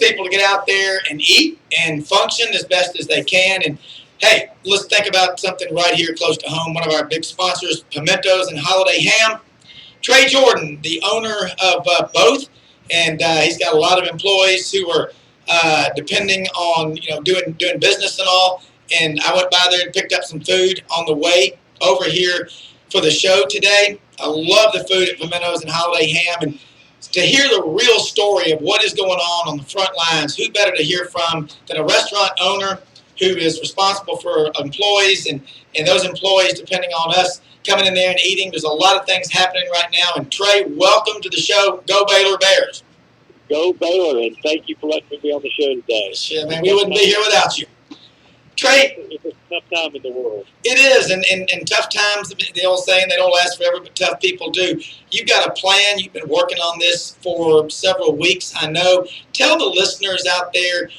people to get out there and eat and function as best as they can. And hey, let's think about something right here close to home. One of our big sponsors, Pimentos and Holiday Ham. Trey Jordan, the owner of both, and he's got a lot of employees who are depending on doing business and all. And I went by there and picked up some food on the way over here for the show today. I love the food at Pimentos and Holiday Ham, and to hear the real story of what is going on the front lines, who better to hear from than a restaurant owner who is responsible for employees and those employees depending on us coming in there and eating. There's a lot of things happening right now. And Trey, welcome to the show. Go Baylor Bears. Go Baylor, and thank you for letting me be on the show today. Shit, man, we wouldn't be here without you. Trey, it's a tough time in the world. It is, and tough times, the old saying, they don't last forever, but tough people do. You've got a plan. You've been working on this for several weeks, I know. Tell the listeners out there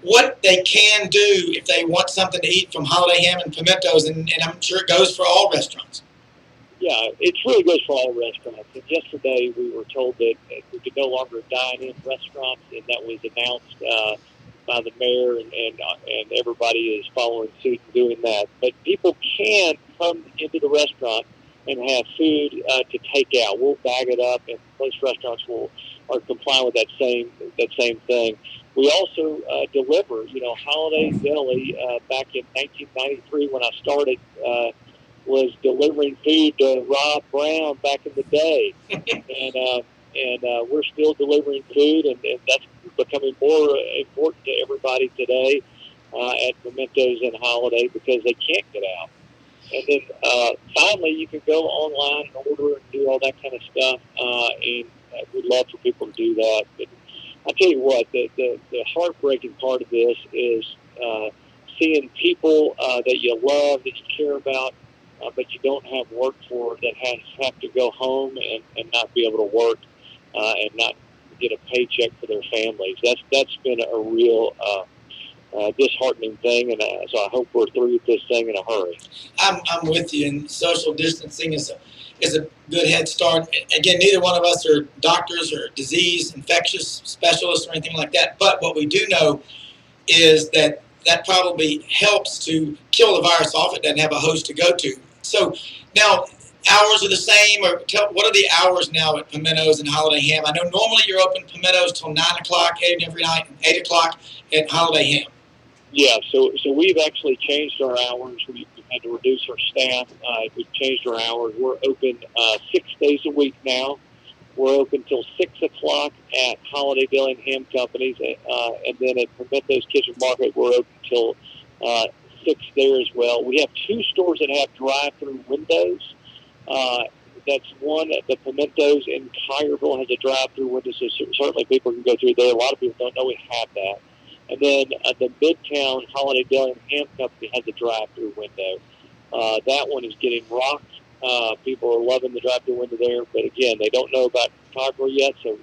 what they can do if they want something to eat from Holiday Ham and Pimentos, and I'm sure it goes for all restaurants. Yeah, it really goes for all restaurants. And yesterday we were told that we could no longer dine in restaurants, and that was announced by the mayor, and everybody is following suit and doing that. But people can come into the restaurant and have food to take out. We'll bag it up, and most restaurants are complying with that same thing. We also deliver. Holiday Deli back in 1993 when I started was delivering food to Rob Brown back in the day, and we're still delivering food, and that's becoming more important to everybody today at Pimentos and Holiday because they can't get out. And then finally, you can go online and order and do all that kind of stuff, and we'd love for people to do that. But I tell you what, the heartbreaking part of this is seeing people that you love, that you care about, but you don't have work for, that have to go home and not be able to work and not get a paycheck for their families. That's been a real disheartening thing, and so I hope we're through with this thing in a hurry. I'm with you, and social distancing is a good head start. Again, neither one of us are doctors or disease, infectious specialists or anything like that, but what we do know is that probably helps to kill the virus off. It doesn't have a host to go to. So now, hours are the same, or what are the hours now at Pimentos and Holiday Ham? I know normally you're open Pimentos till 9 o'clock every night, and 8 o'clock at Holiday Ham. Yeah, so we've actually changed our hours. We've had to reduce our staff. We've changed our hours. We're open 6 days a week now. We're open till 6 o'clock at Holiday Deli and Ham Companies, and then at Pimentos Kitchen Market, we're open till 6 there as well. We have 2 stores that have drive-through windows. That's one at the Pimentos in Collierville has a drive-through window, so certainly people can go through there. A lot of people don't know we have that. And then the Midtown Holiday Deli and Ham Company has a drive-through window. That one is getting rocked. People are loving the drive-through window there, but again, they don't know about Collierville yet, so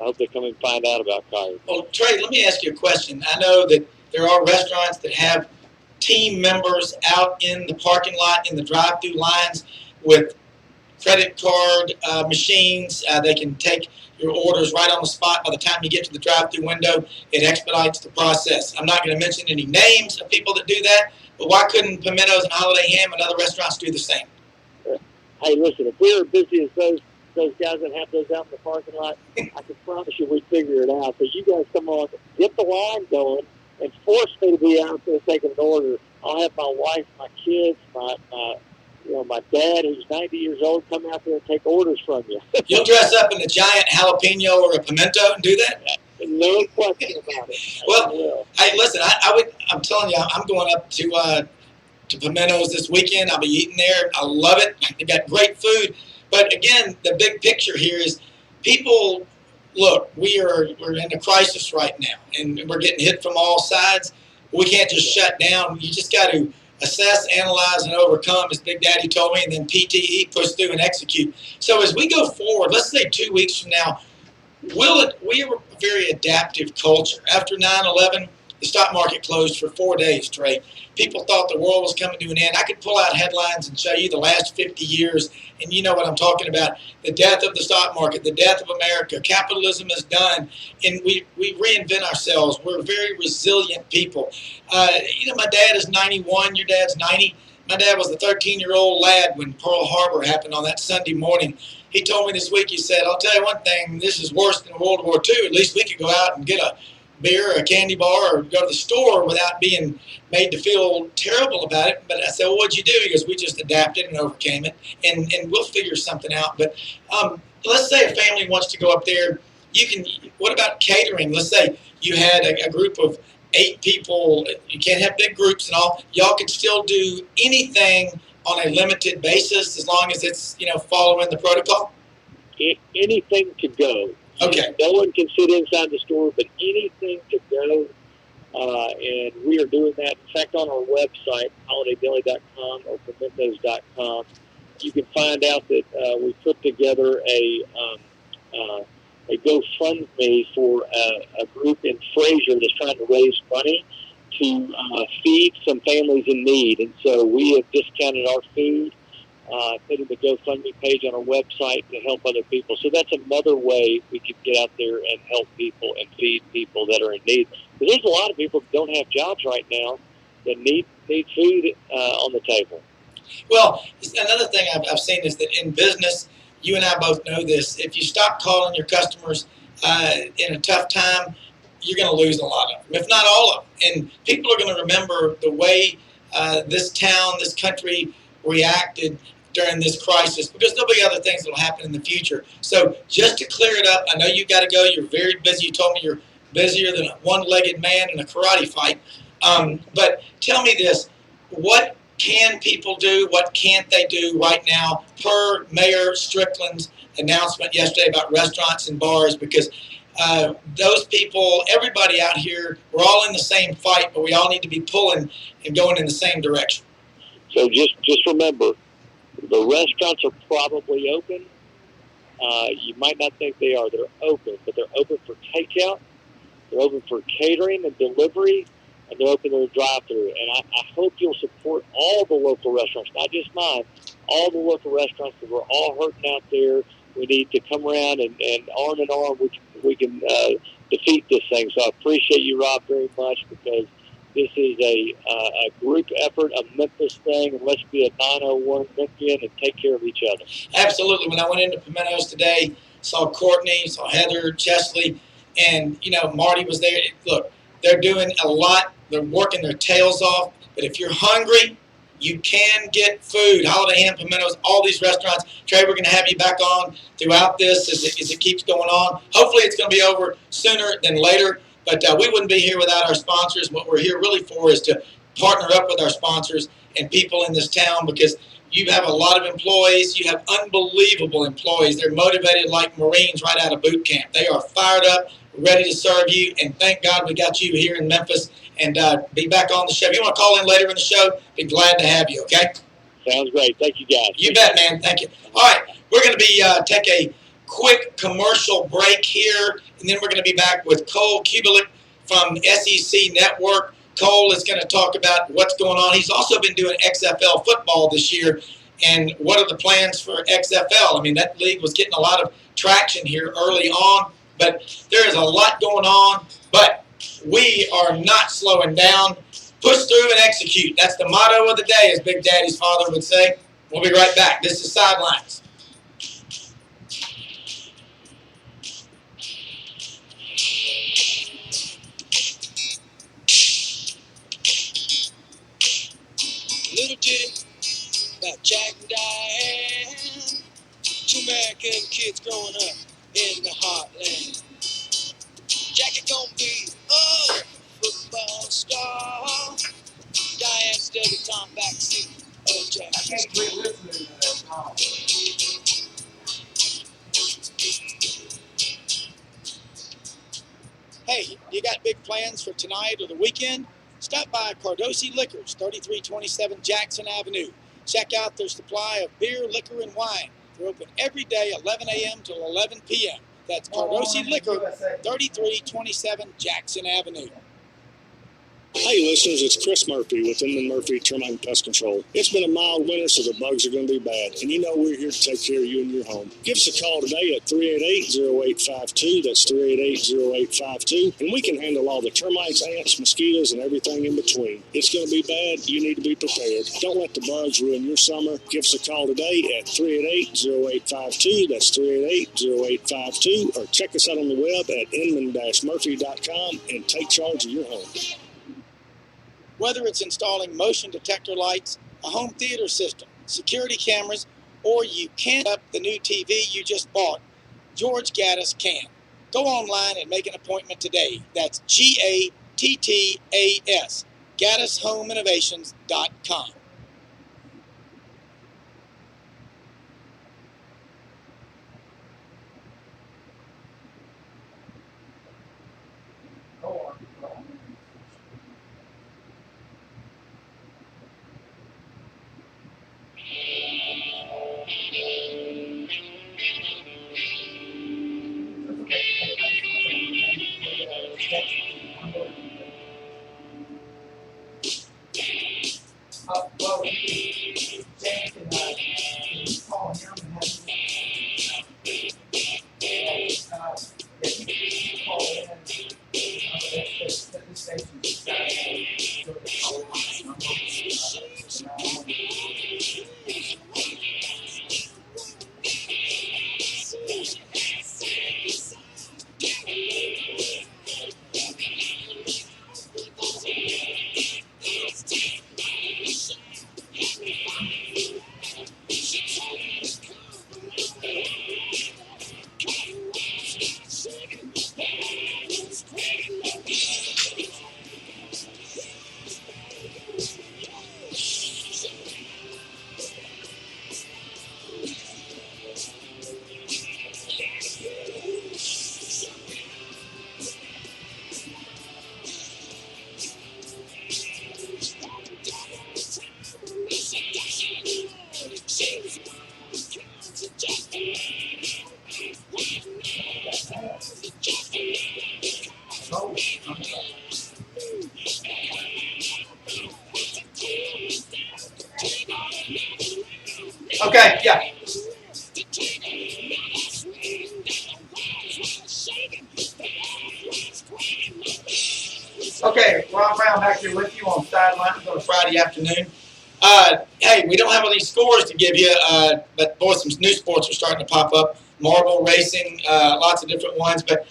I hope they come and find out about Collierville. Well, Trey, let me ask you a question. I know that there are restaurants that have team members out in the parking lot, in the drive-through lines with credit card machines. They can take your orders right on the spot. By the time you get to the drive-through window, it expedites the process. I'm not going to mention any names of people that do that, but why couldn't Pimentos and Holiday Ham and other restaurants do the same? Hey, listen, if we were as busy as those guys that have those out in the parking lot, I can promise you we'd figure it out. But you guys come on, get the line going, and force me to be out there taking an order. I'll have my wife, my kids, my dad, who's 90 years old, come out there and take orders from you. You'll dress up in a giant jalapeno or a pimento and do that? No question about it. Well, hey, listen, I'm telling you, I'm going up to Pimentos this weekend. I'll be eating there. I love it. They got great food. But again, the big picture here is people, look, we're in a crisis right now, and we're getting hit from all sides. We can't just shut down. You just got to assess, analyze, and overcome, as Big Daddy told me, and then PTE, push through and execute. So as we go forward, let's say 2 weeks from now, we are a very adaptive culture. After 9/11, the stock market closed for 4 days, Trey. People thought the world was coming to an end. I could pull out headlines and show you the last 50 years, and you know what I'm talking about. The death of the stock market, the death of America. Capitalism is done, and we reinvent ourselves. We're very resilient people. My dad is 91. Your dad's 90. My dad was a 13-year-old lad when Pearl Harbor happened on that Sunday morning. He told me this week, he said, I'll tell you one thing, this is worse than World War II. At least we could go out and get a beer or a candy bar or go to the store without being made to feel terrible about it. But I said, well, what'd you do? He goes, we just adapted and overcame it, and we'll figure something out. But let's say a family wants to go up there. What about catering? Let's say you had a group of 8 people. You can't have big groups and all. Y'all could still do anything on a limited basis as long as it's, following the protocol? Anything to go. Okay. No one can sit inside the store, but anything to go. And we are doing that. In fact, on our website, holidaydeli.com or pimentos.com, you can find out that we put together a GoFundMe for a group in Fraser that's trying to raise money to feed some families in need. And so we have discounted our food, putting the GoFundMe page on our website to help other people. So that's another way we can get out there and help people and feed people that are in need. Because there's a lot of people that don't have jobs right now that need food on the table. Well, another thing I've seen is that in business, you and I both know this, if you stop calling your customers in a tough time, you're going to lose a lot of them, if not all of them. And people are going to remember the way this town, this country reacted during this crisis, because there'll be other things that will happen in the future. So just to clear it up, I know you got to go. You're very busy. You told me you're busier than a one-legged man in a karate fight. But tell me this, what can people do? What can't they do right now per Mayor Strickland's announcement yesterday about restaurants and bars? Because those people, everybody out here, we're all in the same fight, but we all need to be pulling and going in the same direction. So just remember, the restaurants are probably open. You might not think they are. They're open, but they're open for takeout. They're open for catering and delivery, and they're open to the drive-through. And I hope you'll support all the local restaurants, not just mine, all the local restaurants, because we're all hurting out there. We need to come around and arm in arm, we can defeat this thing. So I appreciate you, Rob, very much, because this is a group effort, a Memphis thing, and let's be a 901 Memphian and take care of each other. Absolutely. When I went into Pimentos today, saw Courtney, saw Heather, Chesley, and, Marty was there. Look, they're doing a lot. They're working their tails off. But if you're hungry, you can get food. Holiday Ham, Pimentos, all these restaurants. Trey, we're going to have you back on throughout this as it keeps going on. Hopefully it's going to be over sooner than later. But we wouldn't be here without our sponsors. What we're here really for is to partner up with our sponsors and people in this town, because you have a lot of employees. You have unbelievable employees. They're motivated like Marines right out of boot camp. They are fired up, ready to serve you, and thank God we got you here in Memphis, and be back on the show. If you want to call in later in the show, be glad to have you, okay? Sounds great. Thank you, guys. You bet, man. Thank you. All right, we're going to be take a quick commercial break here, and then we're going to be back with Cole Kubelik from SEC Network. Cole is going to talk about what's going on. He's also been doing XFL football this year, and what are the plans for XFL? I mean, that league was getting a lot of traction here early on, but there is a lot going on, but we are not slowing down. Push through and execute. That's the motto of the day, as Big Daddy's father would say. We'll be right back. This is Sidelines. Little ditty about Jack and Diane, two American kids growing up in the heartland. Jack is gonna be a football star. Diane's debutante backseat of Jack's car. Hey, you got big plans for tonight or the weekend? Stop by Cardosi Liquors, 3327 Jackson Avenue. Check out their supply of beer, liquor, and wine. They're open every day, 11 a.m. till 11 p.m. That's Cardosi Liquor, 3327 Jackson Avenue. Hey listeners, it's Chris Murphy with Inman Murphy Termite and Pest Control. It's been a mild winter, so the bugs are going to be bad. And you know we're here to take care of you and your home. Give us a call today at 388-0852. That's 388-0852. And we can handle all the termites, ants, mosquitoes, and everything in between. It's going to be bad. You need to be prepared. Don't let the bugs ruin your summer. Give us a call today at 388-0852. That's 388-0852. Or check us out on the web at inman-murphy.com and take charge of your home. Whether it's installing motion detector lights, a home theater system, security cameras, or you can't up the new TV you just bought, George Gaddis can. Go online and make an appointment today. That's GATTAS, GaddisHomeInnovations.com. Well, James can call him and have him call in. This station is okay, yeah. Okay, Ron Brown back here with you on Sidelines on a Friday afternoon. Hey, we don't have all these scores to give you, but boy, some new sports are starting to pop up. Marble racing, lots of different ones. But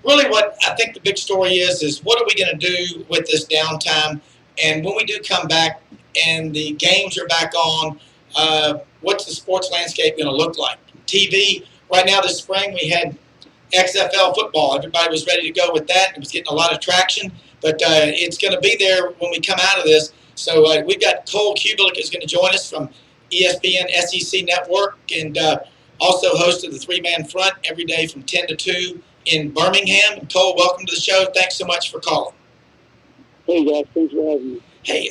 really what I think the big story is what are we going to do with this downtime? And when we do come back and the games are back on, what's the sports landscape going to look like? TV, right now this spring we had XFL football. Everybody was ready to go with that. It was getting a lot of traction, but it's going to be there when we come out of this. So we've got Cole Kubelik is going to join us from ESPN SEC Network and also host of the Three-Man Front every day from 10 to 2 in Birmingham. Cole, welcome to the show. Thanks so much for calling. Hey guys, thanks for having me. Hey,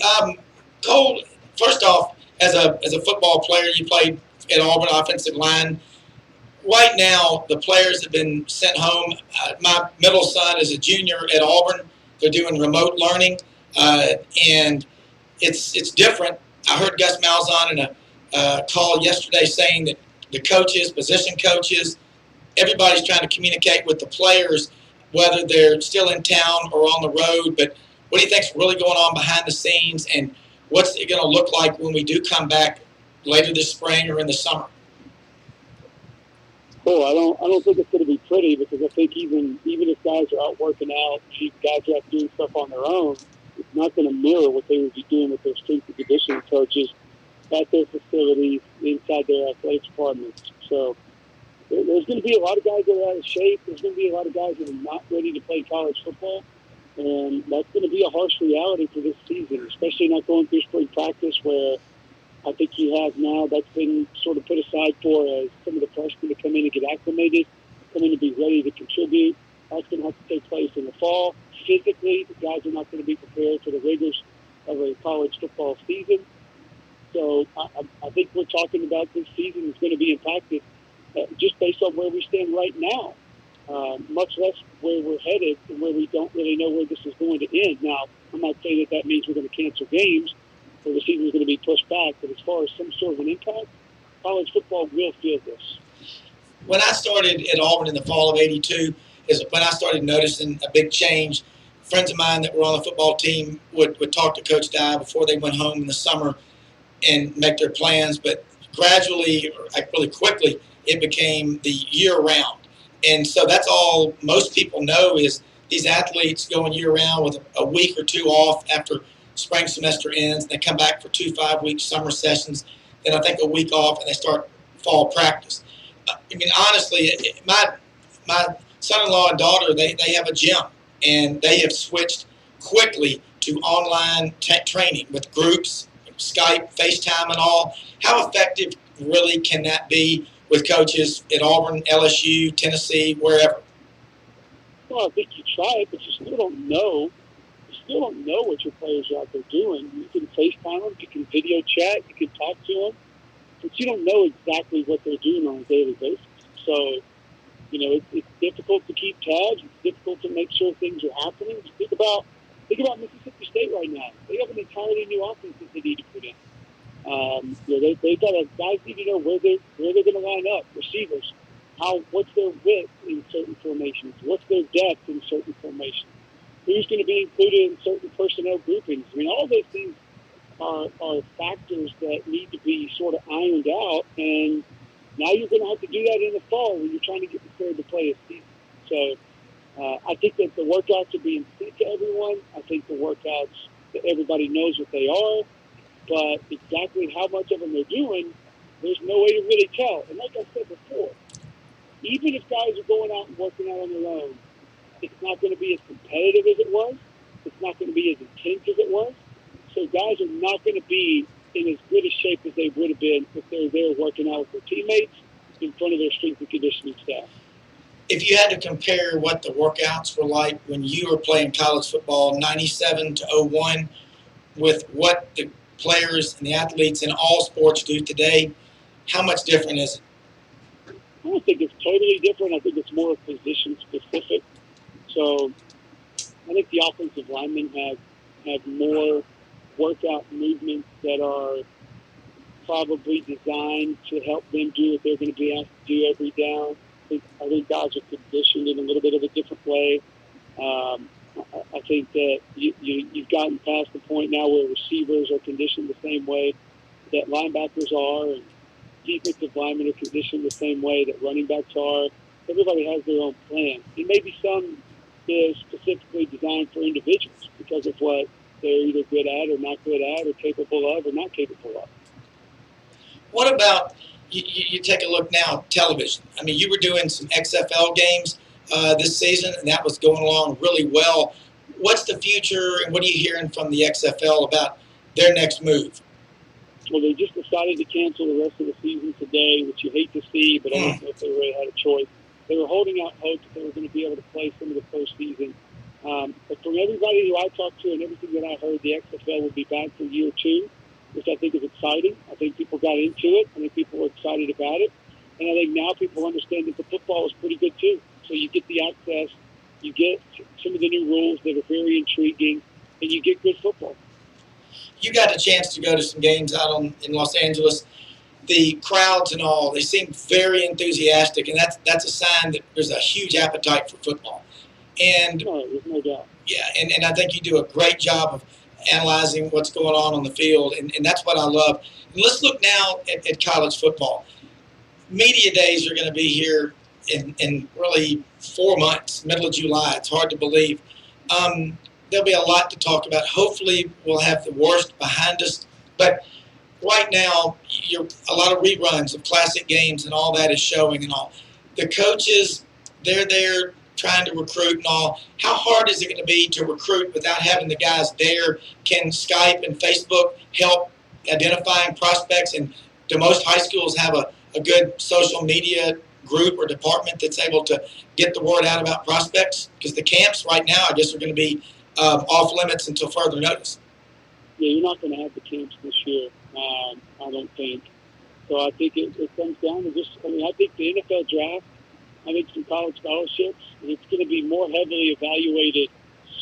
Cole, first off, as a football player, you played at Auburn offensive line. Right now, the players have been sent home. My middle son is a junior at Auburn. They're doing remote learning, and it's different. I heard Gus Malzahn in a call yesterday saying that the coaches, position coaches, everybody's trying to communicate with the players, whether they're still in town or on the road. But what do you think's really going on behind the scenes, and what's it going to look like when we do come back later this spring or in the summer? Well, I don't think it's going to be pretty because I think even if guys are out working out, guys are out doing stuff on their own, it's not going to mirror what they would be doing with their strength and conditioning coaches at their facilities, inside their athletic departments. So there's going to be a lot of guys that are out of shape. There's going to be a lot of guys that are not ready to play college football. And that's going to be a harsh reality for this season, especially not going through spring practice where I think you have now that's been sort of put aside for as some of the freshmen to come in and get acclimated, come in and be ready to contribute. That's going to have to take place in the fall. Physically, the guys are not going to be prepared for the rigors of a college football season. So I think we're talking about this season is going to be impacted just based on where we stand right now. much less where we're headed and where we don't really know where this is going to end. Now, I'm not saying that means we're going to cancel games or the season's going to be pushed back, but as far as some sort of an impact, college football will feel this. When I started at Auburn in the fall of '82 is when I started noticing a big change. Friends of mine that were on the football team would talk to Coach Dye before they went home in the summer and make their plans, but gradually, like really quickly, it became the year round. And so that's all most people know is these athletes going year round with a week or two off after spring semester ends. And they come back for 2 5-week summer sessions. Then I think a week off and they start fall practice. I mean, honestly, my son-in-law and daughter, they have a gym and they have switched quickly to online training with groups, Skype, FaceTime, and all. How effective really can that be with coaches at Auburn, LSU, Tennessee, wherever? Well, I think you try it, but you still don't know. You still don't know what your players are out there doing. You can FaceTime them, you can video chat, you can talk to them, but you don't know exactly what they're doing on a daily basis. So, it's difficult to keep tabs. It's difficult to make sure things are happening. Think about Mississippi State right now. They have an entirely new offense that they need to put in. They've got guys need to know where they're going to line up. Receivers, what's their width in certain formations? What's their depth in certain formations? Who's going to be included in certain personnel groupings? I mean, all those things are factors that need to be sort of ironed out, and now you're going to have to do that in the fall when you're trying to get prepared to play a season. So I think that the workouts are being sent to everyone. I think the workouts that everybody knows what they are, but exactly how much of them they're doing, there's no way to really tell. And like I said before, even if guys are going out and working out on their own, it's not going to be as competitive as it was. It's not going to be as intense as it was. So guys are not going to be in as good a shape as they would have been if they're there working out with their teammates in front of their strength and conditioning staff. If you had to compare what the workouts were like when you were playing college football, 97 to 01, with what the players and the athletes in all sports do today, how much different is it? I don't think it's totally different. I think it's more position specific. So I think the offensive linemen have more workout movements that are probably designed to help them do what they're going to be asked to do every down. I think guys are conditioned in a little bit of a different way. I think that you've gotten past the point now where receivers are conditioned the same way that linebackers are, and defensive linemen are conditioned the same way that running backs are. Everybody has their own plan. And maybe some is specifically designed for individuals because of what they're either good at or not good at or capable of or not capable of. What about, you take a look now, television. I mean, you were doing some XFL games this season, and that was going along really well. What's the future, and what are you hearing from the XFL about their next move? Well, they just decided to cancel the rest of the season today, which you hate to see, but I don't know if they really had a choice. They were holding out hope that they were going to be able to play some of the postseason. But from everybody who I talked to and everything that I heard, the XFL will be back for year 2, which I think is exciting. I think people got into it. I think people were excited about it. And I think now people understand that the football is pretty good too. So you get the access, you get some of the new rules that are very intriguing, and you get good football. You got a chance to go to some games out in Los Angeles. The crowds and all, they seem very enthusiastic, and that's a sign that there's a huge appetite for football. And there's no doubt. Yeah, and I think you do a great job of analyzing what's going on the field, and that's what I love. And let's look now at college football. Media days are going to be here in really 4 months, middle of July. It's hard to believe. There'll be a lot to talk about. Hopefully, we'll have the worst behind us. But right now, a lot of reruns of classic games and all that is showing and all. The coaches, they're there trying to recruit and all. How hard is it going to be to recruit without having the guys there? Can Skype and Facebook help identifying prospects? And do most high schools have a good social media group or department that's able to get the word out about prospects? Because the camps right now, I guess, are going to be off limits until further notice. Yeah, you're not going to have the camps this year, I don't think. So I think it comes down to just, I think the NFL draft I think some college scholarships. And it's going to be more heavily evaluated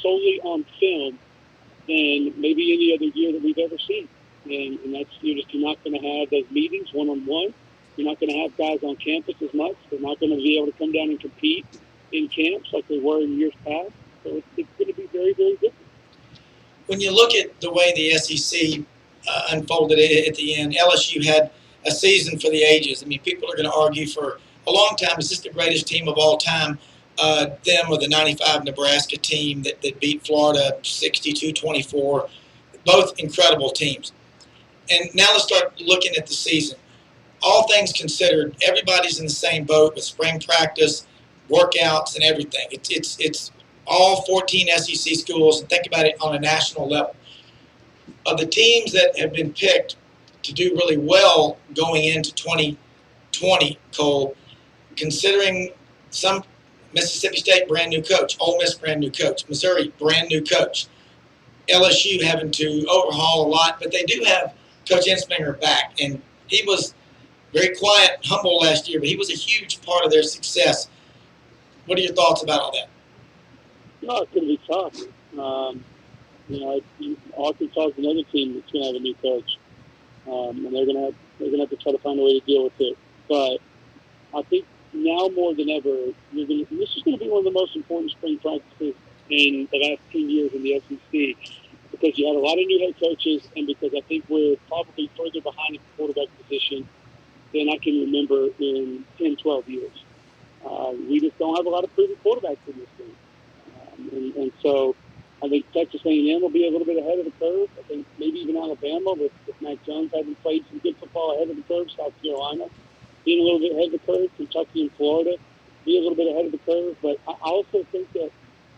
solely on film than maybe any other year that we've ever seen. And that's, you're not going to have those meetings one-on-one. You're not going to have guys on campus as much. They're not going to be able to come down and compete in camps like they were in years past. So it's going to be very, very different. When you look at the way the SEC unfolded at the end, LSU had a season for the ages. I mean, people are going to argue for a long time, is this the greatest team of all time? Them or the 95 Nebraska team that beat Florida 62-24. Both incredible teams. And now let's start looking at the season. All things considered, everybody's in the same boat with spring practice, workouts, and everything. It's all 14 SEC schools, and think about it on a national level. Of the teams that have been picked to do really well going into 2020, Cole, considering some Mississippi State, brand new coach, Ole Miss, brand new coach, Missouri, brand new coach, LSU having to overhaul a lot, but they do have Coach Ensminger back, and he was very quiet, humble last year, but he was a huge part of their success. What are your thoughts about all that? No, it's going to be tough. Arkansas is another team that's going to have a new coach, and they're going to have to try to find a way to deal with it. But I think now more than ever, this is going to be one of the most important spring practices in the last 10 years in the SEC, because you had a lot of new head coaches, and because I think we're probably further behind in the quarterback position than I can remember in 10, 12 years. We just don't have a lot of proven quarterbacks in this league. And so I think Texas A&M will be a little bit ahead of the curve. I think maybe even Alabama, with Mac Jones having played some good football ahead of the curve, South Carolina being a little bit ahead of the curve, Kentucky and Florida be a little bit ahead of the curve. But I also think that,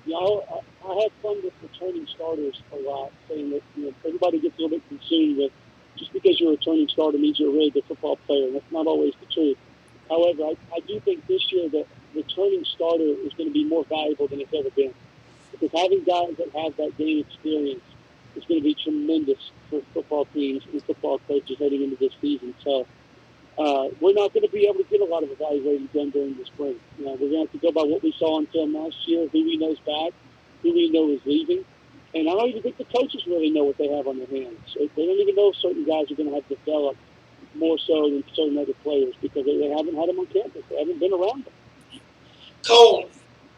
I have fun with returning starters a lot, saying that everybody gets a little bit consumed with just because you're a returning starter means you're a really good football player. That's not always the truth. However, I do think this year that returning starter is going to be more valuable than it's ever been, because having guys that have that game experience is going to be tremendous for football teams and football coaches heading into this season. So we're not going to be able to get a lot of evaluating done during the spring. We're going to have to go by what we saw on film last year, who we know is back, who we know is leaving. And I don't even think the coaches really know what they have on their hands. They don't even know if certain guys are going to have developed more so than certain other players, because they haven't had them on campus. They haven't been around them. Cole,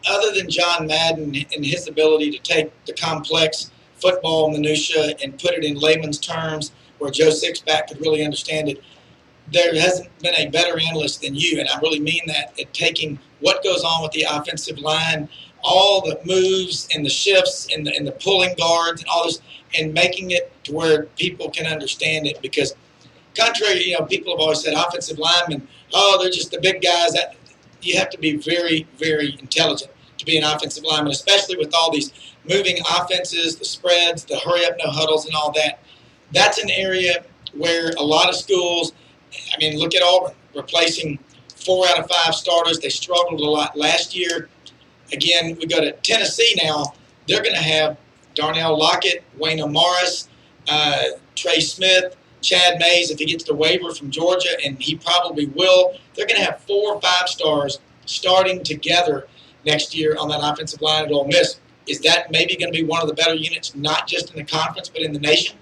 other than John Madden and his ability to take the complex football minutia and put it in layman's terms where Joe Sixpack could really understand it, there hasn't been a better analyst than you, and I really mean that, at taking what goes on with the offensive line, all the moves and the shifts and the pulling guards and all this, and making it to where people can understand it. Because contrary, people have always said offensive linemen, they're just the big guys. That you have to be very, very intelligent to be an offensive lineman, especially with all these moving offenses, the spreads, the hurry up, no huddles, and all that. That's an area where a lot of schools, look at Auburn, replacing 4 out of 5 starters. They struggled a lot last year. Again, we go to Tennessee now. They're going to have Darnell Lockett, Wayne Morris, Trey Smith, Chad Mays, if he gets the waiver from Georgia, and he probably will. They're going to have 4 or 5 stars starting together next year on that offensive line at Ole Miss. Is that maybe going to be one of the better units, not just in the conference, but in the nation?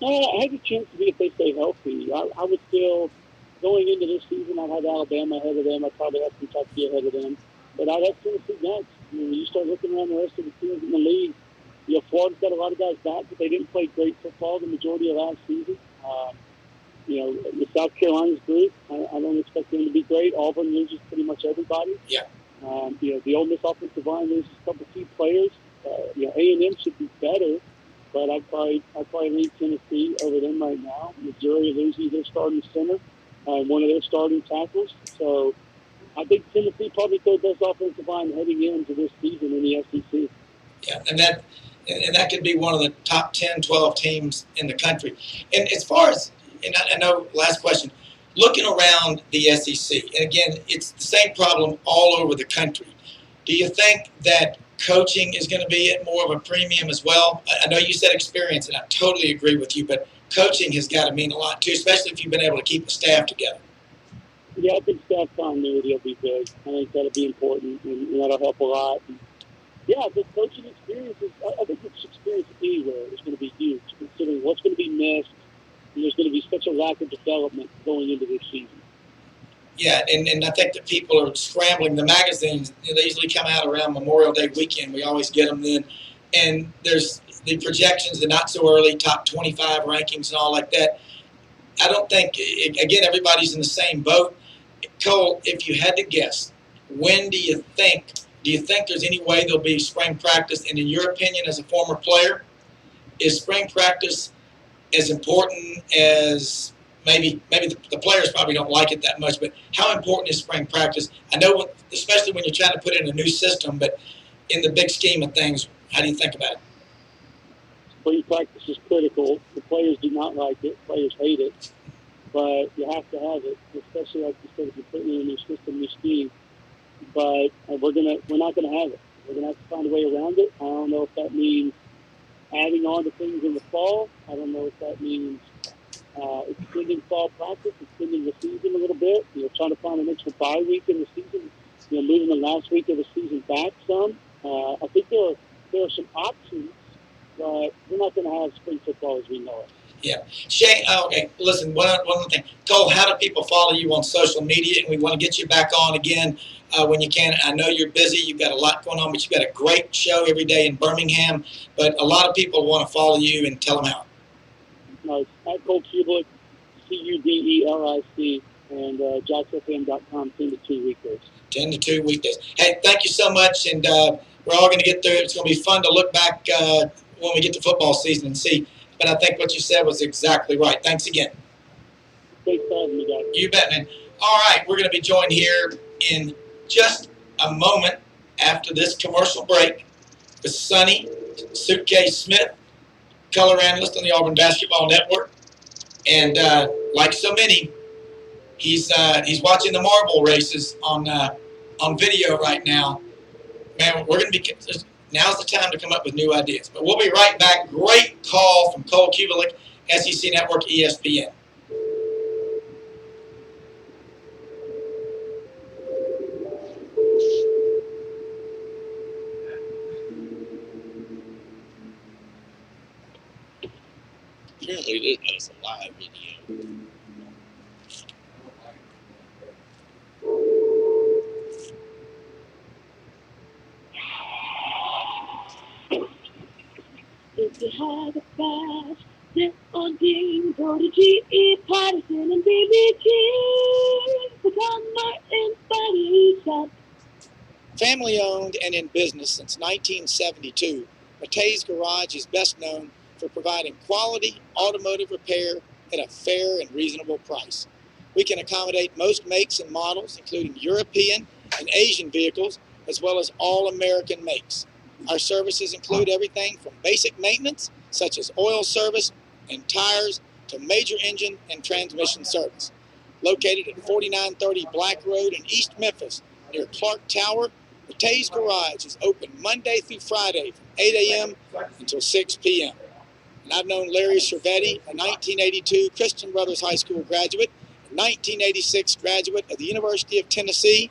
I had a chance to be if they stay healthy. I would still, going into this season, I'd have Alabama ahead of them. I'd probably have Kentucky ahead of them. But I'd have Tennessee next. You start looking around the rest of the teams in the league, Florida's got a lot of guys back, but they didn't play great football the majority of last season. The South Carolina's group, I don't expect them to be great. Auburn loses pretty much everybody. Yeah. The Ole Miss offensive line loses a couple key players. A&M should be better, but I'd probably leave Tennessee over them right now. Missouri loses their starting center, one of their starting tackles. So I think Tennessee probably their best offensive line heading into this season in the SEC. Yeah, and that could be one of the top 10, 12 teams in the country. And as far as, and I know, last question, looking around the SEC, and again, it's the same problem all over the country. Do you think that coaching is going to be at more of a premium as well? I know you said experience, and I totally agree with you, but coaching has got to mean a lot too, especially if you've been able to keep a staff together. Yeah, I think staff continuity will be big. I think that'll be important, and that'll help a lot. And yeah, the coaching experience I think it's experience anywhere is going to be huge, considering what's going to be missed, and there's going to be such a lack of development going into this season. Yeah, and I think that people are scrambling. The magazines, they usually come out around Memorial Day weekend. We always get them then. And there's the projections, the not so early top 25 rankings and all like that. I don't think, again, everybody's in the same boat. Cole, if you had to guess, when do you think there's any way there'll be spring practice? And in your opinion, as a former player, is spring practice as important as maybe the players probably don't like it that much, but how important is spring practice? I know, especially when you're trying to put in a new system, but in the big scheme of things, how do you think about it? Spring practice is critical. The players do not like it. Players hate it. But you have to have it, especially like you said, if you're putting in a new system, new scheme. But we're not gonna have it. We're gonna have to find a way around it. I don't know if that means adding on to things in the fall. I don't know if that means extending fall practice, extending the season a little bit. Trying to find an extra bye week in the season. Moving the last week of the season back some. I think there are some options, but we're not going to have spring football as we know it. Yeah. Shane, okay, listen, one other thing. Cole, how do people follow you on social media? And we want to get you back on again when you can. I know you're busy. You've got a lot going on, but you've got a great show every day in Birmingham. But a lot of people want to follow you, and tell them how. At Cole Kubelik, Cudelic, and jacksfm.com 10 to 2 weekdays. 10 to 2 weekdays. Hey, thank you so much, and we're all going to get through it. It's going to be fun to look back when we get to football season and see. But I think what you said was exactly right. Thanks again. Thanks for having me, guys. You bet, man. All right, we're going to be joined here in just a moment after this commercial break with Sonny Suitcase Smith, color analyst on the Auburn Basketball Network. And like so many, he's watching the marble races on video right now. Man, we're going to be now's the time to come up with new ideas. But we'll be right back. Great call from Cole Kubelik, SEC Network, ESPN. Apparently, this is a live video. If you have a flash, zip or ding, go to GE Patterson and BBG. Become Martin Body Shop. Family owned and in business since 1972, Matei's Garage is best known for providing quality automotive repair at a fair and reasonable price. We can accommodate most makes and models, including European and Asian vehicles, as well as all American makes. Our services include everything from basic maintenance, such as oil service and tires, to major engine and transmission service. Located at 4930 Black Road in East Memphis, near Clark Tower, Matei's Garage is open Monday through Friday from 8 a.m. until 6 p.m. And I've known Larry Cervetti, a 1982 Christian Brothers High School graduate, a 1986 graduate of the University of Tennessee,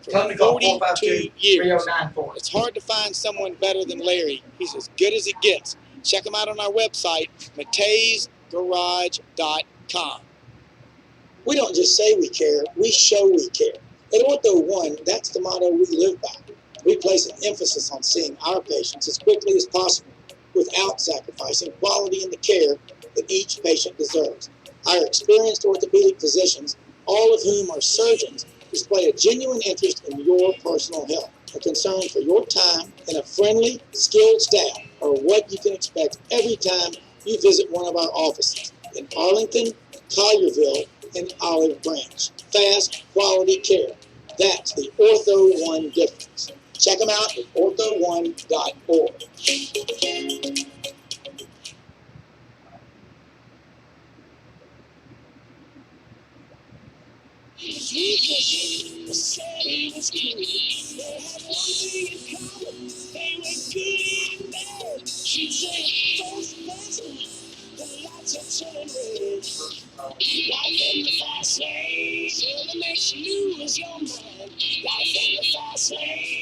for 42 years. It's hard to find someone better than Larry. He's as good as it gets. Check him out on our website, mateisgarage.com. We don't just say we care, we show we care. At Ortho One, that's the motto we live by. We place an emphasis on seeing our patients as quickly as possible without sacrificing quality in the care that each patient deserves. Our experienced orthopedic physicians, all of whom are surgeons, display a genuine interest in your personal health. A concern for your time and a friendly, skilled staff are what you can expect every time you visit one of our offices in Arlington, Collierville, and Olive Branch. Fast, quality care. That's the Ortho One difference. Check them out at ortho1.org.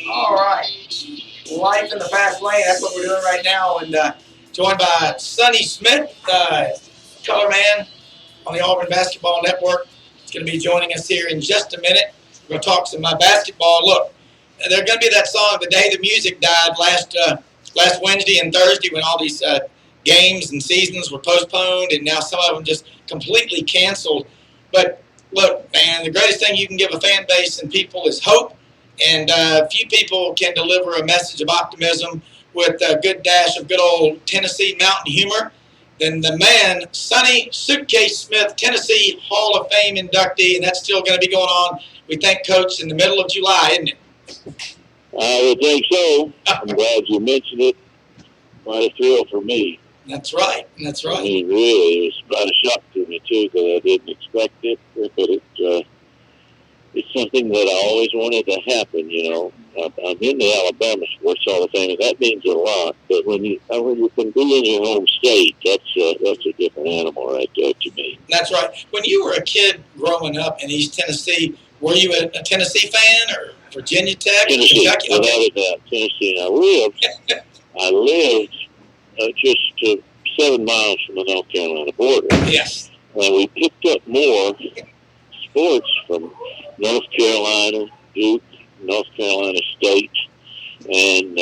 All right. Life in the fast lane. That's what we're doing right now. And joined by Sonny Smith, color man on the Auburn Basketball Network. He's going to be joining us here in just a minute. We're going to talk some basketball. Look, there's going to be that song, "The Day the Music Died," last Wednesday and Thursday when all these games and seasons were postponed, and now some of them just completely canceled. But look, man, the greatest thing you can give a fan base and people is hope. And few people can deliver a message of optimism with a good dash of good old Tennessee mountain humor than the man, Sonny Suitcase Smith, Tennessee Hall of Fame inductee, and that's still going to be going on, we think, Coach, in the middle of July, isn't it? I would think so. I'm glad you mentioned it. Quite a thrill for me. That's right. That's right. I mean, really, it was quite a shock to me, too, because I didn't expect it. But it's something that I always wanted to happen, you know. I'm in the Alabama Sports Hall of Fame, and that means a lot. But when you can be in your home state, that's a different animal right there to me. That's right. When you were a kid growing up in East Tennessee, were you a Tennessee fan or Virginia Tech? Tennessee, Kentucky? without a doubt, Tennessee. And I lived just 7 miles from the North Carolina border. Yes. And we picked up more sports from North Carolina, Duke, North Carolina State, and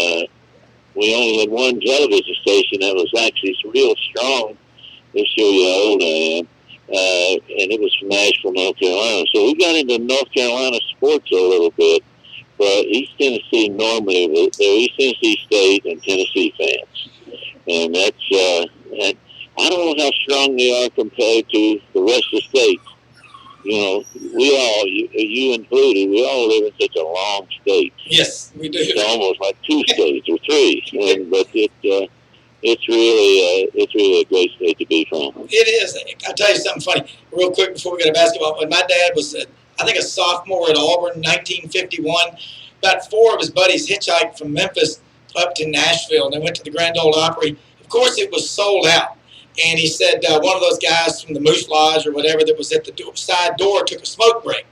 we only had one television station that was actually real strong. They'll show you how old I am. And it was from Nashville, North Carolina. So we got into North Carolina sports a little bit, but East Tennessee normally, they're East Tennessee State and Tennessee fans. And that's, and I don't know how strong they are compared to the rest of the states. You know, we all, you included, we all live in such a long state. Yes, we do. It's almost like 2 states or 3. But it's really a great state to be from. It is. I'll tell you something funny real quick before we go to basketball. When my dad was, I think, a sophomore at Auburn in 1951, about 4 of his buddies hitchhiked from Memphis up to Nashville, and they went to the Grand Ole Opry. Of course, it was sold out. And he said one of those guys from the Moose Lodge or whatever that was at the side door took a smoke break.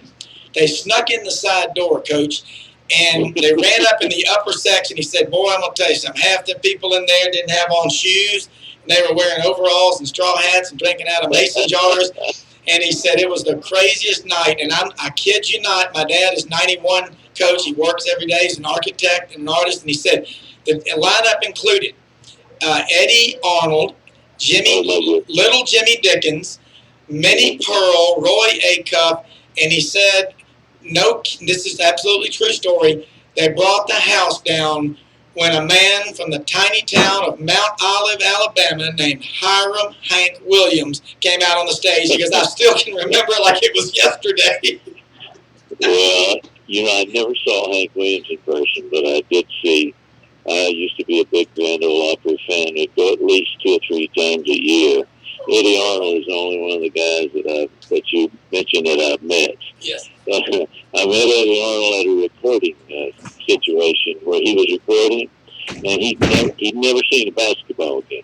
They snuck in the side door, Coach, and they ran up in the upper section. He said, "Boy, I'm going to tell you something. Half the people in there didn't have on shoes. And they were wearing overalls and straw hats and drinking out of mason jars." And he said it was the craziest night. And I kid you not, my dad is 91, Coach. He works every day. He's an architect and an artist. And he said the lineup included Eddie Arnold, Little Jimmy Dickens, Minnie Pearl, Roy Acuff, and he said, "No, this is absolutely true story. They brought the house down when a man from the tiny town of Mount Olive, Alabama, named Hiram Hank Williams came out on the stage." Because I still can remember it like it was yesterday. Well, you know, I never saw Hank Williams in person, but I did see. I used to be a big Grand Ole Opry fan. I'd go at least 2 or 3 times a year. Eddie Arnold is the only one of the guys that you mentioned that I've met. Yes. I met Eddie Arnold at a recording situation where he was recording, and he'd never seen a basketball game.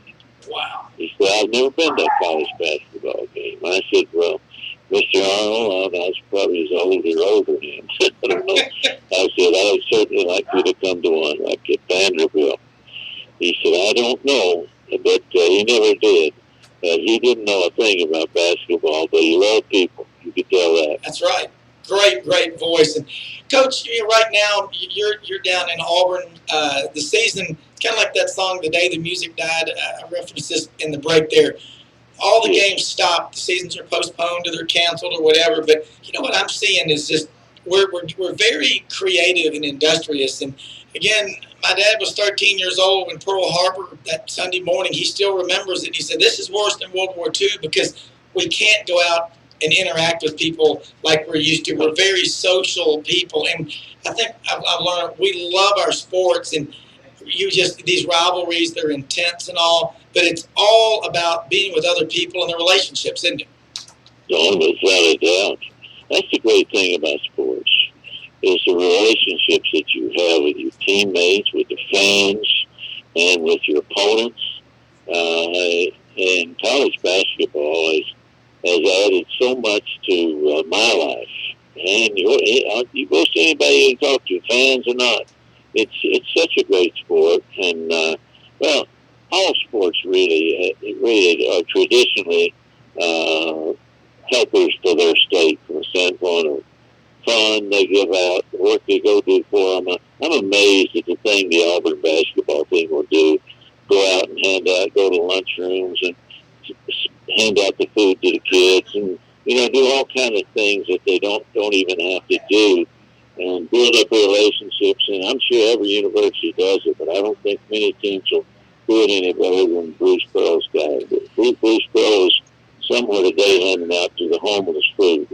Wow. He said, "I've never been to a college basketball game." I said, "Well, Mr. Arnold, I was probably as old or older than him." I don't know. I said, "I would certainly like you to come to one, like at Vanderbilt." He said, "I don't know," but he never did. He didn't know a thing about basketball, but he loved people. You could tell that. That's right. Great voice. And Coach, right now you're down in Auburn. The season, kind of like that song, "The Day the Music Died." I referenced this in the break there. All the games stopped. The seasons are postponed or they're canceled or whatever. But you know what I'm seeing is just we're very creative and industrious. And again, my dad was 13 years old when Pearl Harbor that Sunday morning. He still remembers it. He said, "This is worse than World War II because we can't go out and interact with people like we're used to. We're very social people." And I think I've learned we love our sports, and these rivalries, they're intense and all, but it's all about being with other people and their relationships, isn't it? No, without a doubt. That's the great thing about sports, is the relationships that you have with your teammates, with the fans, and with your opponents. And college basketball has added so much to my life. And you go see anybody you talk to, fans or not. It's such a great sport, and well, all sports really are traditionally helpers for their state from the standpoint of fun they give out, the work they go do for them. I'm amazed at the thing the Auburn basketball team will do. Go out and go to lunchrooms and hand out the food to the kids, and do all kinds of things that they don't even have to do, and build up relationships. And I'm sure every university does it, but I don't think many teams will do it any better than Bruce Pearl's guy. Bruce Pearl's somewhere today handing out to the homeless food.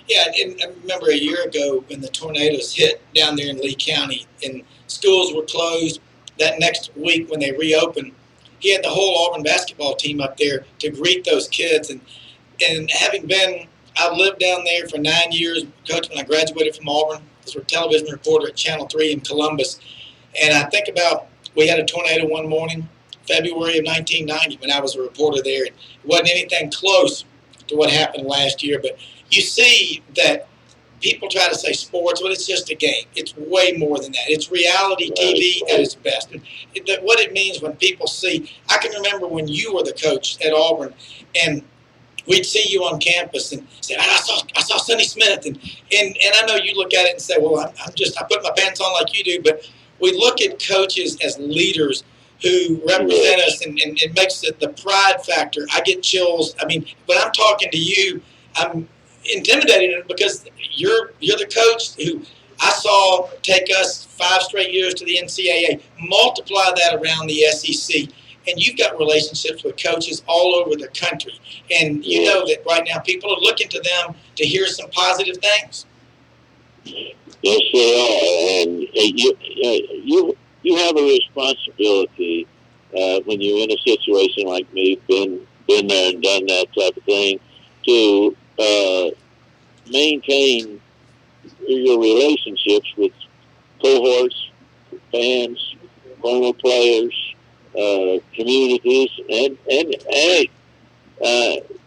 Yeah, and I remember a year ago when the tornadoes hit down there in Lee County and schools were closed. That next week when they reopened, he had the whole Auburn basketball team up there to greet those kids. And I've lived down there for 9 years, Coach, when I graduated from Auburn. I was a television reporter at Channel 3 in Columbus. And I think about, we had a tornado one morning, February of 1990, when I was a reporter there. It wasn't anything close to what happened last year, but you see that people try to say sports, but it's just a game. It's way more than that. It's reality TV at its best. And what it means when people see, I can remember when you were the coach at Auburn, and we'd see you on campus and say, I saw Sonny Smith, and I know you look at it and say, well, I put my pants on like you do, but we look at coaches as leaders who represent us, and it makes it the pride factor. I get chills. I mean, when I'm talking to you, I'm intimidated because you're the coach who I saw take us 5 straight years to the NCAA. Multiply that around the SEC, and you've got relationships with coaches all over the country. And you know that right now people are looking to them to hear some positive things. Yes, they are, and you have a responsibility when you're in a situation like me, been there and done that type of thing, to maintain your relationships with cohorts, fans, former players, communities, and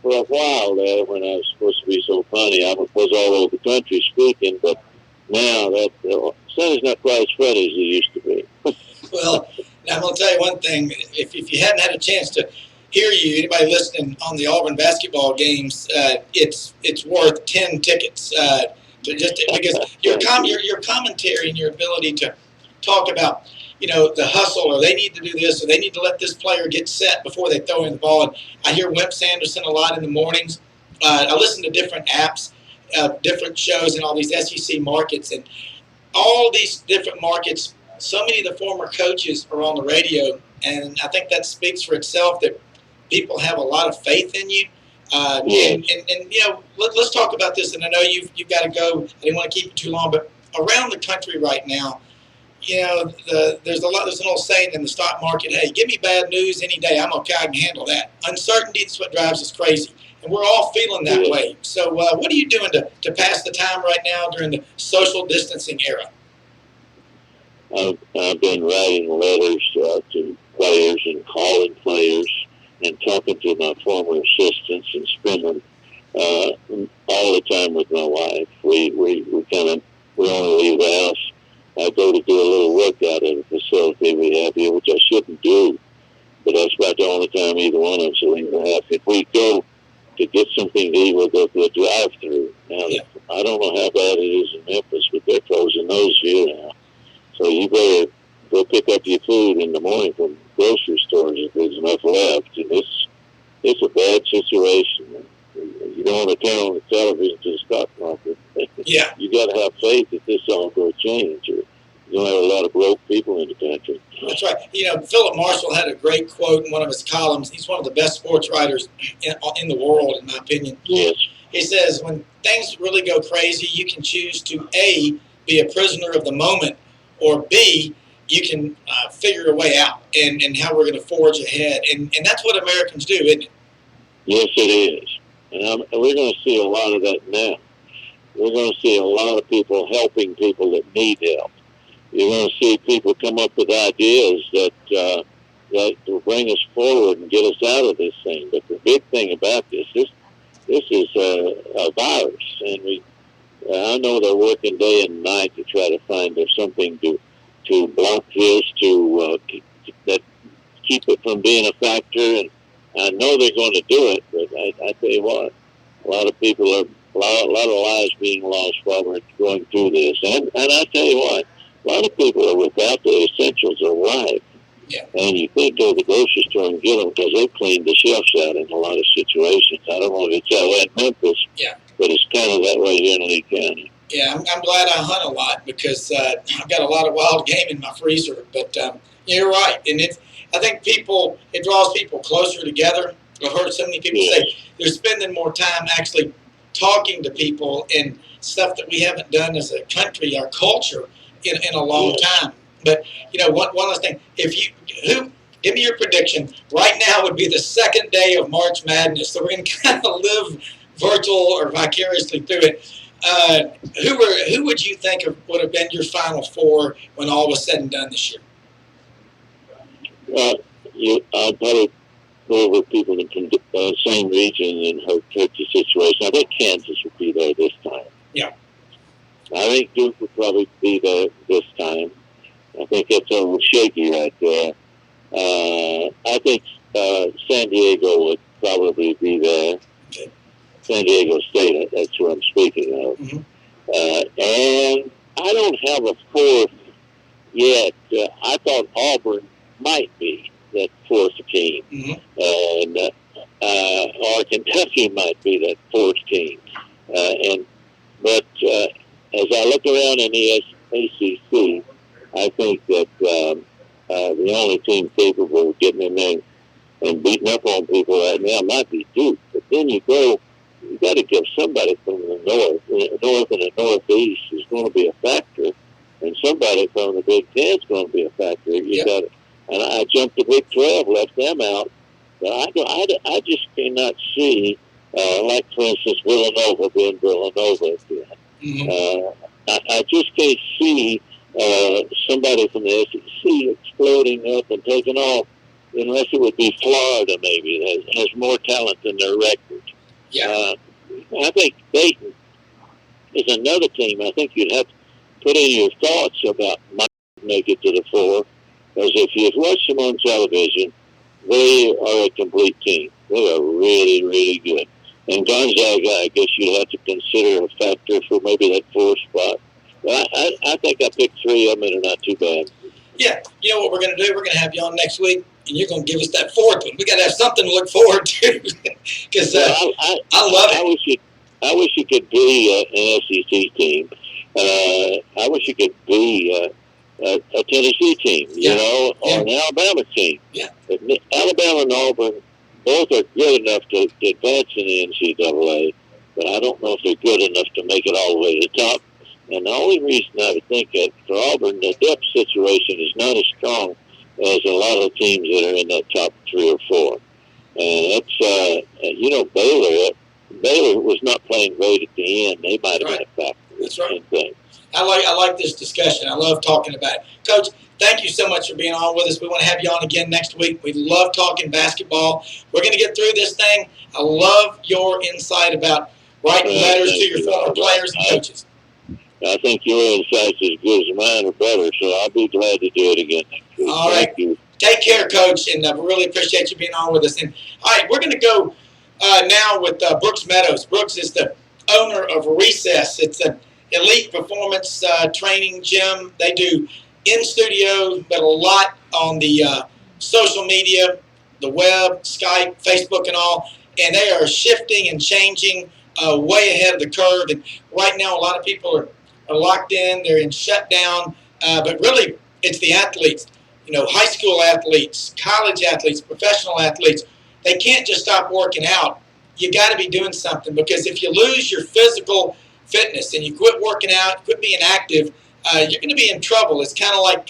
for a while there, when I was supposed to be so funny, I was all over the country speaking, but now that sun is not quite as funny as it used to be. Well, I'm going to tell you one thing. If you hadn't had a chance to hear you, anybody listening on the Auburn basketball games, it's worth 10 tickets because your commentary and your ability to talk about the hustle, or they need to do this, or they need to let this player get set before they throw in the ball. And I hear Wimp Sanderson a lot in the mornings. I listen to different apps, different shows in all these SEC markets, and all these different markets. So many of the former coaches are on the radio, and I think that speaks for itself that people have a lot of faith in you. And let's talk about this. And I know you've got to go. I didn't want to keep you too long, but around the country right now, there's an old saying in the stock market, hey, give me bad news any day. I'm okay. I can handle that. Uncertainty is what drives us crazy. And we're all feeling that way. So what are you doing to pass the time right now during the social distancing era? I've been writing letters to players and calling players and talking to my former assistants and spending all the time with my wife. We only leave the house. I go to do a little workout at a facility we have here, which I shouldn't do, but that's about the only time either one of us will leave the house. If we go to get something to eat, we'll go to a drive-through. Now, I don't know how bad it is in Memphis, but they're closing those here now. So you better go pick up your food in the morning from grocery stores if there's enough left. And it's a bad situation. You don't want to turn on the television to the stock market. Yeah. You got to have faith that this all going to change, or you're going to have a lot of broke people in the country. That's right. Philip Marshall had a great quote in one of his columns. He's one of the best sports writers in the world, in my opinion. Yes. He says, when things really go crazy, you can choose to, A, be a prisoner of the moment, or B, you can figure a way out and how we're going to forge ahead. And that's what Americans do, isn't it? Yes, it is. And we're going to see a lot of that now. We're going to see a lot of people helping people that need help. You're going to see people come up with ideas that will bring us forward and get us out of this thing. But the big thing about this is a virus, and I know they're working day and night to try to find something to block this, that keep it from being a factor. And I know they're going to do it, but I tell you what, a lot of people are a lot of lives being lost while we're going through this. And I tell you what, a lot of people are without the essentials of life. Yeah. And you could go to the grocery store and get them because they've cleaned the shelves out in a lot of situations. I don't know if it's that way in Memphis, Yeah. but it's kind of that way here in Lee County. Yeah, I'm glad I hunt a lot because I've got a lot of wild game in my freezer. But you're right, and I think it draws people closer together. I've heard so many people say they're spending more time actually talking to people and stuff that we haven't done as a country, our culture, in a long time. But one last thing, give me your prediction. Right now would be the second day of March Madness, so we're going to kind of live virtual or vicariously through it. Who would you think would have been your Final Four when all was said and done this year? I'll probably go over people in the same region and her Turkey situation. I think Kansas would be there this time. Yeah. I think Duke would probably be there this time. I think it's a little shaky right there. I think San Diego would probably be there. Okay. San Diego State, that's what I'm speaking of. Mm-hmm. And I don't have a fourth yet. I thought Auburn might be that fourth team. Mm-hmm. And or Kentucky might be that fourth team. But as I look around in the ACC, I think that the only team capable of getting in there and beating up on people right now might be Duke. But then you got to give somebody from the north and the northeast is going to be a factor, and somebody from the Big Ten is going to be a factor. And I jumped the Big 12, left them out, but I just cannot see, like for instance Villanova being Villanova again. Mm-hmm. I just can't see somebody from the SEC exploding up and taking off, unless it would be Florida maybe that has more talent than their record. Yeah. I think Dayton is another team. I think you'd have to put in your thoughts about might make it to the four, because if you've watched them on television, they are a complete team. They are really, really good. And Gonzaga, I guess you'd have to consider a factor for maybe that fourth spot. But I think I picked three of them and they're not too bad. Yeah, you know what we're going to do? We're going to have you on next week, and you're going to give us that fourth one. We got to have something to look forward to, because I love it. I wish it could be an SEC team. I wish it could be a Tennessee team, or an Alabama team. Yeah. But Alabama and Auburn both are good enough to advance in the NCAA, but I don't know if they're good enough to make it all the way to the top. And the only reason I would think that for Auburn, the depth situation is not as strong as a lot of the teams that are in that top 3 or 4. And that's, Baylor was not playing great at the end. They might have been a factor. That's right. I like this discussion. I love talking about it. Coach, thank you so much for being on with us. We want to have you on again next week. We love talking basketball. We're going to get through this thing. I love your insight about writing letters to your former players and coaches. I think your insight's as good as mine or better, so I'll be glad to do it again next week. All right. Thank you. Take care, Coach, and we really appreciate you being on with us. And all right, we're going to go now with Brooks Meadows. Brooks is the owner of Recess. It's an elite performance training gym. They do in studio, but a lot on the social media, the web, Skype, Facebook, and all. And they are shifting and changing way ahead of the curve. And right now, a lot of people are locked in. They're in shutdown. But really, it's the athletes. High school athletes, college athletes, professional athletes. They can't just stop working out. You got to be doing something, because if you lose your physical fitness and you quit working out, quit being active, you're going to be in trouble. It's kind of like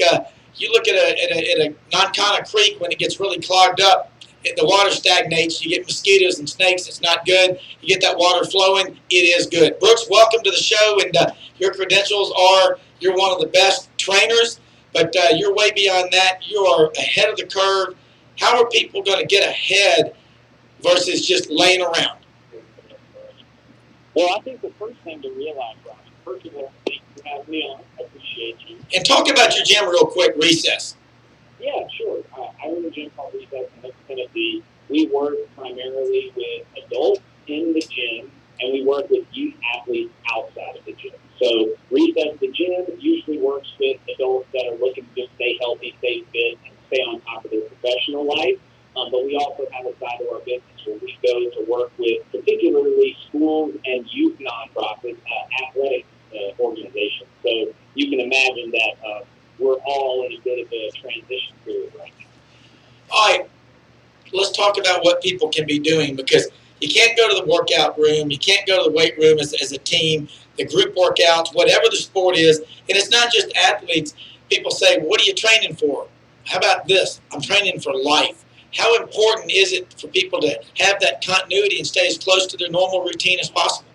you look at a Noncana Creek when it gets really clogged up. The water stagnates. You get mosquitoes and snakes. It's not good. You get that water flowing. It is good. Brooks, welcome to the show. And your credentials are you're one of the best trainers, but you're way beyond that. You are ahead of the curve. How are people going to get ahead versus just laying around? Well, I think the first thing to realize, Ryan, first of all, thank you for having me on. I appreciate you. And talk about your gym real quick, Recess. Yeah, sure. I own a gym called Recess in Memphis, Tennessee. We work primarily with adults in the gym, and we work with youth athletes outside of the gym. So Recess, the gym, usually works with adults that are looking to just stay healthy, stay fit, and stay on top of their professional life. But we also have a side of our business where we go to work with particularly schools and youth nonprofits, athletic organizations. So you can imagine that we're all in a bit of a transition period right now. All right, let's talk about what people can be doing, because you can't go to the workout room, you can't go to the weight room as a team, the group workouts, whatever the sport is. And it's not just athletes. People say, what are you training for? How about this? I'm training for life. How important is it for people to have that continuity and stay as close to their normal routine as possible?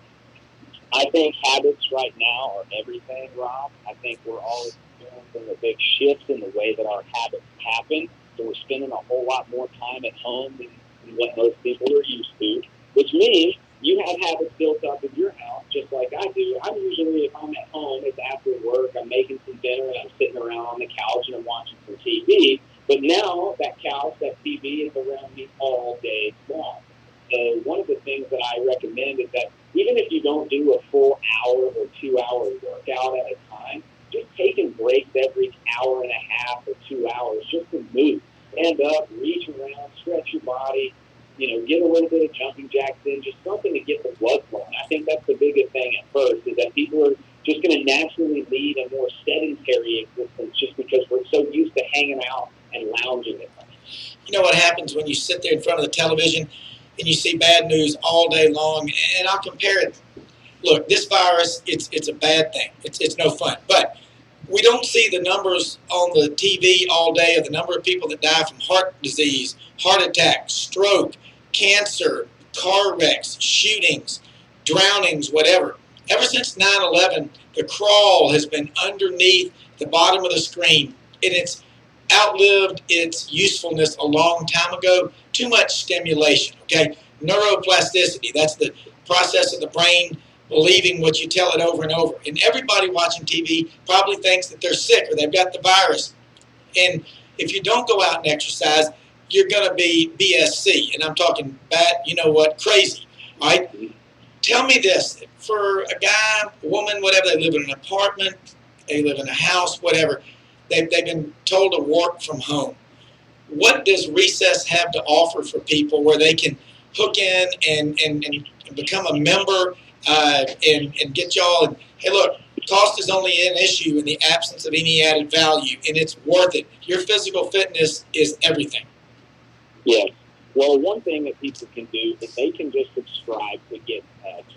I think habits right now are everything, Rob. I think we're all experiencing a big shift in the way that our habits happen. So we're spending a whole lot more time at home than what most people are used to, which means you have habits built up in your house just like I do. I'm usually, if I'm at home, it's after work, I'm making some dinner, and I'm sitting around on the couch and I'm watching some TV. But now that couch, that TV is around me all day long. So one of the things that I recommend is that even if you don't do a full hour or 2 hour workout at a time, just taking breaks every hour and a half or 2 hours just to move. Stand up, reach around, stretch your body, get a little bit of jumping jacks in, just something to get the blood flowing. I think that's the biggest thing at first, is that people are just going to naturally lead a more sedentary existence just because we're so used to hanging out and lounging at home. You know what happens when you sit there in front of the television and you see bad news all day long? And I'll compare it. Look, this virus, it's a bad thing. It's no fun. But we don't see the numbers on the TV all day of the number of people that die from heart disease, heart attack, stroke, cancer, car wrecks, shootings, drownings, whatever. Ever since 9/11, the crawl has been underneath the bottom of the screen, and it's outlived its usefulness a long time ago. Too much stimulation, okay? Neuroplasticity, that's the process of the brain believing what you tell it over and over. And everybody watching TV probably thinks that they're sick or they've got the virus. And if you don't go out and exercise, you're going to be BSC. And I'm talking bad, crazy, all right? Tell me this. For a guy, woman, whatever, they live in an apartment, they live in a house, whatever, they've been told to work from home. What does Recess have to offer for people where they can hook in and become a member and get y'all? And hey, look, cost is only an issue in the absence of any added value, and it's worth it. Your physical fitness is everything. Yes. Well, one thing that people can do is they can just subscribe to get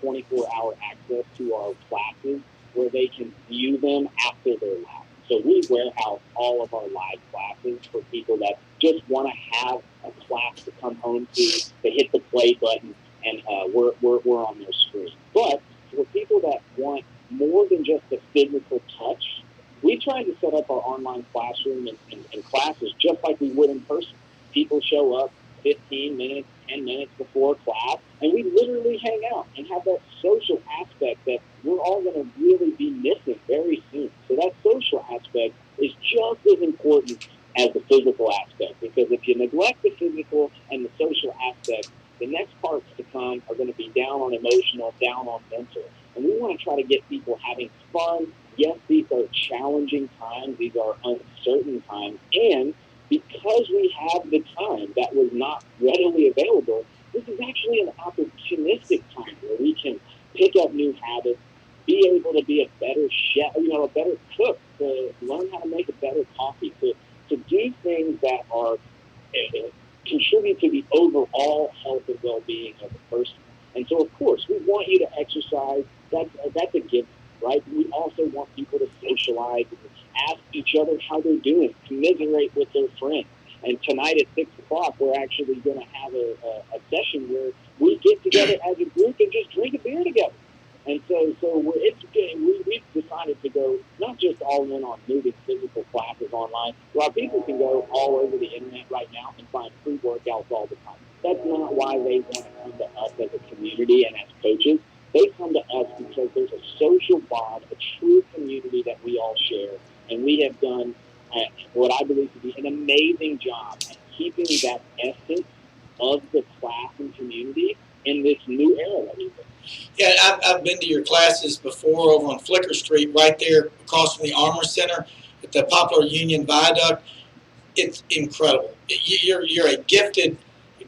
24-hour access to our classes where they can view them after they're live. So we warehouse all of our live classes for people that just want to have a class to come home to. They hit the play button, and we're on their screen. But for people that want more than just a physical touch, we try to set up our online classroom and classes just like we would in person. People show up 15 minutes, 10 minutes before class, and we literally hang out and have that social aspect that we're all going to really be missing very soon. So that social aspect is just as important as the physical aspect, because if you neglect the physical and the social aspect, the next parts to come are going to be down on emotional, down on mental. And we want to try to get people having fun. Yes, these are challenging times. These are uncertain times. And because we have the time that was not readily available, this is actually an opportunistic time where we can pick up new habits, be able to be a better chef, a better cook, to learn how to make a better coffee, to do things that are contribute to the overall health and well-being of the person. And so, of course, we want you to exercise. That's a given, right? We also want people to socialize and ask each other how they're doing, commiserate with their friends. And tonight at 6 o'clock, we're actually going to have a session where we get together as a group and just drink a beer together. And so we've decided to go not just all in on moving physical classes online. While people can go all over the internet right now and find free workouts all the time. That's not why they want to come to us as a community and as coaches. They come to us because there's a social bond, a true community that we all share, and we have done what I believe to be an amazing job at keeping that essence of the class and community in this new era that we're in. Yeah, I've been to your classes before over on Flicker Street, right there across from the Armor Center at the Poplar Union Viaduct. It's incredible. You're a gifted.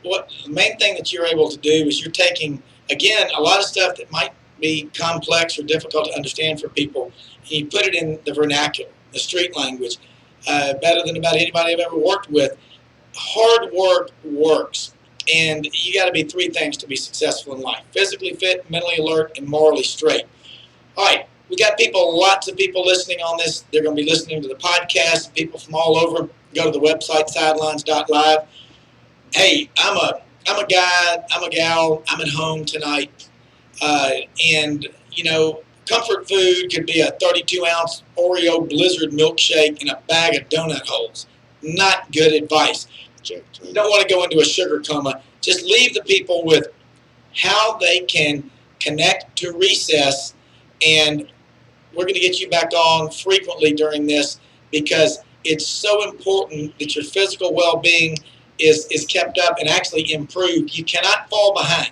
What the main thing that you're able to do is you're taking, again, a lot of stuff that might be complex or difficult to understand for people, and you put it in the vernacular, the street language, better than about anybody I've ever worked with. Hard work works, and you got to be three things to be successful in life: physically fit, mentally alert, and morally straight. All right, we got people, lots of people listening on this. They're going to be listening to the podcast. People from all over. Go to the website sidelines.live. Hey, I'm a guy, I'm a gal, I'm at home tonight, and comfort food could be a 32-ounce Oreo Blizzard milkshake and a bag of donut holes. Not good advice. You don't want to go into a sugar coma. Just leave the people with how they can connect to recess, and we're going to get you back on frequently during this because it's so important that your physical well-being is kept up and actually improved. You cannot fall behind.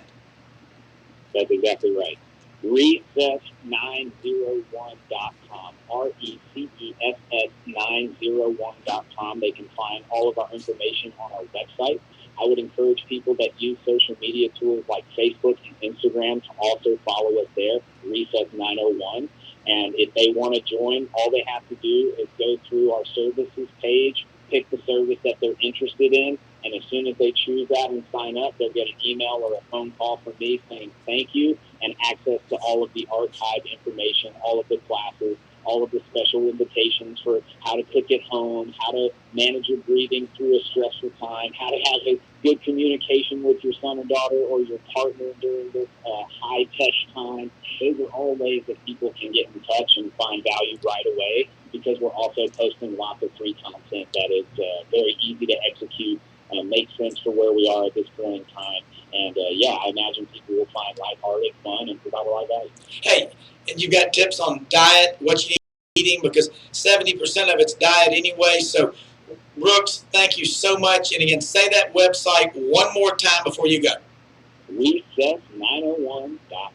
That's exactly right. Recess901.com. RECESS901.com. They can find all of our information on our website. I would encourage people that use social media tools like Facebook and Instagram to also follow us there, Recess901. And if they want to join, all they have to do is go through our services page, pick the service that they're interested in, and as soon as they choose that and sign up, they'll get an email or a phone call from me saying thank you and access to all of the archived information, all of the classes, all of the special invitations for how to cook at home, how to manage your breathing through a stressful time, how to have a good communication with your son or daughter or your partner during this high-touch time. Those are all ways that people can get in touch and find value right away, because we're also posting lots of free content that is very easy to execute, makes sense for where we are at this point in time. And I imagine people will find lighthearted, fun, and provide a lot of value. Hey, and you've got tips on diet, what you need to be eating, because 70% of it's diet anyway. So, Brooks, thank you so much. And again, say that website one more time before you go. Recess901.com.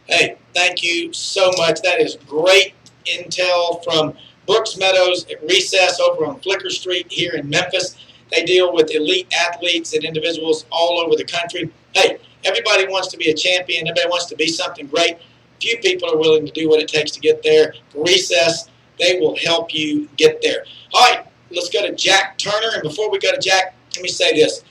Hey, thank you so much. That is great intel from Brooks Meadows at Recess over on Flicker Street here in Memphis. They deal with elite athletes and individuals all over the country. Hey, everybody wants to be a champion. Everybody wants to be something great. Few people are willing to do what it takes to get there. Recess, they will help you get there. All right, let's go to Jack Turner. And before we go to Jack, let me say this.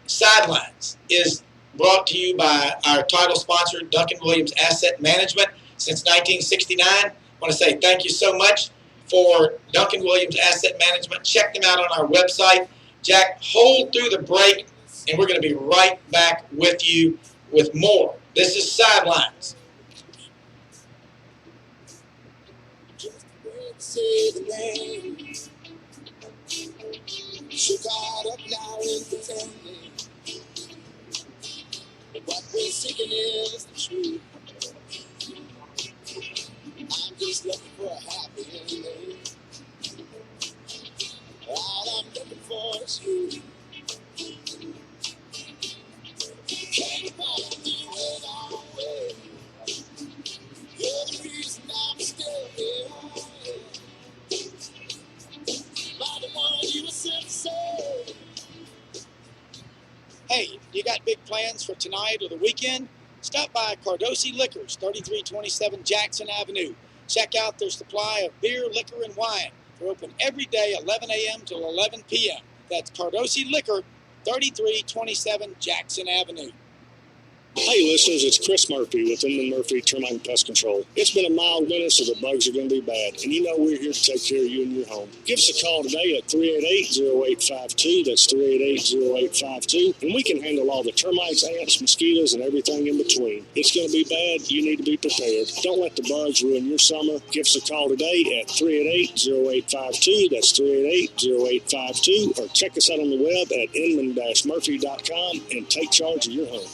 Sidelines is brought to you by our title sponsor, Duncan Williams Asset Management. Since 1969, I want to say thank you so much for Duncan Williams Asset Management. Check them out on our website. Jack, hold through the break, and we're going to be right back with you with more. This is Sidelines. Just say the name. So caught up now in pretending. What we're seeking is the truth. I'm just looking for a happy ending. All I'm looking for is you. Can't find me without way. You're the reason I'm still here. By the one you were sent to say. Hey, you got big plans for tonight or the weekend? Stop by Cardosi Liquors, 3327 Jackson Avenue. Check out their supply of beer, liquor, and wine. They're open every day, 11 a.m. till 11 p.m. That's Cardosi Liquor, 3327 Jackson Avenue. Hey listeners, it's Chris Murphy with Inman Murphy Termite and Pest Control. It's been a mild winter, so the bugs are going to be bad. And you know we're here to take care of you and your home. Give us a call today at 388-0852. That's 388-0852. And we can handle all the termites, ants, mosquitoes, and everything in between. It's going to be bad. You need to be prepared. Don't let the bugs ruin your summer. Give us a call today at 388-0852. That's 388-0852. Or check us out on the web at inman-murphy.com and take charge of your home.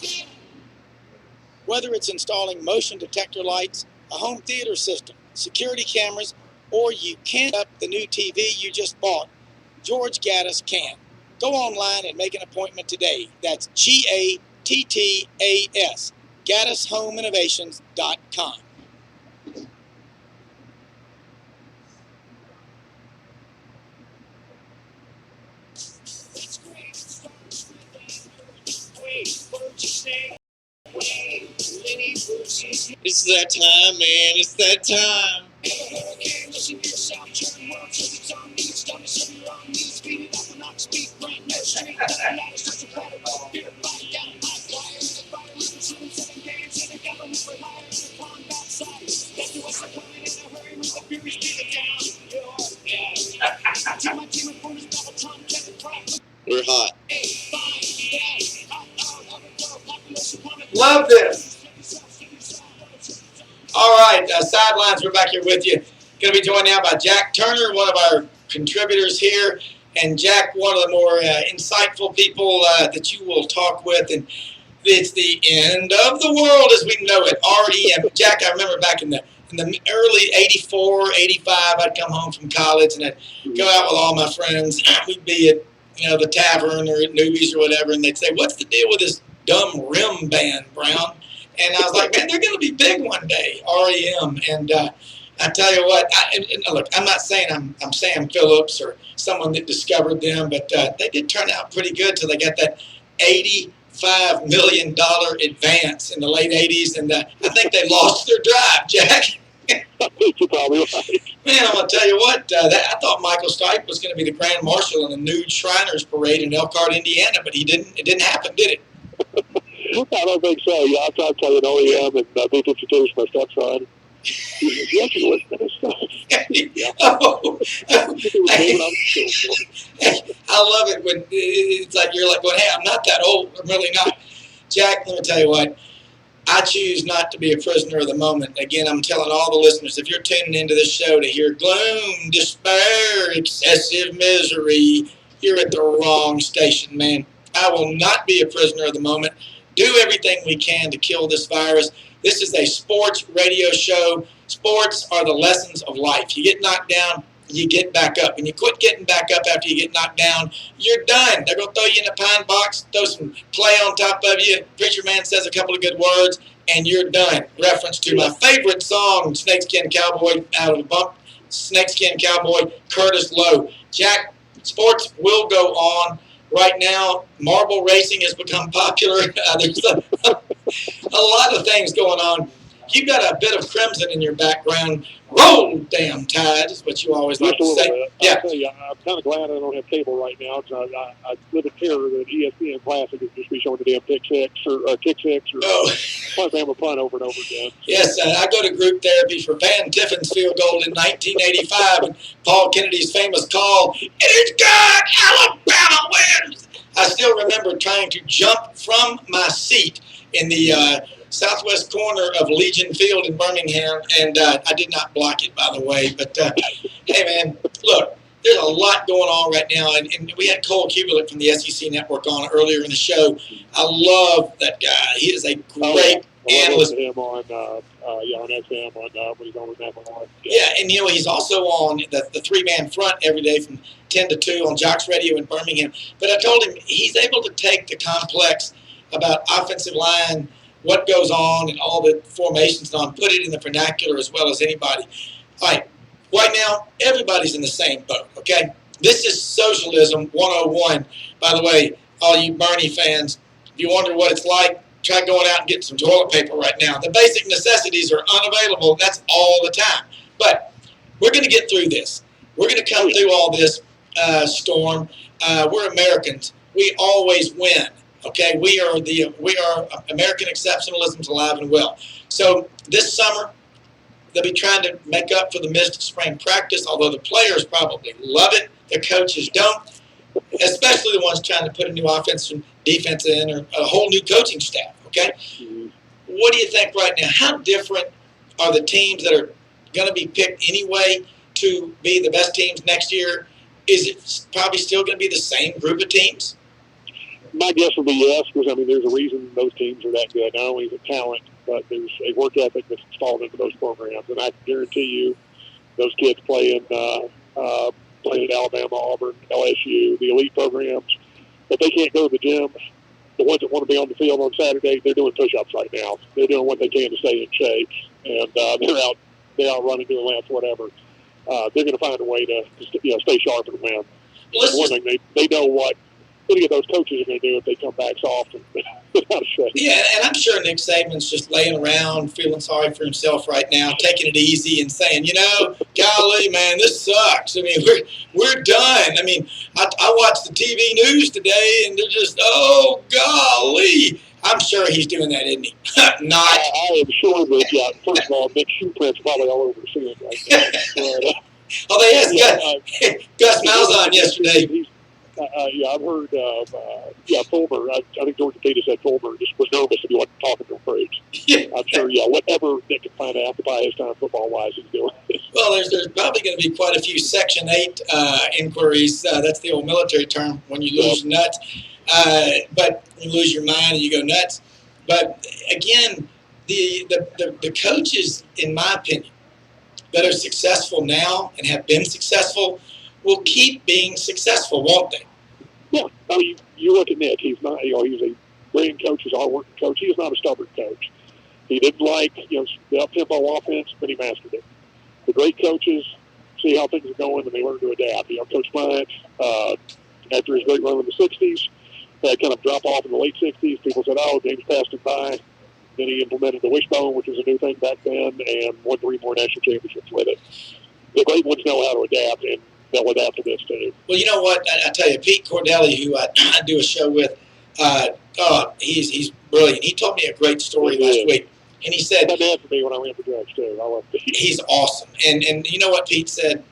Whether it's installing motion detector lights, a home theater system, security cameras, or you can't up the new TV you just bought, George Gaddis can. Go online and make an appointment today. That's GATTAS, GaddisHomeInnovations.com. It's that time, man. It's that time. We're hot. Love this. All right, Sidelines, we're back here with you. Going to be joined now by Jack Turner, one of our contributors here. And Jack, one of the more insightful people that you will talk with. And it's the end of the world as we know it. REM. Jack, I remember back in the early 84, 85, I'd come home from college and I'd go out with all my friends. We'd be at the tavern or at Newbies or whatever, and they'd say, "What's the deal with this dumb REM band, Brown?" And I was like, "Man, they're going to be big one day, REM." And I tell you what, look, I'm not saying I'm Sam Phillips or someone that discovered them, but they did turn out pretty good till they got that $85 million advance in the late 80s, and I think they lost their drive, Jack. You're probably right. Man, I'm going to tell you what, I thought Michael Stipe was going to be the Grand Marshal in the nude Shriners Parade in Elkhart, Indiana, but he didn't. It didn't happen, did it? I don't think so. Yeah, I'll try to tell you OEM and B-52 is my stepson. You can listen to this stuff. I love it when it's like you're like, "Well, hey, I'm not that old. I'm really not." Jack, let me tell you what. I choose not to be a prisoner of the moment. Again, I'm telling all the listeners, if you're tuning into this show to hear gloom, despair, excessive misery, you're at the wrong station, man. I will not be a prisoner of the moment. Do everything we can to kill this virus. This is a sports radio show. Sports are the lessons of life. You get knocked down, you get back up. When you quit getting back up after you get knocked down, you're done. They're going to throw you in a pine box, throw some clay on top of you. Preacher man says a couple of good words, and you're done. Reference to my favorite song, Snakeskin Cowboy, out of the bump. Snakeskin Cowboy, Curtis Lowe. Jack, sports will go on. Right now, marble racing has become popular. There's a lot of things going on. You've got a bit of crimson in your background. Roll, damn Tide, is what you always like to say. Bit. Yeah. I'll tell you, I'm kind of glad I don't have cable right now, because I live in terror that ESPN Classic would just be showing the damn kick six or punt hammer punt over and over again. Yes, I go to group therapy for Van Tiffin's field goal in 1985, and Paul Kennedy's famous call, "It's good, Alabama wins." I still remember trying to jump from my seat in the southwest corner of Legion Field in Birmingham, and I did not block it, by the way. But, hey, man, look, there's a lot going on right now, and we had Cole Kubelik from the SEC Network on earlier in the show. I love that guy. He is a great analyst. Him on FM when he's on with National. Yeah, and he's also on the three-man front every day from 10 to 2 on Jocks Radio in Birmingham. But I told him he's able to take the complex about offensive line, what goes on, and all the formations and put it in the vernacular as well as anybody. All right, right now, everybody's in the same boat, okay? This is Socialism 101. By the way, all you Bernie fans, if you wonder what it's like, try going out and getting some toilet paper right now. The basic necessities are unavailable. That's all the time. But we're going to get through this. We're going to come through all this storm. We're Americans. We always win. Okay, we are American exceptionalism's alive and well. So this summer, they'll be trying to make up for the missed spring practice, although the players probably love it. Their coaches don't, especially the ones trying to put a new offense and defense in, or a whole new coaching staff, okay? What do you think right now? How different are the teams that are going to be picked anyway to be the best teams next year? Is it probably still going to be the same group of teams? My guess would be yes, because, there's a reason those teams are that good. Not only is it talent, but there's a work ethic that's installed into those programs, and I can guarantee you, those kids playing at Alabama, Auburn, LSU, the elite programs, if they can't go to the gym, the ones that want to be on the field on Saturday, they're doing push-ups right now. They're doing what they can to stay in shape, and they're out running, doing laps, whatever. They're going to find a way to stay sharp and win. One thing, they know what any of those coaches are going to do if they come back soft and without a shake. Yeah, and I'm sure Nick Saban's just laying around feeling sorry for himself right now, taking it easy and saying, golly, man, this sucks. I mean, we're done. I mean, I watched the TV news today, and they're just, oh, golly. I'm sure he's doing that, isn't he? Not. I am sure that, first of all, Nick's shoe print's probably all over the field right now. But, they asked Gus Malzahn yesterday. I've heard Fulmer. I think George Peters said Fulmer just was nervous if he wasn't talking to recruits. I'm sure, whatever Nick can find out to buy his time football-wise, he's doing it. Well, there's probably going to be quite a few Section 8 inquiries. That's the old military term when you lose nuts. But you lose your mind and you go nuts. But, again, the coaches, in my opinion, that are successful now and have been successful will keep being successful, won't they? Yeah. I mean, you look at Nick. He's not, he's a brilliant coach. He's a hard-working coach. He is not a stubborn coach. He didn't like, the up-tempo offense, but he mastered it. The great coaches see how things are going, and they learn to adapt. Coach Bryant, after his great run in the 60s, had kind of drop off in the late 60s. People said, game's passed him by. Then he implemented the wishbone, which was a new thing back then, and won 3 more national championships with it. The great ones know how to adapt, and they'll adapt to this too. Well, you know what? I tell you, Pete Cordelli, who I do a show with, he's brilliant. He told me a great story last week. And he said, that man for me when I ran for judge too. I love Pete. He's awesome. And you know what Pete said?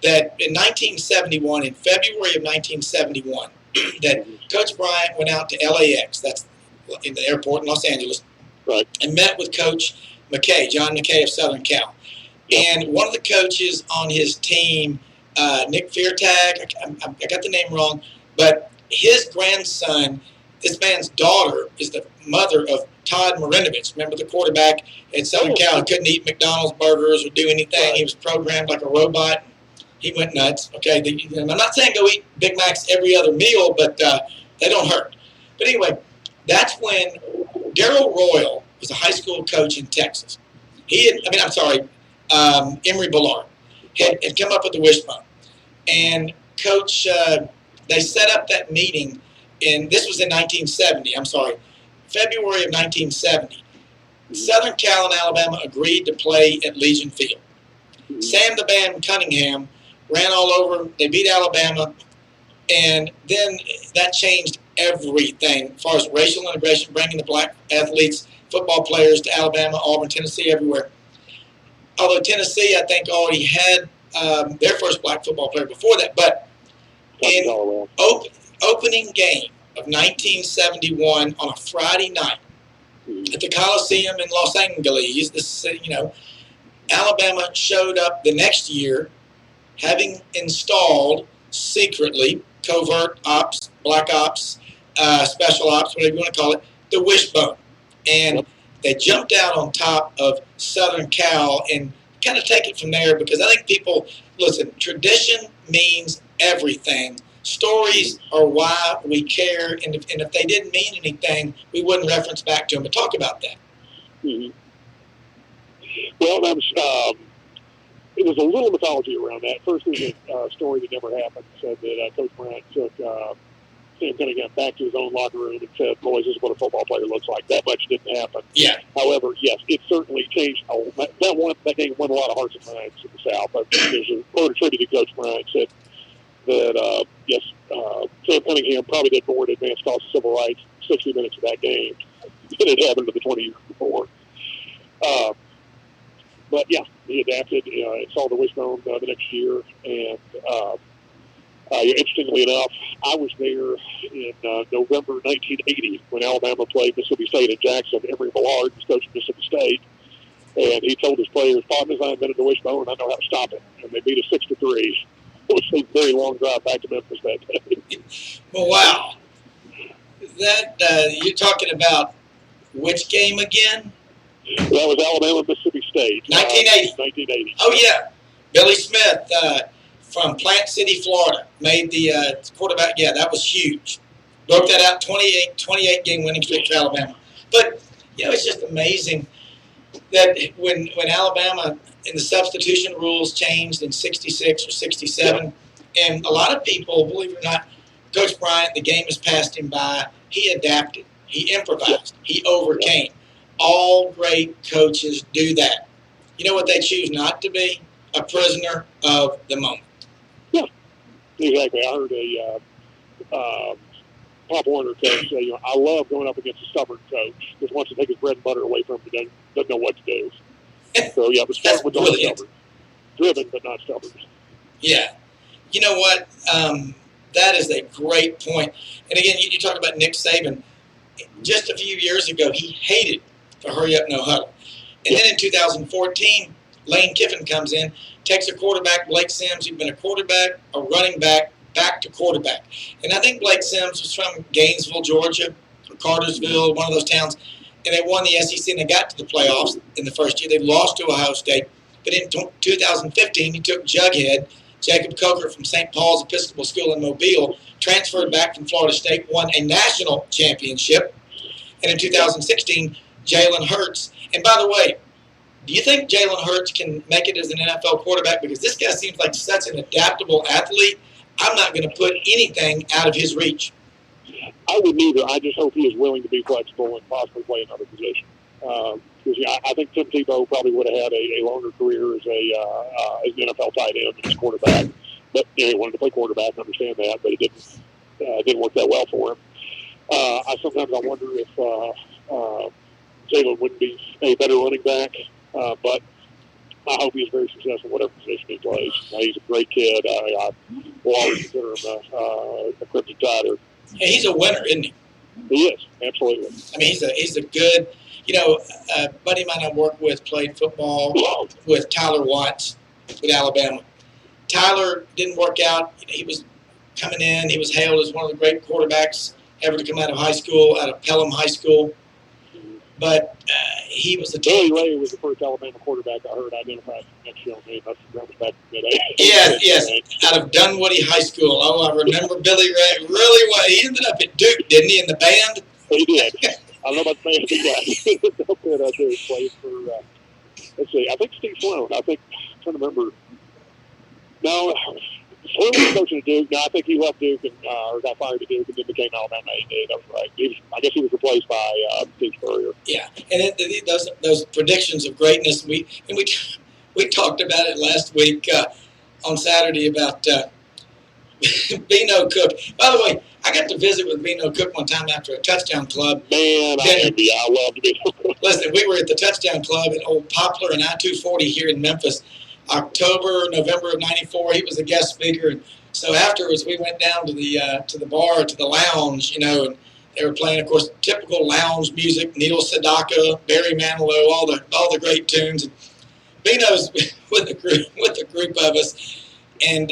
That in 1971, in February of 1971, that Coach Bryant went out to LAX, that's in the airport in Los Angeles, right, and met with Coach McKay, John McKay of Southern Cal. Yep. And one of the coaches on his team, Nick Feartag, I got the name wrong, but his grandson, this man's daughter, is the mother of Todd Marinovich. Remember the quarterback at Southern Cal who couldn't eat McDonald's burgers or do anything. Right. He was programmed like a robot. He went nuts. Okay, I'm not saying go eat Big Macs every other meal, but they don't hurt. But anyway, that's when Darrell Royal was a high school coach in Texas. Emory Ballard had come up with the wishbone. And Coach, they set up that meeting, and this was in 1970, February of 1970. Southern Cal and Alabama agreed to play at Legion Field. Sam the Band Cunningham ran all over. They beat Alabama, and then that changed everything as far as racial integration, bringing the black athletes, football players to Alabama, Auburn, Tennessee, everywhere. Although Tennessee, I think, already had their first black football player before that. But in opening game of 1971 on a Friday night at the Coliseum in Los Angeles, Alabama showed up the next year having installed secretly covert ops, black ops, special ops, whatever you want to call it, the wishbone. And they jumped out on top of Southern Cal and kind of take it from there, because I think people, listen, tradition means everything. Stories are why we care, and if they didn't mean anything, we wouldn't reference back to them. But talk about that. Mm-hmm. Well, that was, it was a little mythology around that. First, there's a story that never happened. Said that Coach Bryant took Sam Cunningham back to his own locker room and said, "Boys, this is what a football player looks like." That much didn't happen. Yeah. However, yes, it certainly changed. That game won a lot of hearts and minds in the South. There's a quote attributed to Coach Bryant said that Sam Cunningham probably did more to advance cause of civil rights 60 minutes of that game than it happened to the 20 years before. But yeah, he adapted, saw the wishbone the next year, and interestingly enough, I was there in November 1980 when Alabama played Mississippi State at Jackson. Emory Ballard was coaching Mississippi State, and he told his players, "Partners, I invented the wishbone, and I know how to stop it." And they beat us 6-3. It was a very long drive back to Memphis that day. Well, wow. That you're talking about which game again? That was Alabama, Mississippi State. 1980. 1980. Oh, yeah. Billy Smith from Plant City, Florida, made the quarterback. Yeah, that was huge. Broke that out, 28 game winning streak for Alabama. But, it's just amazing that when Alabama in the substitution rules changed in 66 or 67, and a lot of people, believe it or not, Coach Bryant, the game has passed him by. He adapted. He improvised. He overcame. All great coaches do that. You know what they choose not to be? A prisoner of the moment. Yeah, exactly. I heard a Pop Warner coach say, I love going up against a stubborn coach because wants to take his bread and butter away from him, doesn't know what to do. So, but start with those stubborn. Driven, but not stubborn. Yeah. You know what? That is a great point. And again, you talk about Nick Saban. Just a few years ago, he hated the hurry up, no huddle. And then in 2014, Lane Kiffin comes in, takes a quarterback, Blake Sims, who'd been a quarterback, a running back to quarterback. And I think Blake Sims was from Gainesville, Georgia, or Cartersville, one of those towns. And they won the SEC and they got to the playoffs in the first year. They lost to Ohio State. But in 2015, he took Jughead, Jacob Coker from St. Paul's Episcopal School in Mobile, transferred back from Florida State, won a national championship. And in 2016, Jalen Hurts. And by the way, do you think Jalen Hurts can make it as an NFL quarterback? Because this guy seems like such an adaptable athlete. I'm not going to put anything out of his reach. I wouldn't either. I just hope he is willing to be flexible and possibly play another position. Because I think Tim Tebow probably would have had a longer career as an NFL tight end and as quarterback. But he wanted to play quarterback. I understand that, but it didn't work that well for him. I sometimes wonder if Jalen wouldn't be a better running back, but I hope he's very successful whatever position he plays. He's a great kid. I will always consider him a Crimson Tider. Yeah, he's a winner, isn't he? He is, absolutely. I mean, he's a good, a buddy of mine I work with played football with Tyler Watts with Alabama. Tyler didn't work out. He was coming in. He was hailed as one of the great quarterbacks ever to come out of high school, out of Pelham High School. But he was a Billy Ray was the first Alabama quarterback I heard identified next year on me. That was back in the day. Yes, out of Dunwoody High School. Oh, I remember Billy Ray really well. He ended up at Duke, didn't he, in the band? He did. I don't know about the band, but he played for, let's see, I think Steve Sloan. I'm trying to remember. No, Sloan was coaching at Duke. No, I think he left Duke or got fired at Duke and then became Alabama AD. That was right. I guess he was replaced by Steve Spurrier. Yeah, and those predictions of greatness. We talked about it last week on Saturday about Beano Cook. By the way, I got to visit with Beano Cook one time after a Touchdown Club. Man, I love Beano Cook. Listen, we were at the Touchdown Club at Old Poplar and I-240 here in Memphis. November of '94, he was a guest speaker, and so afterwards we went down to the bar, to the lounge, and they were playing, of course, typical lounge music. Neil Sedaka, Barry Manilow, all the great tunes. And Bino's with a group of us, and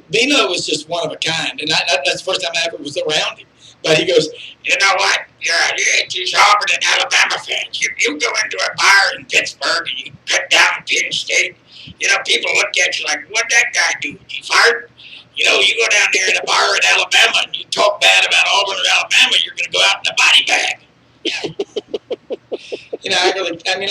Bino was just one of a kind, and that's the first time I ever was around him. But he goes, you know what? You're these Auburn and Alabama fans. You go into a bar in Pittsburgh and you cut down Penn State. People look at you like, what'd that guy do? He fired? You go down there in a bar in Alabama and you talk bad about Auburn or Alabama, you're going to go out in a body bag.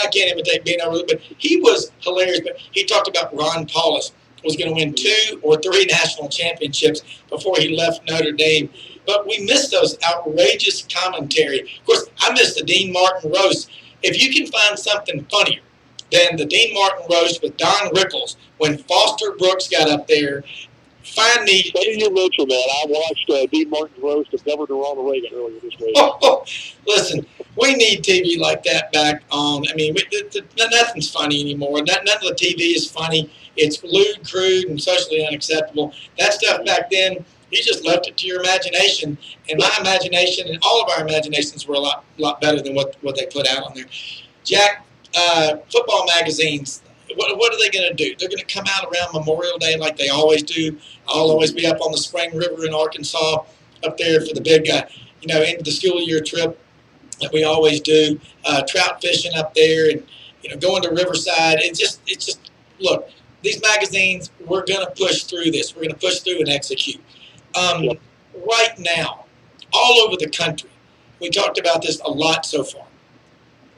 I can't imitate Bino really, but he was hilarious. But he talked about Ron Paulus was going to win 2 or 3 national championships before he left Notre Dame. But we missed those outrageous commentary. Of course, I missed the Dean Martin roast. If you can find something funnier than the Dean Martin roast with Don Rickles when Foster Brooks got up there, find me. Funny you mentioned that. I watched Dean Martin's roast of Governor Ronald Reagan earlier this week. Listen, we need TV like that back on. I mean, nothing's funny anymore. None of the TV is funny. It's lewd, crude, and socially unacceptable. That stuff back then, you just left it to your imagination. And my imagination and all of our imaginations were a lot better than what they put out on there. Jack, football magazines, what are they going to do? They're going to come out around Memorial Day like they always do. I'll always be up on the Spring River in Arkansas up there for the big, end of the school year trip. that we always do, trout fishing up there, and going to Riverside. It's just look. These magazines, we're going to push through this. We're going to push through and execute. Yep. Right now, all over the country, we talked about this a lot so far.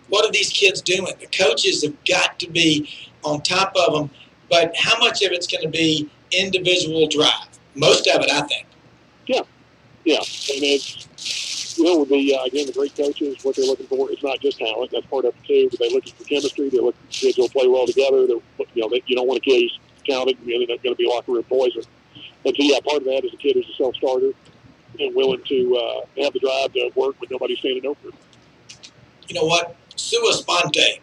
What are these kids doing? The coaches have got to be on top of them, but how much of it's going to be individual drive? Most of it, I think. Yeah, and it's with the great coaches, what they're looking for. It's not just talent; that's part of it too. But they're looking for chemistry. They're looking for kids who'll play well together. You don't want a kid who's talented. They're not going to be locker room poison. And so, part of that is a kid who's a self-starter and willing to have the drive to work when nobody's standing over. You know what? Sua Sponte.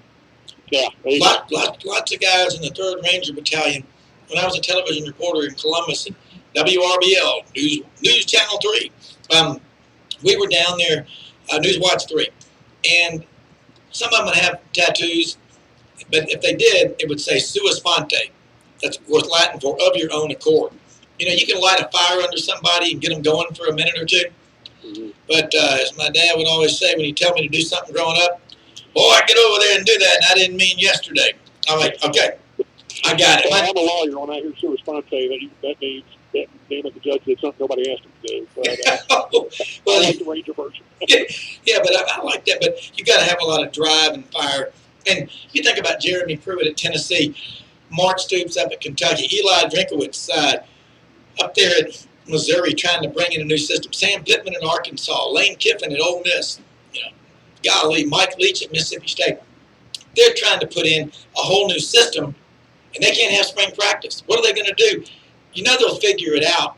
Yeah. Lots of guys in the 3rd Ranger Battalion. When I was a television reporter in Columbus, and WRBL, News Channel 3, we were down there, News Watch 3, and some of them would have tattoos, but if they did, it would say Sua Sponte. That's, of course, Latin for of your own accord. You can light a fire under somebody and get them going for a minute or two. Mm-hmm. But as my dad would always say when he'd tell me to do something growing up, boy, get over there and do that, and I didn't mean yesterday. I'm like, okay, I got it. Well, I'm a lawyer. When I hear Sua Sponte, that means that damn it, the judge did something nobody asked him to do. But well, I like the Ranger version. yeah, but I like that. But you got to have a lot of drive and fire. And you think about Jeremy Pruitt at Tennessee, Mark Stoops up at Kentucky, Eli Drinkowitz up there at Missouri trying to bring in a new system, Sam Pittman in Arkansas, Lane Kiffin at Ole Miss, golly, Mike Leach at Mississippi State. They're trying to put in a whole new system, and they can't have spring practice. What are they going to do? They'll figure it out.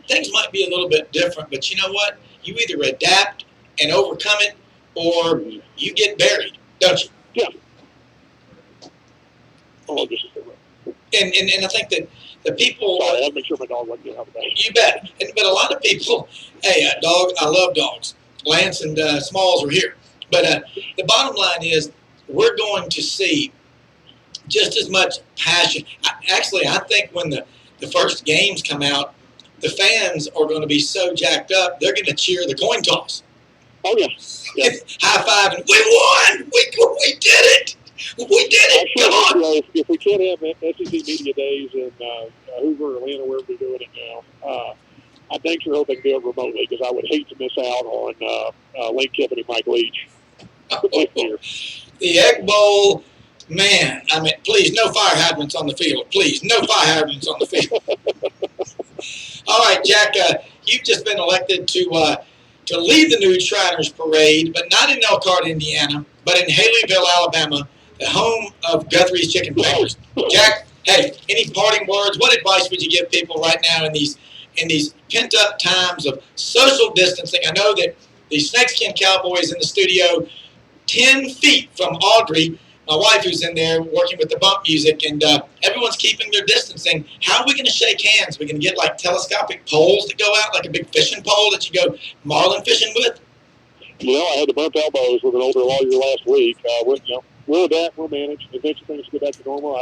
Things might be a little bit different, but you know what? You either adapt and overcome it, or you get buried, don't you? Yeah. Oh, just and I think that the people. Sorry, I had to make sure my dog wasn't out of that. You bet. But a lot of people, hey, I love dogs. Lance and Smalls are here. But the bottom line is we're going to see just as much passion. I think when the first games come out, the fans are going to be so jacked up, they're going to cheer the coin toss. Oh, yeah. High five, and we won! We did it! We did it! Sure, Come on! If we can't have SEC Media Days in Hoover, Atlanta, wherever they're doing it now, I think sure hope they can do it remotely, because I would hate to miss out on Lane Kiffin and Mike Leach. The Egg Bowl, man, please, no fire hydrants on the field. Please, no fire hydrants on the field. All right, Jack, you've just been elected to lead the Nude Shriners Parade, but not in Elkhart, Indiana, but in Haleyville, Alabama, the home of Guthrie's Chicken Fingers. Jack, hey, any parting words? What advice would you give people right now in these pent-up times of social distancing? I know that the Snakeskin Cowboys in the studio, 10 feet from Audrey, my wife who's in there working with the bump music, and everyone's keeping their distancing. How are we going to shake hands? Are we going to get like telescopic poles that go out, like a big fishing pole that you go marlin fishing with? I had to bump elbows with an older lawyer last week. We'll adapt, we'll manage. Eventually things get back to normal.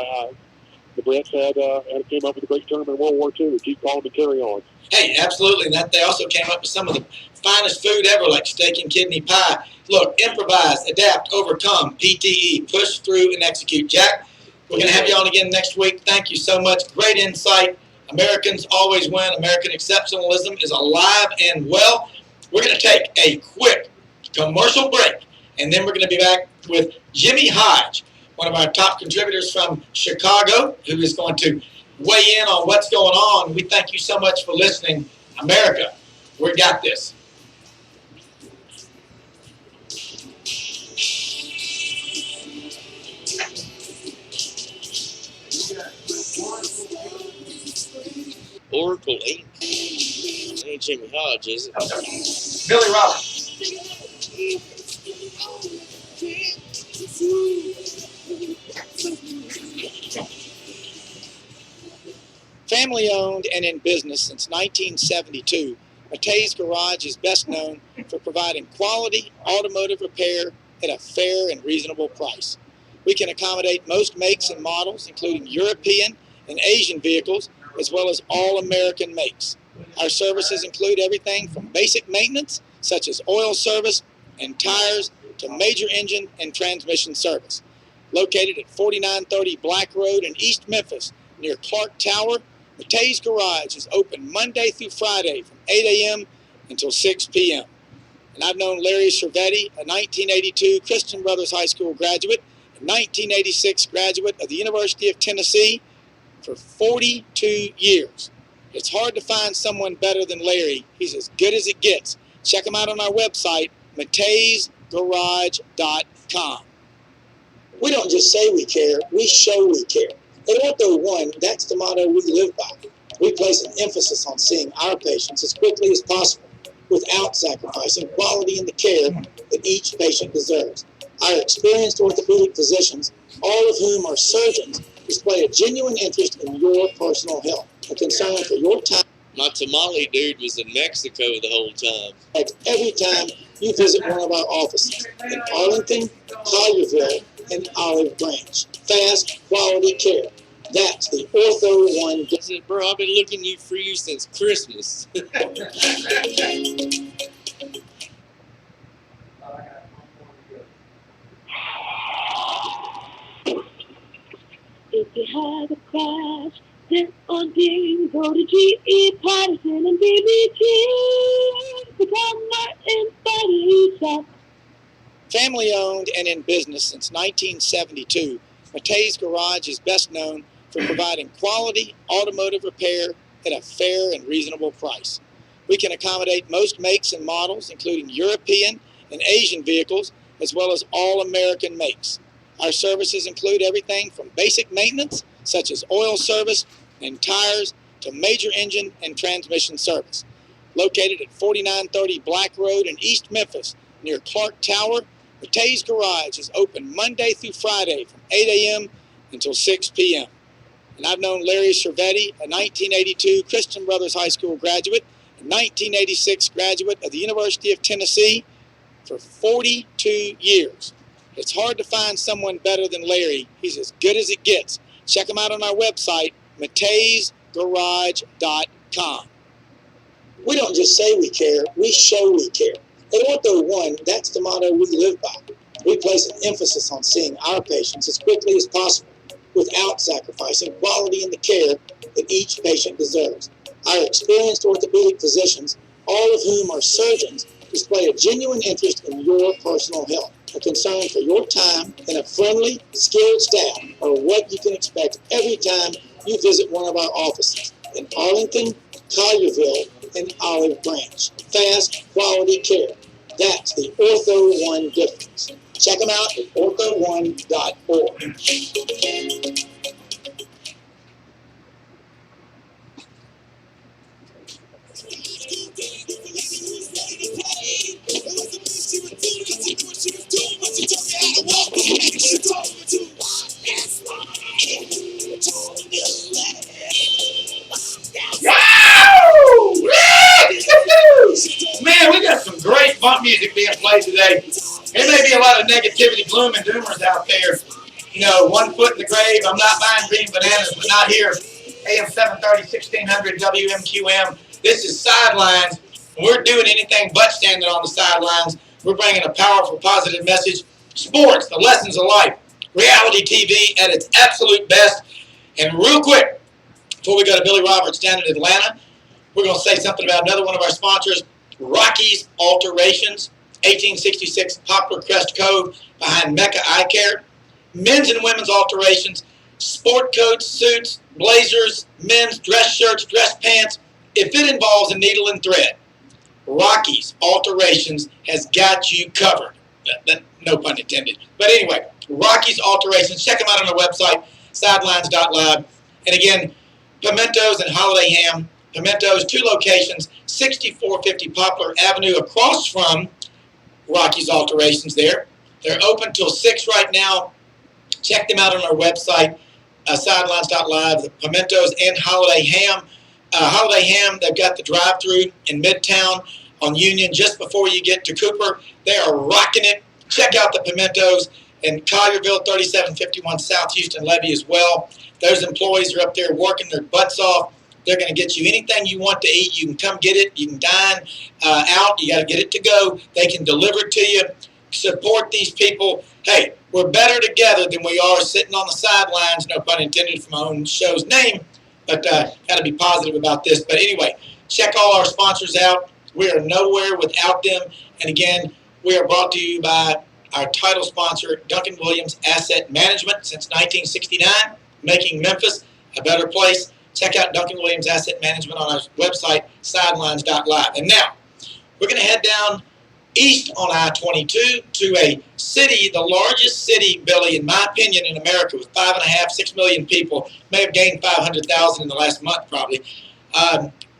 The Brits came up with a great term in World War II. We keep calling to carry on. Hey, absolutely. And that they also came up with some of the finest food ever, like steak and kidney pie. Look, improvise, adapt, overcome, PTE, push through, and execute. Jack, we're going to have you on again next week. Thank you so much. Great insight. Americans always win. American exceptionalism is alive and well. We're going to take a quick commercial break, and then we're going to be back with Jimmy Hodge, one of our top contributors from Chicago, who is going to weigh in on what's going on. We thank you so much for listening. America, we got this. Oracle ain't Jimmy Hodge, is it? Billy Roberts. Family owned and in business since 1972, Matei's Garage is best known for providing quality automotive repair at a fair and reasonable price. We can accommodate most makes and models, including European and Asian vehicles, as well as all American makes. Our services include everything from basic maintenance, such as oil service, and tires to major engine and transmission service. Located at 4930 Black Road in East Memphis, near Clark Tower, Matei's Garage is open Monday through Friday from 8 a.m. until 6 p.m. And I've known Larry Cervetti, a 1982 Christian Brothers High School graduate, a 1986 graduate of the University of Tennessee, for 42 years. It's hard to find someone better than Larry. He's as good as it gets. Check him out on our website, mateisgarage.com. We don't just say we care, we show we care. At Ortho One, that's the motto we live by. We place an emphasis on seeing our patients as quickly as possible without sacrificing quality in the care that each patient deserves. Our experienced orthopedic physicians, all of whom are surgeons, display a genuine interest in your personal health, a concern for your time. My tamale dude was in Mexico the whole time. Every time you visit one of our offices in Arlington, Collierville, and Olive Branch. Fast, quality care. That's the Ortho One. I said, bro, I've been looking for you since Christmas. If you have a crash, dent or ding, go to GE Patterson and BBG. Become Martin Body Shop. Family owned and in business since 1972, Matei's Garage is best known for providing quality automotive repair at a fair and reasonable price. We can accommodate most makes and models, including European and Asian vehicles, as well as all American makes. Our services include everything from basic maintenance, such as oil service and tires, to major engine and transmission service. Located at 4930 Black Road in East Memphis, near Clark Tower, Matei's Garage is open Monday through Friday from 8 a.m. until 6 p.m. And I've known Larry Cervetti, a 1982 Christian Brothers High School graduate, a 1986 graduate of the University of Tennessee, for 42 years. It's hard to find someone better than Larry. He's as good as it gets. Check him out on our website, mateisgarage.com. We don't just say we care, we show we care. At Ortho One, that's the motto we live by. We place an emphasis on seeing our patients as quickly as possible without sacrificing quality in the care that each patient deserves. Our experienced orthopedic physicians, all of whom are surgeons, display a genuine interest in your personal health. A concern for your time and a friendly, skilled staff are what you can expect every time you visit one of our offices in Arlington, Collierville, and Olive Branch. Fast, quality care. That's the Ortho One difference. Check them out at ortho1.org. Man, we got some great funk music being played today. There may be a lot of negativity, gloom, and doomers out there. You know, 1 foot in the grave, I'm not buying green bananas, but not here. AM 730, 1600 WMQM. This is Sidelines. We're doing anything but standing on the sidelines. We're bringing a powerful, positive message. Sports, the lessons of life. Reality TV at its absolute best. And real quick, before we go to Billy Roberts down in Atlanta, we're going to say something about another one of our sponsors, Rocky's Alterations, 1866 Poplar Crest Cove behind Mecca Eye Care. Men's and women's alterations, sport coats, suits, blazers, men's dress shirts, dress pants. If it involves a needle and thread, Rocky's Alterations has got you covered. No pun intended. But anyway, Rocky's Alterations. Check them out on our website, sidelines.lab. And again, pimentos and holiday ham. Pimentos, 2 locations, 6450 Poplar Avenue, across from Rocky's Alterations there. They're open till 6 right now. Check them out on our website, sidelines.live, the pimentos and holiday ham. Holiday ham, they've got the drive-thru in Midtown on Union just before you get to Cooper. They are rocking it. Check out the pimentos in Collierville, 3751 South Houston Levee as well. Those employees are up there working their butts off, They're going to get you anything you want to eat. You can come get it. You can dine out. You got to get it to go. They can deliver it to you. Support these people. Hey, we're better together than we are sitting on the sidelines, no pun intended for my own show's name, but got to be positive about this. But anyway, check all our sponsors out. We are nowhere without them. And again, we are brought to you by our title sponsor, Duncan Williams Asset Management, since 1969, making Memphis a better place. Check out Duncan Williams Asset Management on our website, sidelines.live. And now, we're going to head down east on I-22 to a city, the largest city, Billy, in my opinion, in America, with 5.5, 6 million people. May have gained 500,000 in the last month, probably.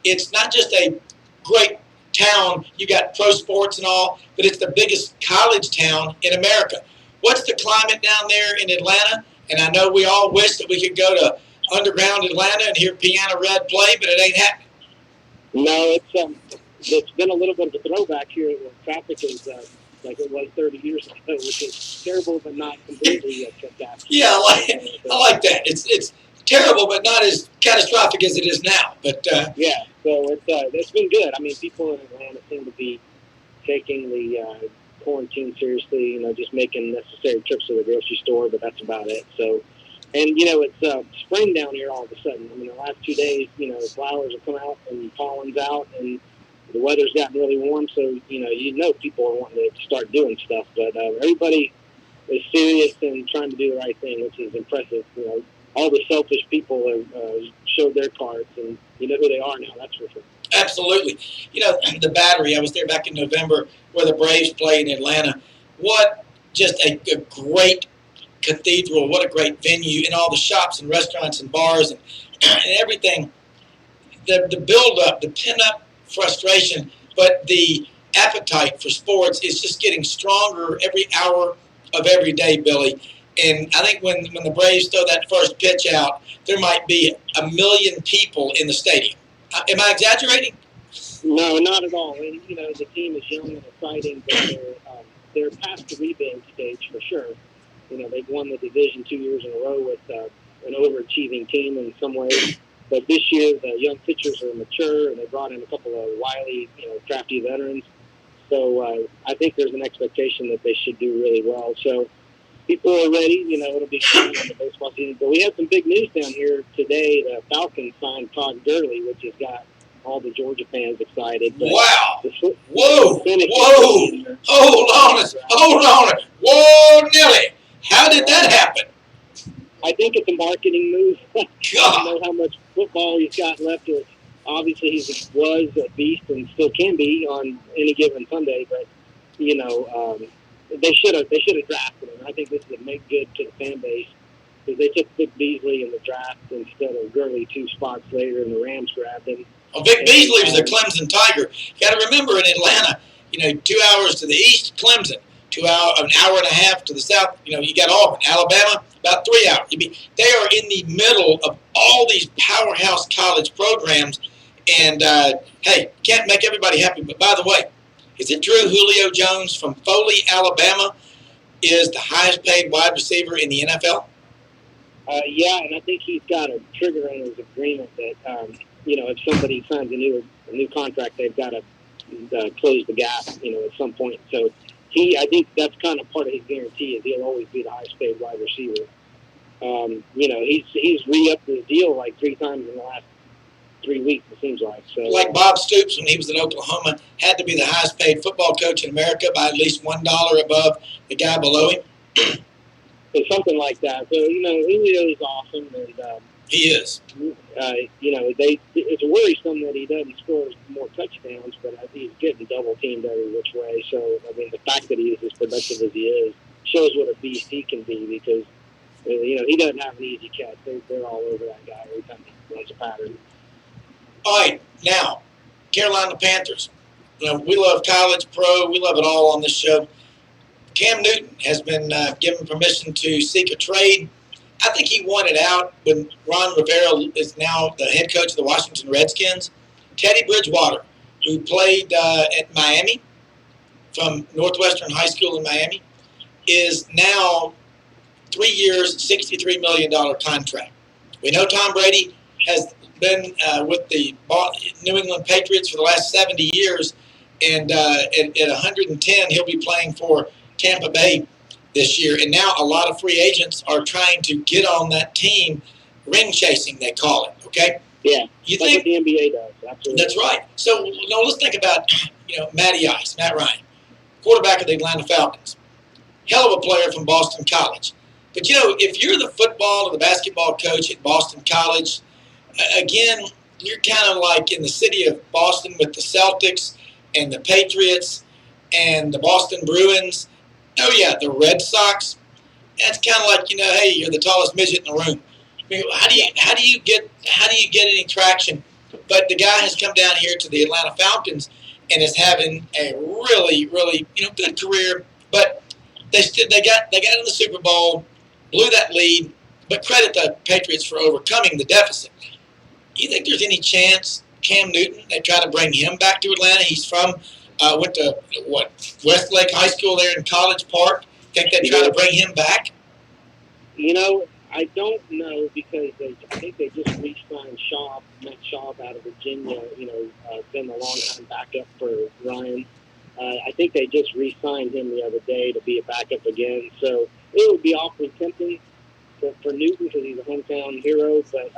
It's not just a great town, you got pro sports and all, but it's the biggest college town in America. What's the climate down there in Atlanta? And I know we all wish that we could go to underground Atlanta and hear Piano Red play, but it ain't happening. No, it's been a little bit of a throwback here where traffic is like it was 30 years ago, which is terrible but not completely catastrophic. Yeah, I like that. It's terrible, but not as catastrophic as it is now. But yeah, so it's been good. I mean, people in Atlanta seem to be taking the quarantine seriously. Just making necessary trips to the grocery store, but that's about it. So, and it's spring down here all of a sudden. I mean, the last 2 days, flowers have come out and pollen's out, and the weather's gotten really warm. So people are wanting to start doing stuff, but everybody is serious and trying to do the right thing, which is impressive. All the selfish people have showed their cards, and you know who they are now. That's for sure. Absolutely. The Battery, I was there back in November where the Braves played in Atlanta. What just a great cathedral, what a great venue, and all the shops and restaurants and bars and everything. The build-up, the pin-up frustration, but the appetite for sports is just getting stronger every hour of every day, Billy. And I think when the Braves throw that first pitch out, there might be 1 million people in the stadium. Am I exaggerating? No, not at all. And the team is young and exciting, but they're past the rebuild stage for sure. They've won the division 2 years in a row with an overachieving team in some ways. But this year, the young pitchers are mature, and they brought in a couple of wily, crafty veterans. So I think there's an expectation that they should do really well. So people are ready. It'll be fun on the baseball season. But we have some big news down here today. The Falcons signed Todd Gurley, which has got all the Georgia fans excited. But wow. Whoa. Hold on. Whoa, Nelly. How did that happen? I think it's a marketing move. God. I don't know how much football he's got left. Obviously, he was a beast and still can be on any given Sunday. But they should have drafted him. I think this would make good to the fan base because they took Vic Beasley in the draft instead of Gurley 2 spots later, and the Rams grabbed him. Well, Vic Beasley was a Clemson Tiger. You got to remember in Atlanta, 2 hours to the east, Clemson. 2 hours, an hour and a half to the south. You got Auburn, Alabama, about 3 hours. They are in the middle of all these powerhouse college programs, and hey, can't make everybody happy. But by the way, is it true Julio Jones from Foley, Alabama, is the highest paid wide receiver in the NFL? Yeah, and I think he's got a trigger in his agreement that if somebody signs a new contract, they've got to close the gap, at some point. So. I think that's kind of part of his guarantee is he'll always be the highest paid wide receiver. He's re-upped his deal like 3 times in the last 3 weeks, it seems like. So, like Bob Stoops when he was at Oklahoma, had to be the highest paid football coach in America by at least $1 above the guy below him. It's something like that. So, Julio is awesome. And, he is. It's worrisome that he doesn't score more touchdowns, but he's getting double teamed every which way. So, the fact that he is as productive as he is shows what a beast he can be because, he doesn't have an easy catch. They're all over that guy every time he runs a pattern. All right, now, Carolina Panthers. We love college, pro, we love it all on this show. Cam Newton has been given permission to seek a trade. I think he wanted out when Ron Rivera is now the head coach of the Washington Redskins. Teddy Bridgewater, who played at Miami from Northwestern High School in Miami, is now 3 years, $63 million contract. We know Tom Brady has been with the New England Patriots for the last 70 years, and at 110, he'll be playing for Tampa Bay this year. And now a lot of free agents are trying to get on that team, ring chasing, they call it. Okay. Yeah. You That's think what the NBA does? Absolutely. that's right. So let's think about Matt Ryan, quarterback of the Atlanta Falcons, hell of a player from Boston College. But if you're the football or the basketball coach at Boston College, again, you're kind of like in the city of Boston with the Celtics and the Patriots and the Boston Bruins. Oh yeah, the Red Sox. That's kind of like hey, you're the tallest midget in the room. I mean, how do you get any traction? But the guy has come down here to the Atlanta Falcons and is having a really good career. But they got in the Super Bowl, blew that lead. But credit the Patriots for overcoming the deficit. Do you think there's any chance Cam Newton, they try to bring him back to Atlanta? He's from, went to, Westlake High School there in College Park. Think they try to bring him back? I don't know because I think they just re-signed Matt Schaub out of Virginia, been a long-time backup for Ryan. I think they just re-signed him the other day to be a backup again. So it would be awfully tempting for Newton because he's a hometown hero, but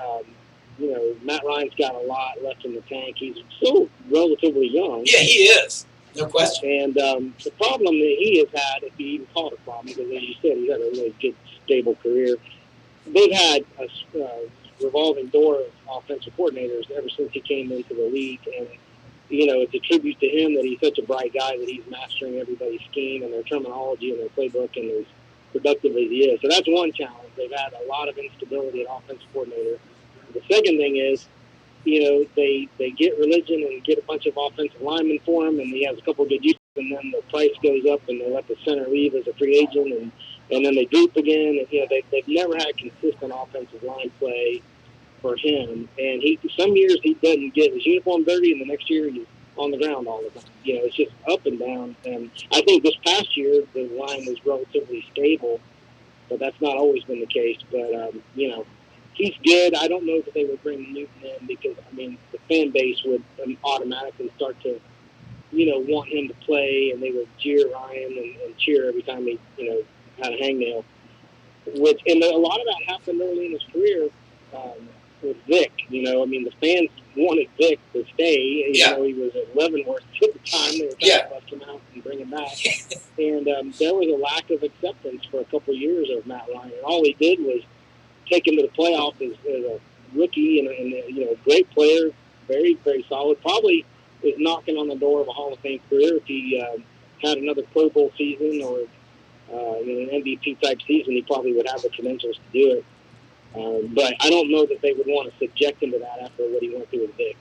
Matt Ryan's got a lot left in the tank. He's still relatively young. Yeah, he is. No question. And the problem that he has had, if you even call it a problem, because as you said, he's had a really good, stable career. They've had a revolving door of offensive coordinators ever since he came into the league. And, it's a tribute to him that he's such a bright guy that he's mastering everybody's scheme and their terminology and their playbook and as productive as he is. So that's one challenge. They've had a lot of instability at offensive coordinator. The second thing is, they get religion and get a bunch of offensive linemen for him, and he has a couple of good years, and then the price goes up, and they let the center leave as a free agent, and then they droop again. And they've never had consistent offensive line play for him. And some years he doesn't get his uniform dirty, and the next year he's on the ground all the time. It's just up and down. And I think this past year the line was relatively stable, but that's not always been the case. But he's good. I don't know that they would bring Newton in because, the fan base would automatically start to, want him to play, and they would jeer Ryan and cheer every time he, had a hangnail. And a lot of that happened early in his career with Vic. The fans wanted Vic to stay. Yeah. He was at Leavenworth at the time. They were trying to bust him out and bring him back. And there was a lack of acceptance for a couple of years of Matt Ryan. And all he did was take him to the playoffs as a rookie and a great player, very, very solid. Probably is knocking on the door of a Hall of Fame career if he had another Pro Bowl season or an MVP type season. He probably would have the credentials to do it. But I don't know that they would want to subject him to that after what he went through with Vic.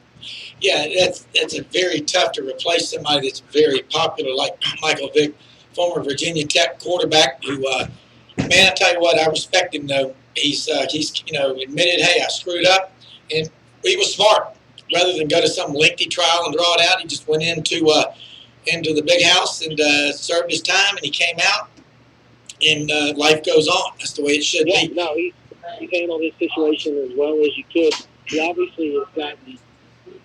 Yeah, that's a very tough to replace somebody that's very popular like Michael Vick, former Virginia Tech quarterback. Who, man, I tell you what, I respect him though. He's admitted, hey, I screwed up, and he was smart. Rather than go to some lengthy trial and draw it out, he just went into the big house and served his time, and he came out, and life goes on. That's the way it should be. No, he handled his situation as well as you could. He obviously has gotten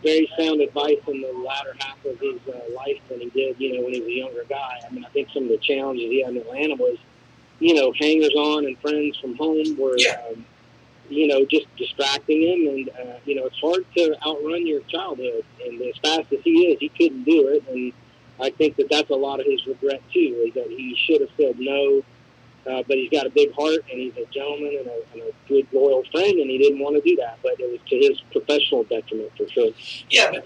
very sound advice in the latter half of his life than he did, when he was a younger guy. I think some of the challenges he had in Atlanta was, hangers-on and friends from home were, just distracting him. And, it's hard to outrun your childhood. And as fast as he is, he couldn't do it. And I think that that's a lot of his regret, too, is that he should have said no. But he's got a big heart, and he's a gentleman and a good, loyal friend, and he didn't want to do that. But it was to his professional detriment, for sure. Yeah, but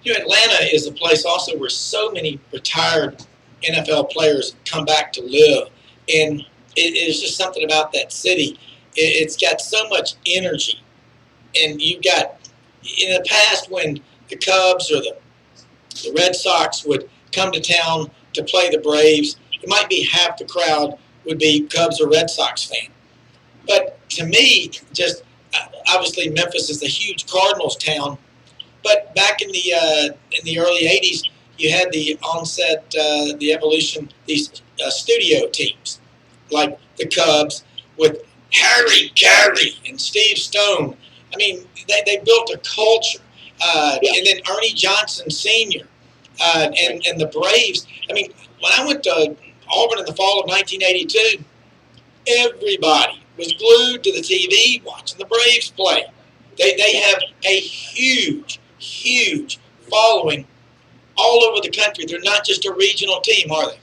Atlanta is a place also where so many retired NFL players come back to live. And it is just something about that city. It's got so much energy. And you've got, in the past, when the Cubs or the Red Sox would come to town to play the Braves, it might be half the crowd would be Cubs or Red Sox fan. But to me, just obviously Memphis is a huge Cardinals town. But back in the early 80s, you had the onset, the evolution, these studio teams, like the Cubs with Harry Carey and Steve Stone I mean, they built a culture. Yeah. And then Ernie Johnson Sr. And the Braves. I mean, when I went to Auburn in the fall of 1982, everybody was glued to the TV watching the Braves play. They have a huge, huge following all over the country. They're not just a regional team, are they?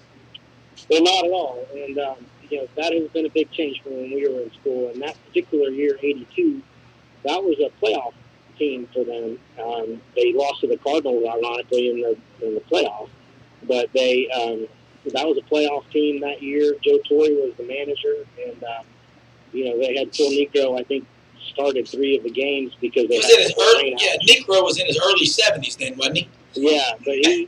They're not at all. And, that has been a big change from when we were in school. And that particular year, 82, that was a playoff team for them. They lost to the Cardinals, ironically, in the playoffs. But that was a playoff team that year. Joe Torre was the manager. And, they had Phil Negro, I think, started 3 of the games because they was in his early. Yeah, Negro was in his early 70s then, wasn't he? Yeah, but he,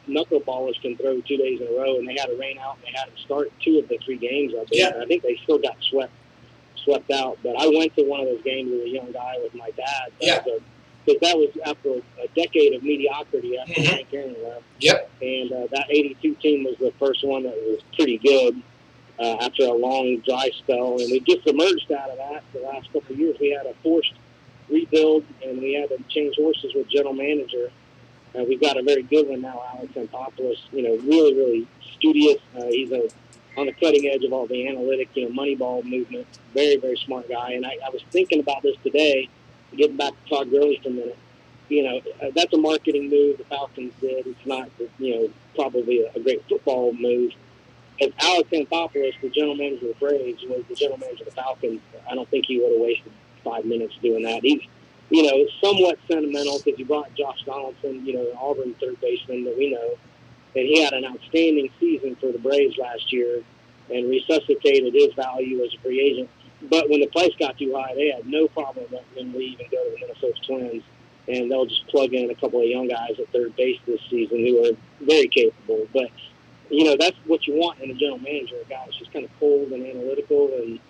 knuckleballers can throw 2 days in a row, and they had a rain out. And they had him start 2 of the 3 games. I think they still got swept out. But I went to one of those games as a young guy with my dad. Because that was after a decade of mediocrity after Frank Aaron left. Yep. And that 82 team was the first one that was pretty good after a long dry spell. And we just emerged out of that the last couple of years. We had a forced rebuild, and we had to change horses with general manager. We've got a very good one now, Alex Anthopoulos, really, really studious. He's on the cutting edge of all the analytic, Moneyball movement. Very, very smart guy. And I was thinking about this today, getting back to Todd Gurley for a minute. That's a marketing move the Falcons did. It's not, probably a great football move. If Alex Anthopoulos, the general manager of the Braves, was the general manager of the Falcons, I don't think he would have wasted 5 minutes doing that. He's somewhat sentimental because he brought Josh Donaldson, Auburn third baseman that we know, and he had an outstanding season for the Braves last year and resuscitated his value as a free agent. But when the price got too high, they had no problem letting him leave and go to the Minnesota Twins, and they'll just plug in a couple of young guys at third base this season who are very capable. But, that's what you want in a general manager, a guy that's just kind of cold and analytical and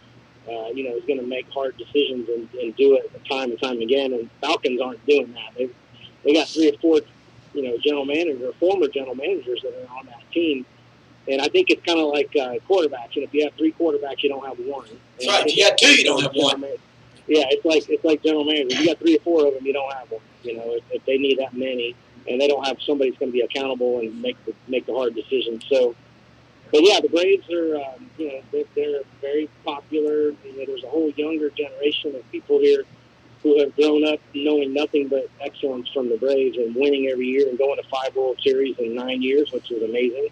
is going to make hard decisions and do it time and time again. And Falcons aren't doing that. They got 3 or 4, former general managers that are on that team. And I think it's kind of like quarterbacks. If you have 3 quarterbacks, you don't have one. That's right. If you got 2, you don't have one. Yeah, it's like general managers. You got 3 or 4 of them, you don't have one. If they need that many, and they don't have somebody that's going to be accountable and make the hard decisions. So. But yeah, the Braves are, they're very popular. There's a whole younger generation of people here who have grown up knowing nothing but excellence from the Braves and winning every year and going to 5 World Series in 9 years, which is amazing.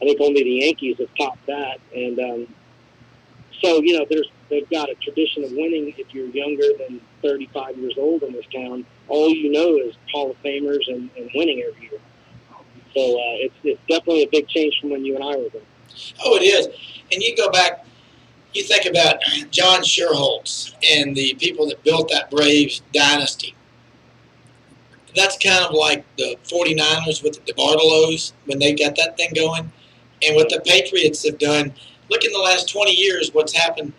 I think only the Yankees have topped that. And so, they've got a tradition of winning. If you're younger than 35 years old in this town, all you know is Hall of Famers and winning every year. So it's definitely a big change from when you and I were there. Oh, it is. And you go back, you think about John Sherholtz and the people that built that Braves dynasty. That's kind of like the 49ers with the DeBartolos when they got that thing going. And what the Patriots have done, look in the last 20 years what's happened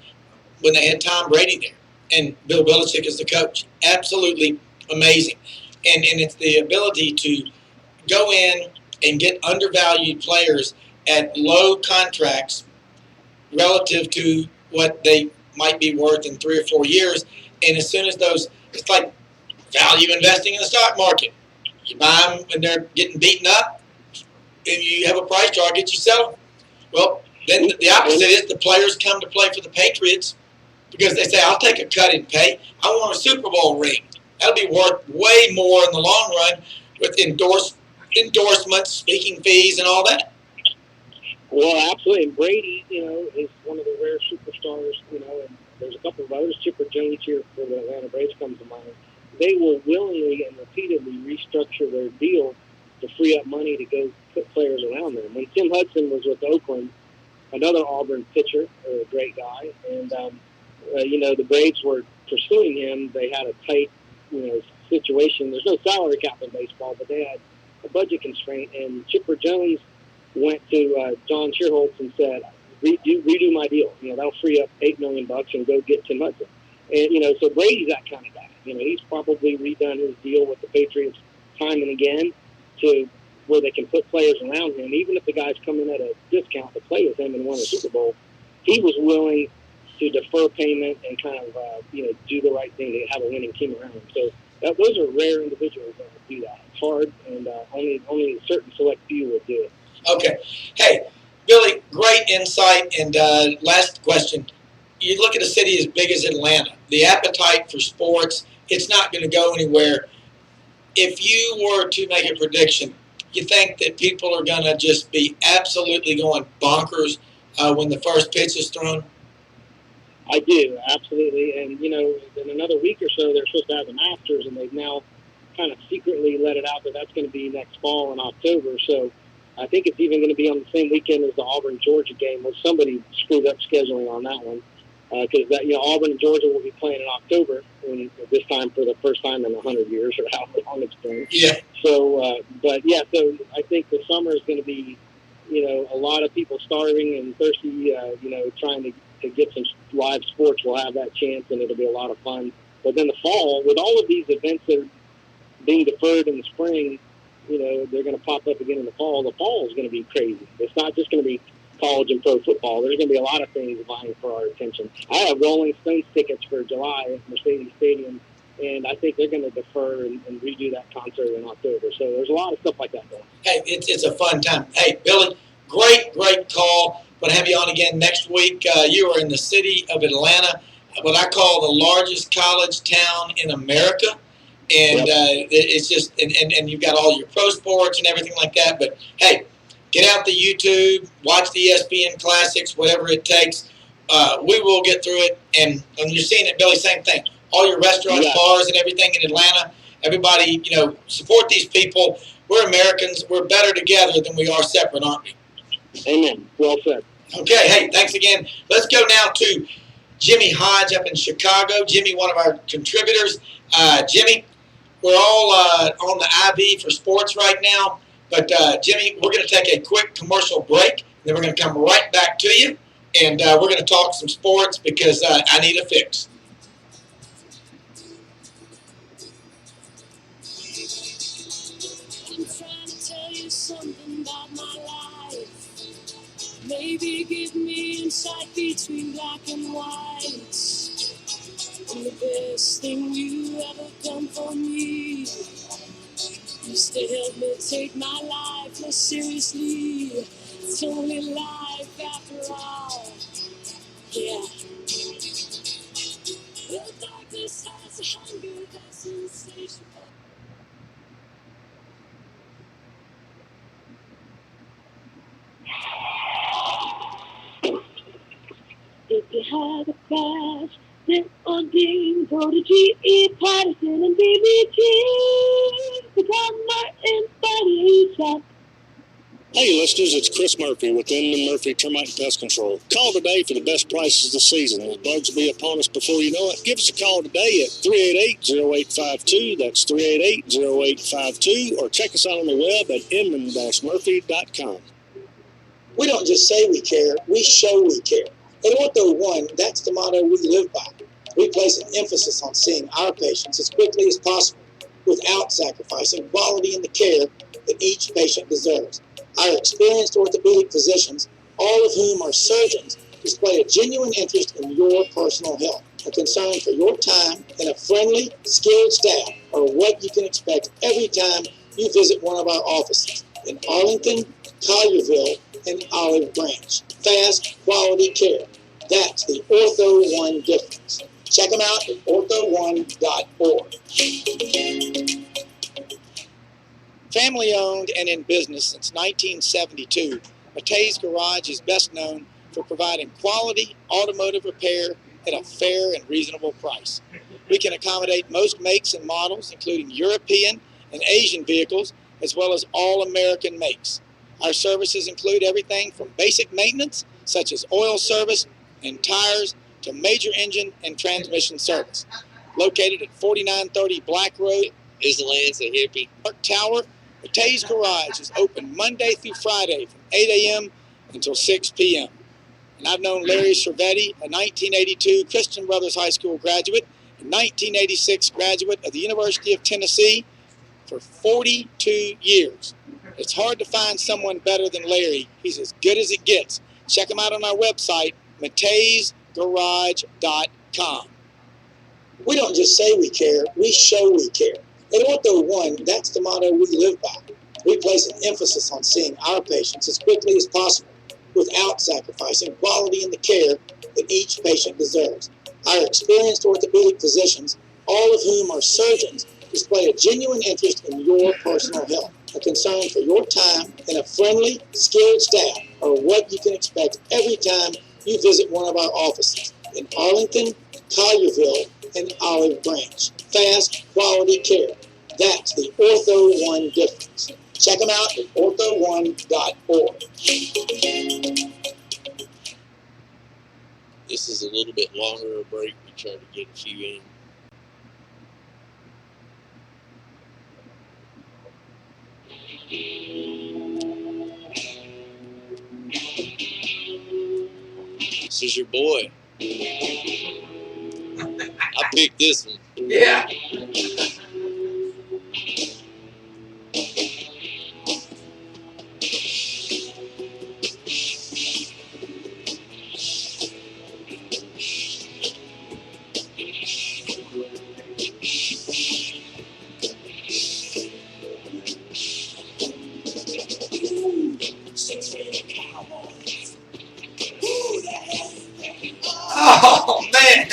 when they had Tom Brady there and Bill Belichick as the coach. Absolutely amazing. And it's the ability to go in and get undervalued players at low contracts relative to what they might be worth in 3 or 4 years. And as soon as it's like value investing in the stock market. You buy them when they're getting beaten up, and you have a price target, you sell them. Well, then the opposite is the players come to play for the Patriots because they say, I'll take a cut in pay. I want a Super Bowl ring. That'll be worth way more in the long run with endorsements, speaking fees, and all that. Well, absolutely. And Brady, is one of the rare superstars, and there's a couple of others. Chipper Jones here for the Atlanta Braves comes to mind. They will willingly and repeatedly restructure their deal to free up money to go put players around them. When Tim Hudson was with Oakland, another Auburn pitcher, a great guy, and, the Braves were pursuing him. They had a tight, situation. There's no salary cap in baseball, but they had a budget constraint, and Chipper Jones went to John Sherholtz and said, redo my deal. That'll free up $8 million and go get Tim Hudson. And, so Brady's that kind of guy. He's probably redone his deal with the Patriots time and again to where they can put players around him. Even if the guys come in at a discount to play with him and win a Super Bowl, he was willing to defer payment and kind of do the right thing to have a winning team around them. So those are rare individuals that will do that. It's hard, and only a certain select few will do it. Okay. Hey, Billy, great insight. And last question. You look at a city as big as Atlanta, the appetite for sports, it's not going to go anywhere. If you were to make a prediction, you think that people are going to just be absolutely going bonkers when the first pitch is thrown? I do, absolutely. And, in another week or so, they're supposed to have the Masters, and they've now kind of secretly let it out that that's going to be next fall in October. So I think it's even going to be on the same weekend as the Auburn-Georgia game, which somebody screwed up scheduling on that one. Because Auburn and Georgia will be playing in October, this time for the first time in 100 years, or how long it's been. Yeah. So, so I think the summer is going to be, a lot of people starving and thirsty, trying to get some live sports will have that chance, and it'll be a lot of fun. But then the fall, with all of these events that are being deferred in the spring, they're going to pop up again in the fall. The fall is going to be crazy. It's not just going to be college and pro football. There's going to be a lot of things vying for our attention. I have Rolling Stones tickets for July at Mercedes Stadium, and I think they're going to defer and redo that concert in October. So there's a lot of stuff like that going on. Hey, it's a fun time. Hey, Billy, great call. We'll have you on again next week. You are in the city of Atlanta, what I call the largest college town in America. And it's just, and you've got all your pro sports and everything like that. But, hey, get out the YouTube, watch the ESPN Classics, whatever it takes. We will get through it. And you're seeing it, Billy, same thing. All your restaurants, bars, and everything in Atlanta, everybody, support these people. We're Americans. We're better together than we are separate, aren't we? Amen. Well said. Okay. Hey, thanks again. Let's go now to Jimmy Hodge up in Chicago. Jimmy, one of our contributors. Jimmy, we're all on the IV for sports right now. But, Jimmy, we're going to take a quick commercial break. Then we're going to come right back to you. And we're going to talk some sports because I need a fix. I'm trying to tell you something about my life. Maybe give me insight between black and white. And the best thing you ever come for me is to help me take my life less seriously. It's only life after all. Yeah. The darkness has a hunger, that's sensation. If you have a crash, then on ding, go to GE Patterson and BBG. Become Martin Buddy Shop. Hey listeners, it's Chris Murphy with Inman Murphy Termite and Pest Control. Call today for the best prices this season. The bugs will be upon us before you know it. Give us a call today at 388-0852. That's 388-0852. Or check us out on the web at inman-murphy.com. We don't just say we care, we show we care. At Ortho One, that's the motto we live by. We place an emphasis on seeing our patients as quickly as possible without sacrificing quality in the care that each patient deserves. Our experienced orthopedic physicians, all of whom are surgeons, display a genuine interest in your personal health. A concern for your time and a friendly, skilled staff are what you can expect every time you visit one of our offices in Arlington, Collierville, and Olive Branch. Fast, quality care. That's the Ortho One difference. Check them out at ortho1.org. Family owned and in business since 1972, Matei's Garage is best known for providing quality automotive repair at a fair and reasonable price. We can accommodate most makes and models, including European and Asian vehicles, as well as all American makes. Our services include everything from basic maintenance, such as oil service and tires, to major engine and transmission service. Located at 4930 Black Road, Is Lance a hippie? Park Tower, Matei's Garage is open Monday through Friday from 8 a.m. until 6 p.m. And I've known Larry Cervetti, a 1982 Christian Brothers High School graduate and 1986 graduate of the University of Tennessee, for 42 years. It's hard to find someone better than Larry. He's as good as it gets. Check him out on our website, mateisgarage.com. orthogarage.com. We don't just say we care, we show we care. At Ortho One, that's the motto we live by. We place an emphasis on seeing our patients as quickly as possible without sacrificing quality in the care that each patient deserves. Our experienced orthopedic physicians, all of whom are surgeons, display a genuine interest in your personal health. A concern for your time and a friendly, skilled staff are what you can expect every time you visit one of our offices in Arlington, Collierville, and Olive Branch. Fast, quality care. That's the Ortho One difference. Check them out at ortho1.org. This is a little bit longer a break. We try to get a few in. This is your boy. I picked this one. Yeah. Oh man,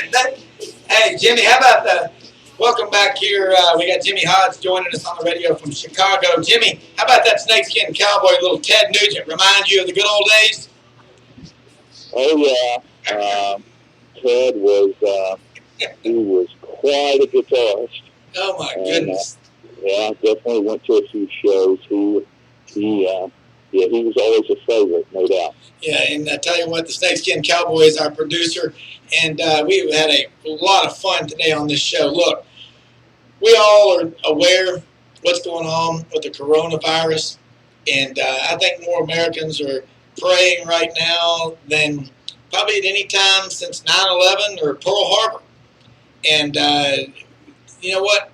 hey Jimmy, how about the welcome back here? We got Jimmy Hodge joining us on the radio from Chicago. Jimmy, how about that snakeskin cowboy, little Ted Nugent? Remind you of the good old days? Oh yeah, Ted was he was quite a guitarist. Oh my And, goodness. Yeah, definitely went to a few shows. He was always a favorite, no doubt. Yeah, and I tell you what, the Snakeskin Cowboy is our producer, and we've had a lot of fun today on this show. Look, we all are aware what's going on with the coronavirus, and I think more Americans are praying right now than probably at any time since 9/11 or Pearl Harbor. And you know what?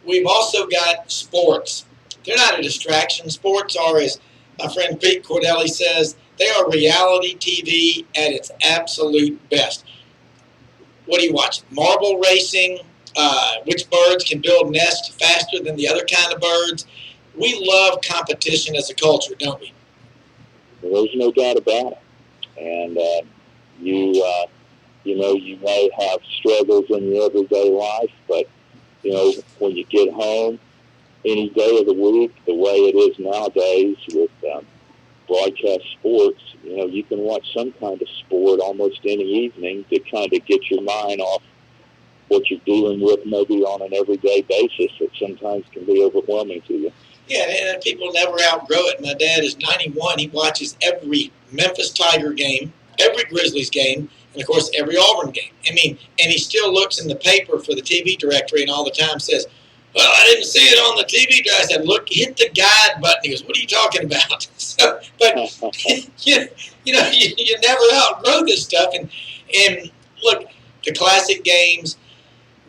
We've also got sports. They're not a distraction. Sports are, as my friend Pete Cordelli says, they are reality TV at its absolute best. What are you watching? Marble racing, which birds can build nests faster than the other kind of birds. We love competition as a culture, don't we? There's no doubt about it. And you may have struggles in your everyday life, but when you get home, any day of the week, the way it is nowadays with broadcast sports, you can watch some kind of sport almost any evening to kind of get your mind off what you're dealing with maybe on an everyday basis that sometimes can be overwhelming to you. Yeah, and people never outgrow it. My dad is 91. He watches every Memphis Tiger game, every Grizzlies game, and, of course, every Auburn game. I mean, and he still looks in the paper for the TV directory and all the time says, well, I didn't see it on the TV directory. I said, look, hit the guide button. He goes, what are you talking about? So, but, you never outgrow this stuff. And look, the classic games,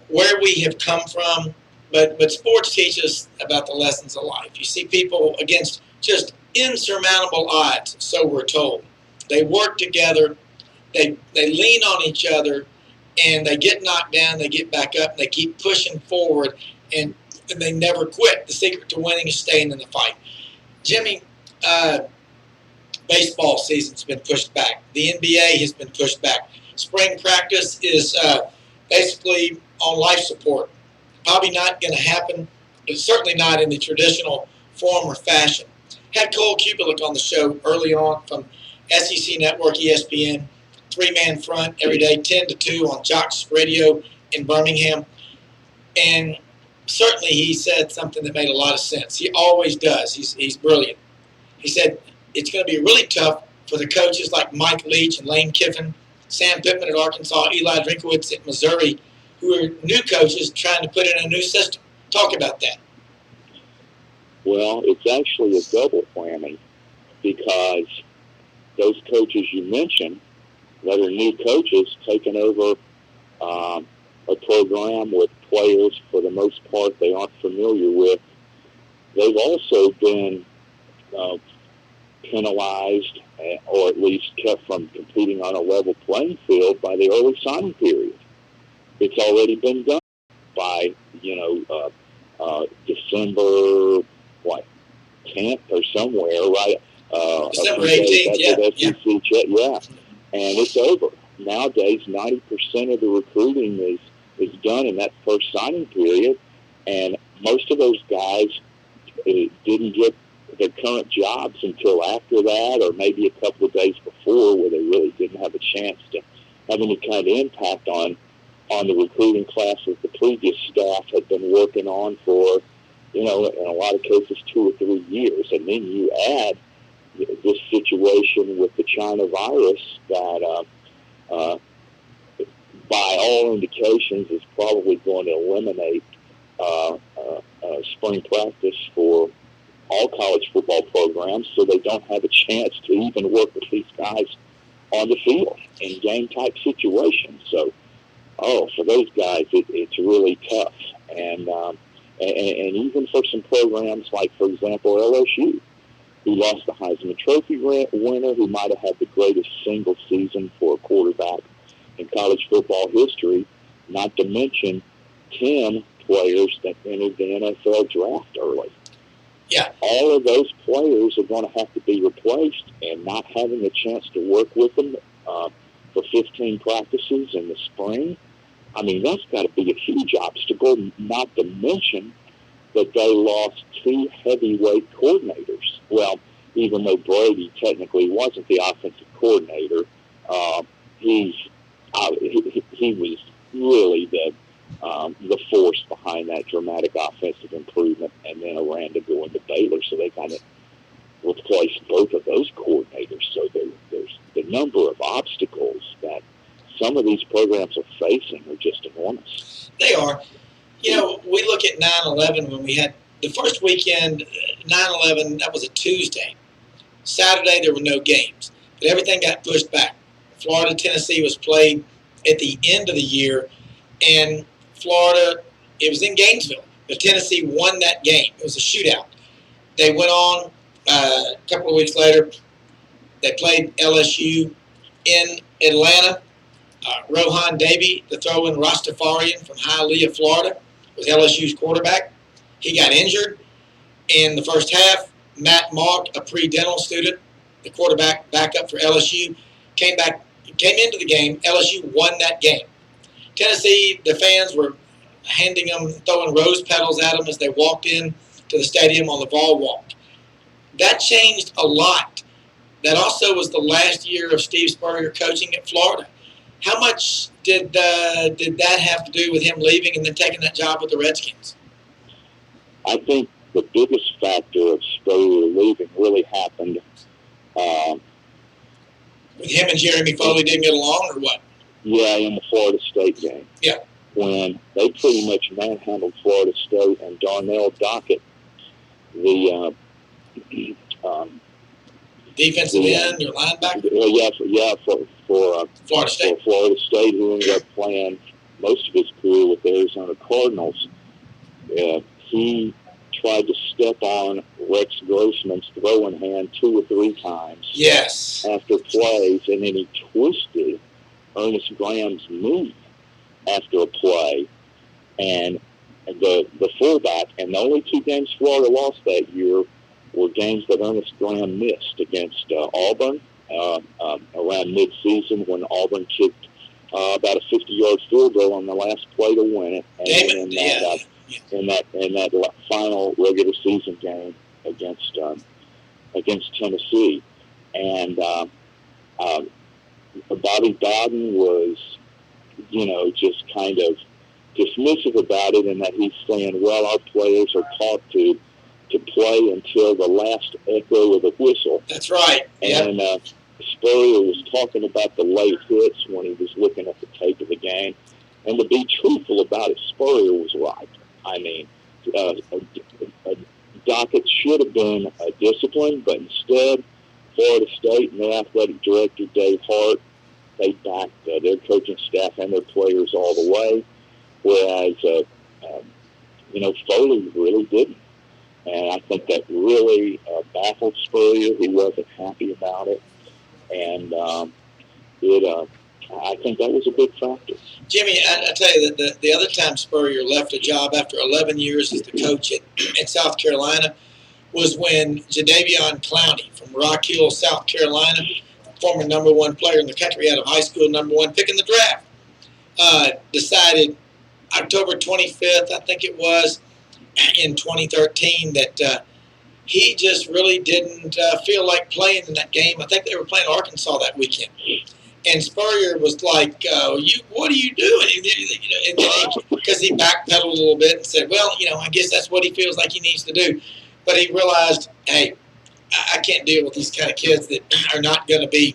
where we have come from, but sports teach us about the lessons of life. You see people against just insurmountable odds, so we're told. They work together, they lean on each other, and they get knocked down, they get back up, and they keep pushing forward, and they never quit. The secret to winning is staying in the fight. Jimmy, baseball season's been pushed back. The NBA has been pushed back. Spring practice is basically on life support. Probably not going to happen. It's certainly not in the traditional form or fashion. Had Cole Kubelik on the show early on from SEC Network, ESPN, three-man front every day, 10 to 2 on Jock's Radio in Birmingham. And certainly he said something that made a lot of sense. He always does. He's brilliant. He said it's going to be really tough for the coaches like Mike Leach and Lane Kiffin, Sam Pittman at Arkansas, Eli Drinkowitz at Missouri, who are new coaches trying to put in a new system. Talk about that. Well, it's actually a double whammy because those coaches you mentioned that are new coaches taking over a program with players for the most part they aren't familiar with. They've also been penalized or or at least kept from competing on a level playing field by the early signing period. It's already been done by, December, 10th or somewhere, right? December 18th, yeah. And it's over. Nowadays, 90% of the recruiting is done in that first signing period, and most of those guys didn't get their current jobs until after that, or maybe a couple of days before, where they really didn't have a chance to have any kind of impact on the recruiting classes the previous staff had been working on for, in a lot of cases 2 or 3 years. And then you add this situation with the China virus that, by all indications, is probably going to eliminate spring practice for all college football programs, so they don't have a chance to even work with these guys on the field in game-type situations. So, for those guys, it's really tough. And even for some programs like, for example, LSU, who lost the Heisman Trophy winner, who might have had the greatest single season for a quarterback in college football history, not to mention 10 players that entered the NFL draft early. Yeah. All of those players are going to have to be replaced, and not having a chance to work with them for 15 practices in the spring, I mean, that's got to be a huge obstacle, not to mention that they lost 2 heavyweight coordinators. Well, even though Brady technically wasn't the offensive coordinator, he was really the force behind that dramatic offensive improvement, and then Aranda going to Baylor, so they kind of replaced both of those coordinators. So there's the number of obstacles that some of these programs are facing are just enormous. They are. We look at 9/11 when we had the first weekend, 9/11, that was a Tuesday. Saturday, there were no games, but everything got pushed back. Florida, Tennessee was played at the end of the year, and Florida, it was in Gainesville, but Tennessee won that game. It was a shootout. They went on a couple of weeks later. They played LSU in Atlanta. Rohan Davey, the throw-in Rastafarian from Hialeah, Florida, was LSU's quarterback. He got injured in the first half. Matt Mauck, a pre-dental student, the quarterback backup for LSU, came into the game. LSU won that game. Tennessee, the fans were throwing rose petals at them as they walked in to the stadium on the ball walk. That changed a lot. That also was the last year of Steve Spurrier coaching at Florida. How much did that have to do with him leaving and then taking that job with the Redskins? I think the biggest factor of Spurrier leaving really happened with him and Jeremy Foley didn't get along, or what? Yeah, in the Florida State game. Yeah. When they pretty much manhandled Florida State, and Darnell Dockett, the defensive end or linebacker? For Florida State. For Florida State, who ended up playing most of his career with the Arizona Cardinals. He tried to step on Rex Grossman's throwing hand 2 or 3 times. Yes. After plays, and then he twisted Ernest Graham's knee after a play, and the fullback. And the only 2 games Florida lost that year were games that Ernest Graham missed against Auburn around mid-season, when Auburn kicked about a 50-yard field goal on the last play to win it, and in that final regular season game against Tennessee. And Bobby Bowden was, just kind of dismissive about it, and that he's saying, well, our players are taught to play until the last echo of the whistle. That's right. And Spurrier was talking about the late hits when he was looking at the tape of the game. And to be truthful about it, Spurrier was right. I mean, Dockett should have been disciplined, but instead, Florida State and their athletic director, Dave Hart, they backed their coaching staff and their players all the way, whereas, Foley really didn't. And I think that really baffled Spurrier. He wasn't happy about it. And I think that was a big factor. Jimmy, I tell you that the other time Spurrier left a job after 11 years as the coach at South Carolina was when Jadeveon Clowney from Rock Hill, South Carolina, former number one player in the country out of high school, number one pick in the draft, decided October 25th, I think it was, in 2013, that he just really didn't feel like playing in that game. I think they were playing Arkansas that weekend. And Spurrier was like, what are you doing? Because he backpedaled a little bit and said, well, I guess that's what he feels like he needs to do. But he realized, hey, I can't deal with these kind of kids that are not going to be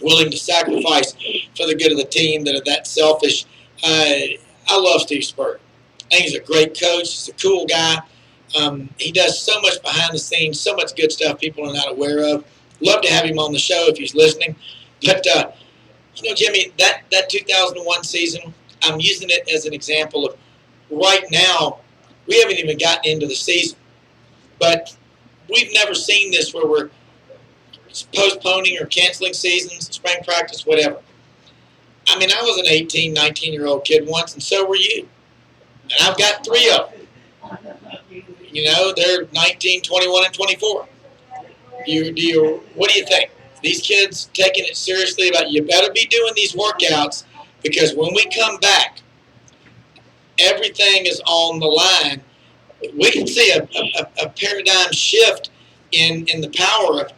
willing to sacrifice for the good of the team, that are that selfish. I love Steve Spurrier. I think he's a great coach. He's a cool guy. He does so much behind the scenes, so much good stuff people are not aware of. Love to have him on the show if he's listening. But, Jimmy, that 2001 season, I'm using it as an example of right now, we haven't even gotten into the season. But we've never seen this where we're postponing or canceling seasons, spring practice, whatever. I mean, I was an 18, 19-year-old kid once, and so were you. And I've got three of them. They're 19, 21, and 24. What do you think? These kids taking it seriously about, you better be doing these workouts, because when we come back, everything is on the line. We can see a paradigm shift in the power of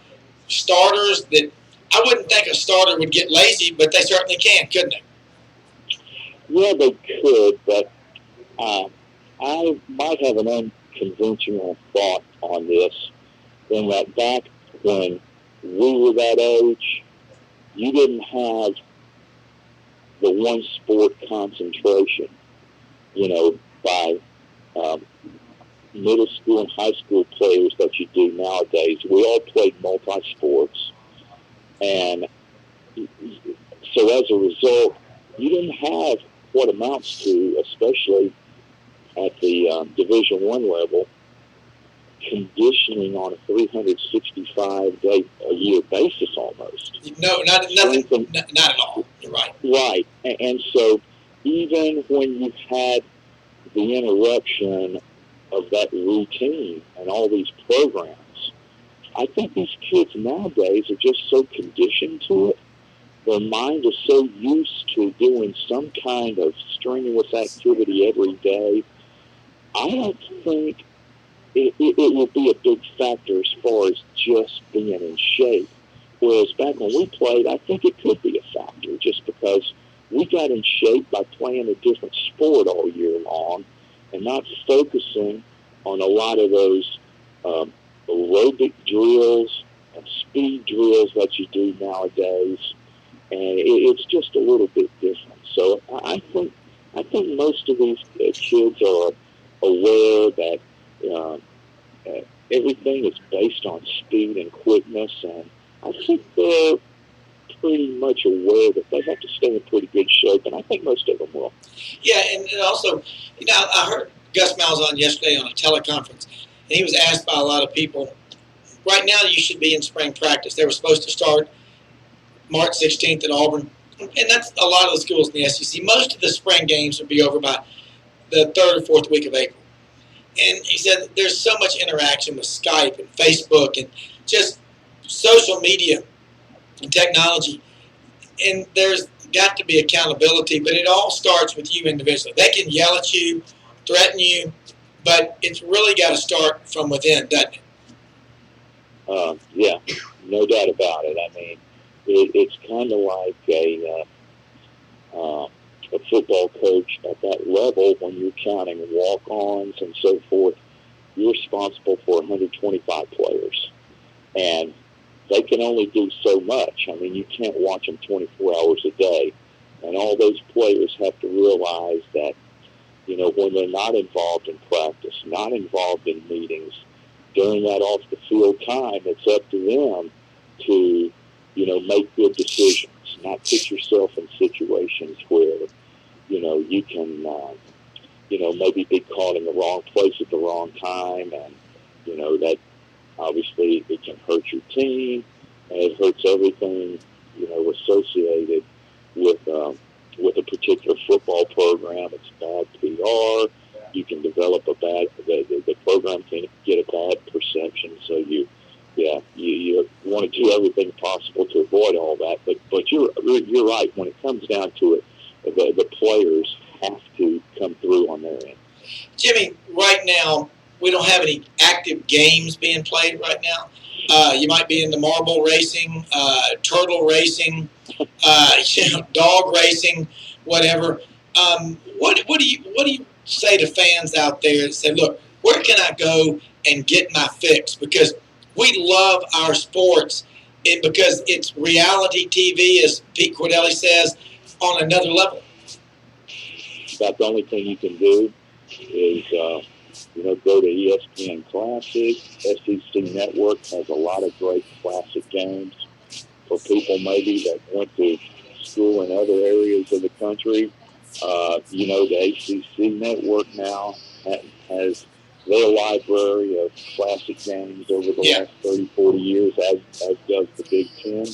starters that I wouldn't think a starter would get lazy, but they certainly can, couldn't they? Yeah, they could, but I might have an unconventional thought on this, in that back when we were that age, you didn't have the one sport concentration, by middle school and high school players that you do nowadays. We all played multi-sports, and so as a result, you didn't have what amounts to, especially at the Division I level, conditioning on a 365-day a year basis almost. No, not at all. You're right. Right, and so even when you've had the interruption of that routine and all these programs, I think these kids nowadays are just so conditioned to it. Their mind is so used to doing some kind of strenuous activity every day. I don't think it will be a big factor as far as just being in shape. Whereas back when we played, I think it could be a factor, just because we got in shape by playing a different sport all year long and not focusing on a lot of those aerobic drills and speed drills that you do nowadays. And it's just a little bit different. So I think most of these kids are aware that everything is based on speed and quickness, and I think they're pretty much aware that they have to stay in pretty good shape, and I think most of them will. Yeah, and also, I heard Gus Malzahn yesterday on a teleconference, and he was asked by a lot of people, right now you should be in spring practice. They were supposed to start March 16th at Auburn, and that's a lot of the schools in the SEC. Most of the spring games would be over by the third or fourth week of April. And he said there's so much interaction with Skype and Facebook and just social media and technology, and there's got to be accountability, but it all starts with you individually. They can yell at you, threaten you, but it's really got to start from within, doesn't it? Yeah, no doubt about it. I mean, it's kind of like a football coach at that level. When you're counting walk-ons and so forth, you're responsible for 125 players, and they can only do so much. I mean, you can't watch them 24 hours a day, and all those players have to realize that, when they're not involved in practice, not involved in meetings, during that off-the-field time, it's up to them to, make good decisions, not put yourself in situations where, you can, maybe be caught in the wrong place at the wrong time, and, that obviously it can hurt your team. and it hurts everything, associated with a particular football program. It's bad PR. You can develop the program can get a bad perception. So you want to do everything possible to avoid all that. But you're right. When it comes down to it, the players have to come through on their end. Jimmy, right now, we don't have any active games being played right now. You might be into marble racing, turtle racing, dog racing, whatever. What do you say to fans out there that say, look, where can I go and get my fix? Because we love our sports, because it's reality TV, as Pete Cordelli says, on another level. About the only thing you can do is go to ESPN Classic. SEC Network has a lot of great classic games for people maybe that went to school in other areas of the country. The ACC Network now has their library of classic games over the last 30, 40 years, as does the Big Ten.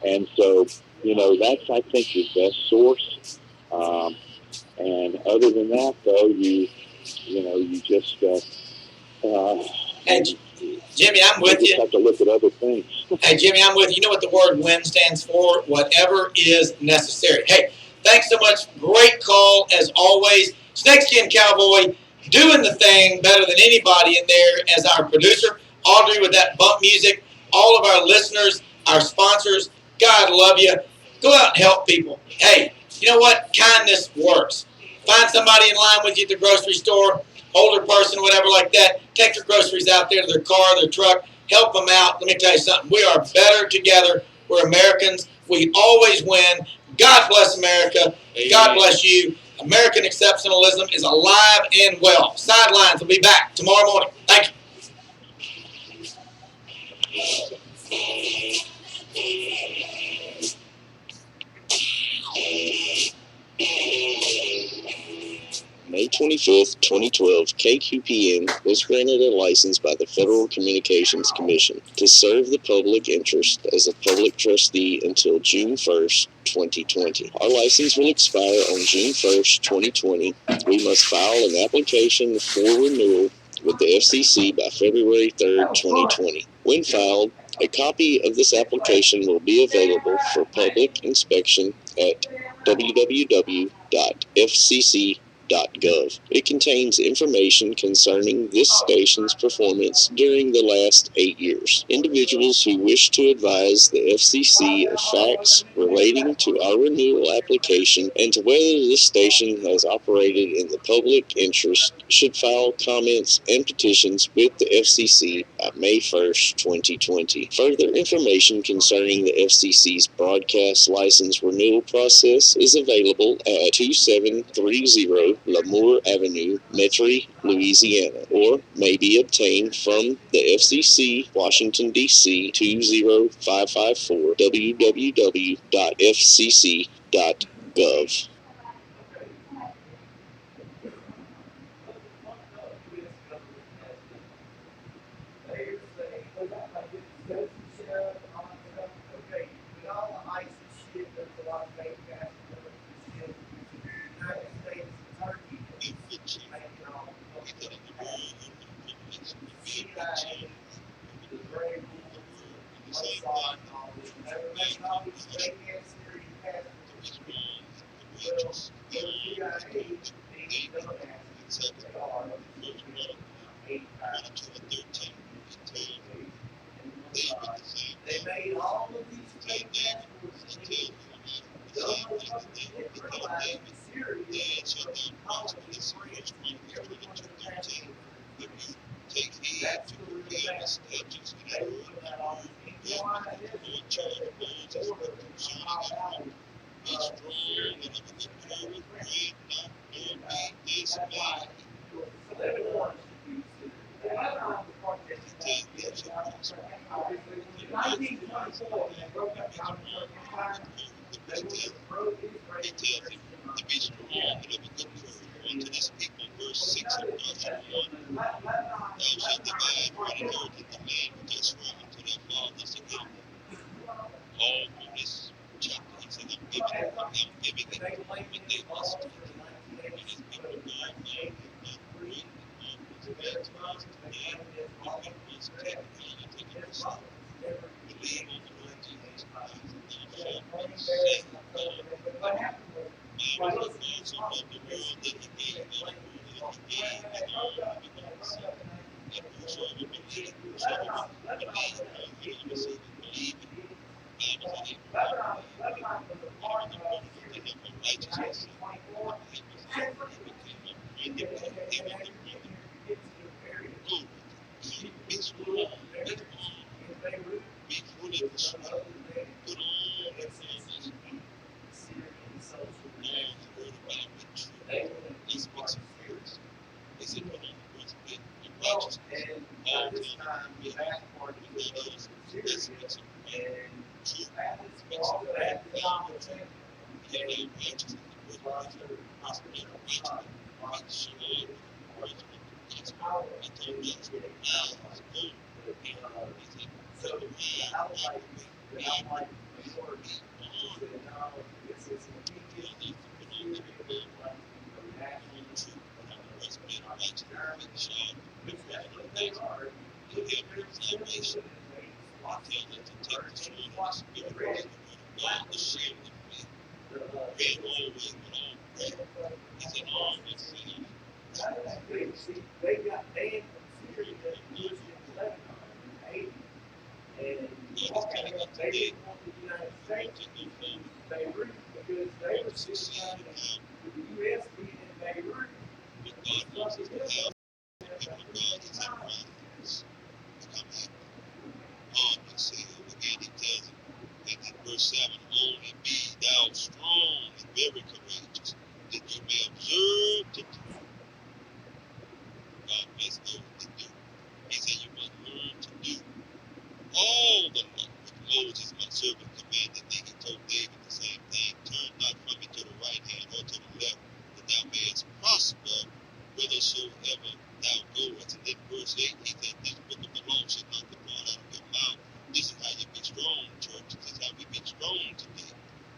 And so, that's, I think, your best source. And other than that, though, you just Hey, Jimmy, I'm with you. Have to look at other things. Hey, Jimmy, I'm with you. You know what the word WIN stands for? Whatever is necessary. Hey, thanks so much. Great call, as always. Snakeskin Cowboy doing the thing better than anybody in there as our producer. Audrey with that bump music. All of our listeners, our sponsors, God love you. Go out and help people. Hey, you know what? Kindness works. Find somebody in line with you at the grocery store, older person, whatever like that. Take their groceries out there to their car, their truck. Help them out. Let me tell you something. We are better together. We're Americans. We always win. God bless America. Amen. God bless you. American exceptionalism is alive and well. Sidelines will be back tomorrow morning. Thank you. May 25th, 2012, KQPN was granted a license by the Federal Communications Commission to serve the public interest as a public trustee until June 1st, 2020. Our license will expire on June 1st, 2020. We must file an application for renewal with the FCC by February 3rd, 2020. When filed, a copy of this application will be available for public inspection at www.fcc.gov. It contains information concerning this station's performance during the last 8 years. Individuals who wish to advise the FCC of facts relating to our renewal application and to whether this station has operated in the public interest should file comments and petitions with the FCC by May 1st, 2020. Further information concerning the FCC's broadcast license renewal process is available at 2730 Lamour Avenue, Metairie, Louisiana, or may be obtained from the FCC, Washington, D.C. 20554, www.fcc.gov. all through this chapter. He said, I'm giving it, but they must take it. And as people go along and not great and marvelous things for us today, if we must take it, how you take it yourself. Believe on the Lord Jesus Christ, and thou shalt be saved. God was God so loved the world that he gave, not a world that he gave his only begotten Son. And whosoever believeth, whosoever believe, you know, receive it, believe it. Bible said Abraham believed all the promises to him of righteousness. He became a friend of God, even the friend of glory. Be strong, be strong, be fully persuaded. Put on the fullness all the word about with truth. Let's mix it first. He said, put on the breastplate of righteousness. Paul tells me that we have with that is, let's mix it right. Truth. Let's mix it right. Filled with truth. He had righteousness, the breastplate of righteousness. Make sure the breastplate of the gospel. He told Joshua to rise, go. And he said, so rise, activate, be active, be on. He tells us to put on the truth. Breastplate of righteousness, make sure the breastplate of the gospel. The helmet of salvation. He tells us to take the sword of the Spirit, which is the word of God, the shield of faith. Pray always with all prayer. He said, all with sin. They got banned from Syria in 1180. And God is telling us today, we want to go forward. Beirut, because they were succeed with the U.S. being in Beirut. But God wants us to have the people of God is in rise. Become happy. He said, again, he tells him in verse 7, only be thou strong and very courageous, that you may observe to do. God bless those that do. He said, you must learn to do all the law which Moses, my servant, commanded thee. He told David the same thing. Turn not from it to the right hand or to the left, that thou mayest prosper whithersoever thou goest. And then verse 8, he said, this book of the law should not depart out of your mouth. This is how you be strong, church. This is how we be strong today.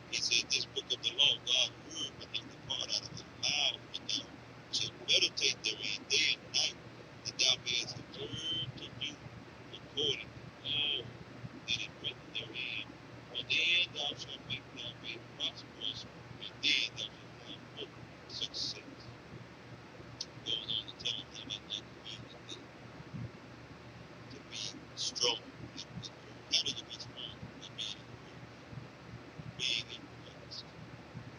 He said, this book of the law, God's word, will not depart out of your mouth, but thou shalt meditate therein day and night, that thou mayest observe to do according to all that is written therein. For then thou shalt make thy way prosperous, and then thou shalt have good success. Goes on to tell us how that not community to be strong. How do you be strong? By being in the word, being in Christ.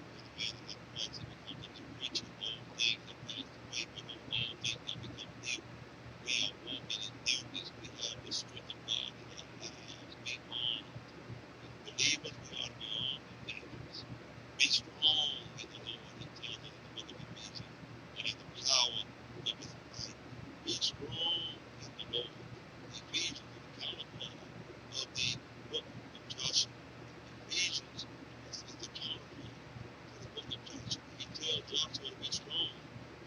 When a man is in Christ, he becomes a new creature. All things have passed away, behold, all things have become new. We are walking in newness. We have the strength of God in our lives. Be armed. As believers, we ought to be armed and dangerous. Be strong in the Lord. He tells us in the book of Ephesians, and in the power of his might. Be strong in the Lord. Ephesians is the counterpart of the book of Joshua. Ephesians is the counterpart to the book of Joshua. He tells Joshua to be strong.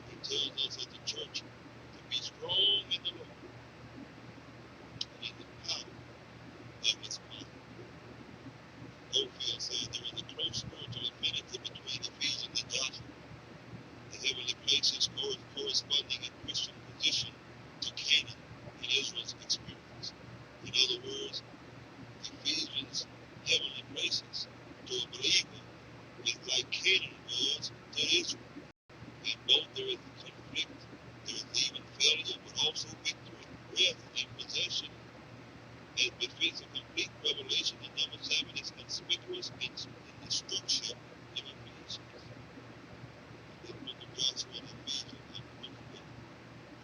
He tells us as the church to be strong in the Lord and in the power of his might. Oldfield says there is a close spiritual affinity between Ephesians and Joshua. The heavenly places corresponding in Christian position to Canaan in Israel's experience. In other words, Ephesians' heavenly places to a believer is like Canaan was to Israel. In both there is conflict, there is even failure, but also victory, rest, and possession. As befits a complete revelation, the number 7 is conspicuous in the structure of Ephesians. The book of Joshua and Ephesians are perfectly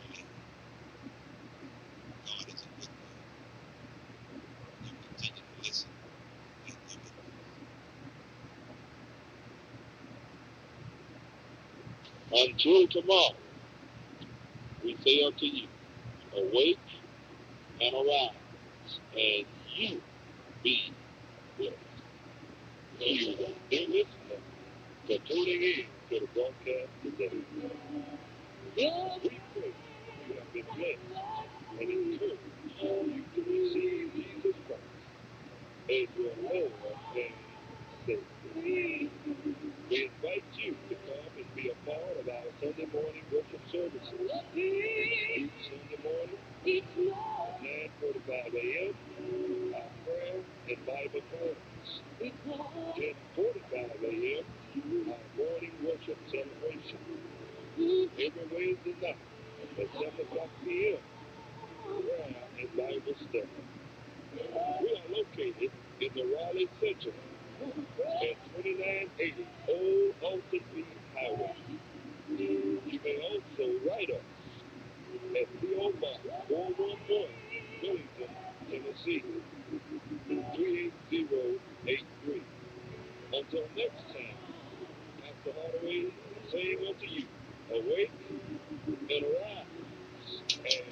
related. God is a good God. You continue to listen and you will. Until tomorrow, we say unto you, awake and arise, and you be blessed. You are listening for tuning in to the broadcast today. We pray you have been blessed and encouraged to receive Jesus Christ as your Lord and Savior. We invite you to come and be a part of our Sunday morning worship services. Each Sunday morning, 9:45 a.m., our prayer and Bible class. 10:45 a.m., our morning worship celebration. Every Wednesday night at 7 o'clock p.m., prayer and Bible study. We are located in the Raleigh Center at 2980 Old Alton Beach Highway. You may also write us at P.O. Box 411, Millington, Tennessee, 38083. Until next time, Pastor Hardaway saying unto you, awake and arise and